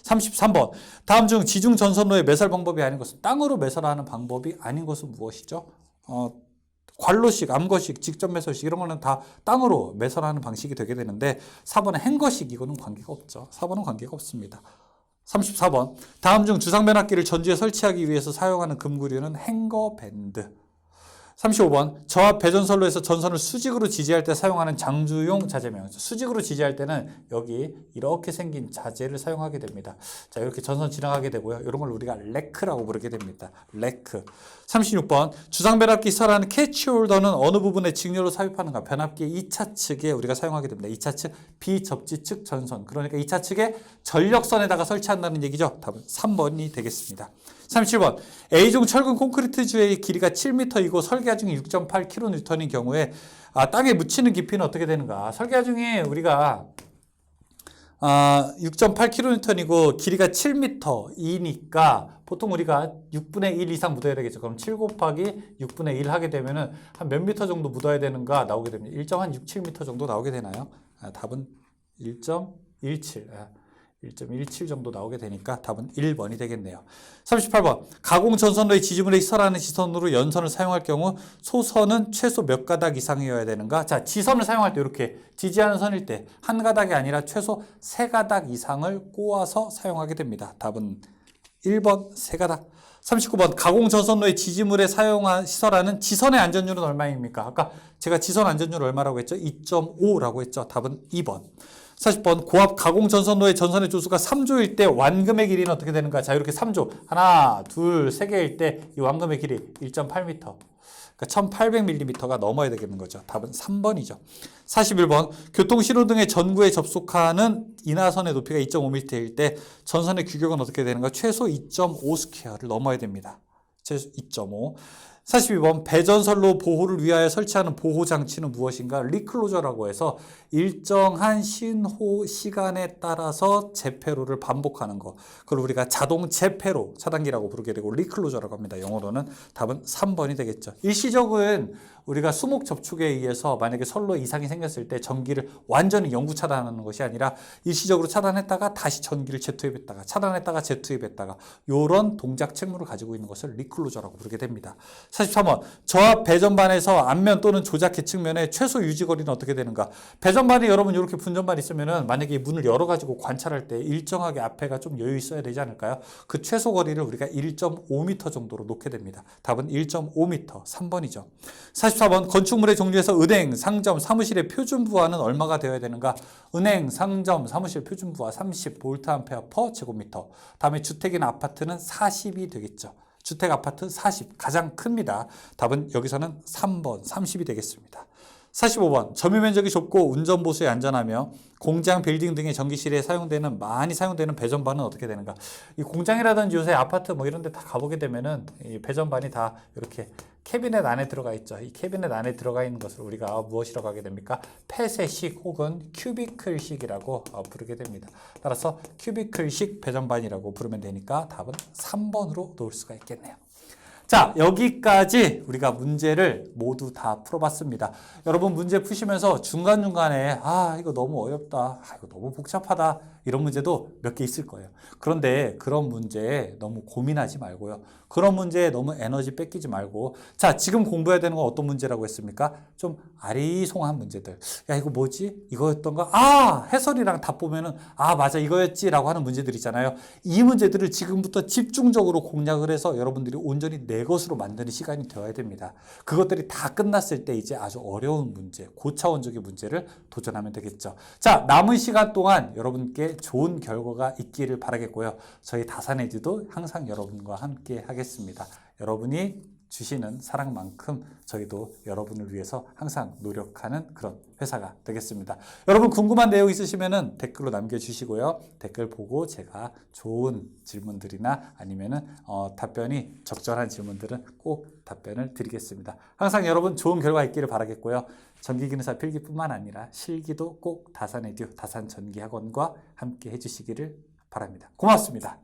33번 다음 중 지중 전선로의 매설 방법이 아닌 것은 땅으로 매설하는 방법이 아닌 것은 무엇이죠? 관로식, 암거식, 직접 매설식 이런 거는 다 땅으로 매설하는 방식이 되게 되는데 4번은 행거식 이거는 관계가 없죠. 4번은 관계가 없습니다. 34번 다음 중 주상변압기를 전주에 설치하기 위해서 사용하는 금구류는 행거밴드. 35번 저압 배전선로에서 전선을 수직으로 지지할 때 사용하는 장주용 자재명. 수직으로 지지할 때는 여기 이렇게 생긴 자재를 사용하게 됩니다. 자, 이렇게 전선 지나가게 되고요. 이런 걸 우리가 레크라고 부르게 됩니다. 레크. 36번 주상 변압기 시설하는 캐치홀더는 어느 부분에 직렬로 삽입하는가? 변압기 2차 측에 우리가 사용하게 됩니다. 2차 측 비접지 측 전선. 그러니까 2차 측에 전력선에다가 설치한다는 얘기죠. 답은 3번이 되겠습니다. 37번 A종 철근 콘크리트주의 길이가 7m이고 설계 하중이 6.8kN인 경우에 땅에 묻히는 깊이는 어떻게 되는가? 설계 하중이 우리가 6.8kN이고 길이가 7m이니까 보통 우리가 6분의 1 이상 묻어야 되겠죠. 그럼 7 곱하기 6분의 1 하게 되면은 한 몇 미터 정도 묻어야 되는가 나오게 됩니다. 1.67m 정도 나오게 되나요? 답은 1.17. 1.17 정도 나오게 되니까 답은 1번이 되겠네요. 38번 가공 전선로의 지지물에 시설하는 지선으로 연선을 사용할 경우 소선은 최소 몇 가닥 이상이어야 되는가? 자, 지선을 사용할 때 이렇게 지지하는 선일 때 한 가닥이 아니라 최소 3가닥 이상을 꼬아서 사용하게 됩니다. 답은 1번 3가닥. 39번 가공 전선로의 지지물에 시설하는 지선의 안전율은 얼마입니까? 아까 제가 지선 안전율 얼마라고 했죠? 2.5라고 했죠. 답은 2번. 40번 고압 가공 전선로의 전선의 조수가 3조일 때 완금의 길이는 어떻게 되는가? 자, 이렇게 3조 하나, 둘, 세 개일 때 이 완금의 길이 1.8m. 그러니까 1800mm가 넘어야 되겠는 거죠. 답은 3번이죠. 41번 교통신호등의 전구에 접속하는 인하선의 높이가 2.5m일 때 전선의 규격은 어떻게 되는가? 최소 2.5 스퀘어를 넘어야 됩니다. 최소 2.5. 42번 배전선로 보호를 위하여 설치하는 보호장치는 무엇인가? 리클로저라고 해서 일정한 신호 시간에 따라서 재폐로를 반복하는 거. 그걸 우리가 자동 재폐로 차단기라고 부르게 되고 리클로저라고 합니다. 영어로는 답은 3번이 되겠죠. 일시적은 우리가 수목 접촉에 의해서 만약에 선로 이상이 생겼을 때 전기를 완전히 영구 차단하는 것이 아니라 일시적으로 차단했다가 다시 전기를 재투입했다가 차단했다가 재투입했다가 이런 동작 책무를 가지고 있는 것을 리클로저라고 부르게 됩니다. 43번 저압 배전반에서 앞면 또는 조작 계측면의 최소 유지거리는 어떻게 되는가? 배전반이 여러분 이렇게 분전반이 있으면은 만약에 문을 열어가지고 관찰할 때 일정하게 앞에가 좀 여유 있어야 되지 않을까요? 그 최소 거리를 우리가 1.5m 정도로 놓게 됩니다. 답은 1.5m 3번이죠. 44번 건축물의 종류에서 은행, 상점, 사무실의 표준부하는 얼마가 되어야 되는가? 은행, 상점, 사무실 표준부하 30V/A per 제곱미터. 다음에 주택이나 아파트는 40이 되겠죠. 주택, 아파트 40 가장 큽니다. 답은 여기서는 3번 30이 되겠습니다. 45번 점유 면적이 좁고 운전보수에 안전하며 공장, 빌딩 등의 전기실에 많이 사용되는 배전반은 어떻게 되는가? 이 공장이라든지 요새 아파트 뭐 이런 데 다 가보게 되면은 이 배전반이 다 이렇게 캐비넷 안에 들어가 있죠. 이 캐비넷 안에 들어가 있는 것을 우리가 무엇이라고 하게 됩니까? 폐쇄식 혹은 큐비클식이라고 부르게 됩니다. 따라서 큐비클식 배전반이라고 부르면 되니까 답은 3번으로 놓을 수가 있겠네요. 자, 여기까지 우리가 문제를 모두 다 풀어봤습니다. 여러분 문제 푸시면서 중간중간에 이거 너무 어렵다, 이거 너무 복잡하다 이런 문제도 몇 개 있을 거예요. 그런데 그런 문제에 너무 고민하지 말고요. 그런 문제에 너무 에너지 뺏기지 말고 자, 지금 공부해야 되는 건 어떤 문제라고 했습니까? 좀 아리송한 문제들. 야, 이거 뭐지? 이거였던가? 해설이랑 답 보면은 맞아 이거였지 라고 하는 문제들 있잖아요. 이 문제들을 지금부터 집중적으로 공략을 해서 여러분들이 온전히 내 것으로 만드는 시간이 되어야 됩니다. 그것들이 다 끝났을 때 이제 아주 어려운 문제, 고차원적인 문제를 도전하면 되겠죠. 자, 남은 시간 동안 여러분께 좋은 결과가 있기를 바라겠고요. 저희 다산에듀도 항상 여러분과 함께 하겠습니다. 여러분이 주시는 사랑만큼 저희도 여러분을 위해서 항상 노력하는 그런 회사가 되겠습니다. 여러분 궁금한 내용 있으시면은 댓글로 남겨주시고요. 댓글 보고 제가 좋은 질문들이나 아니면은 답변이 적절한 질문들은 꼭 답변을 드리겠습니다. 항상 여러분 좋은 결과 있기를 바라겠고요. 전기기능사 필기뿐만 아니라 실기도 꼭 다산에듀 다산전기학원과 함께 해주시기를 바랍니다. 고맙습니다.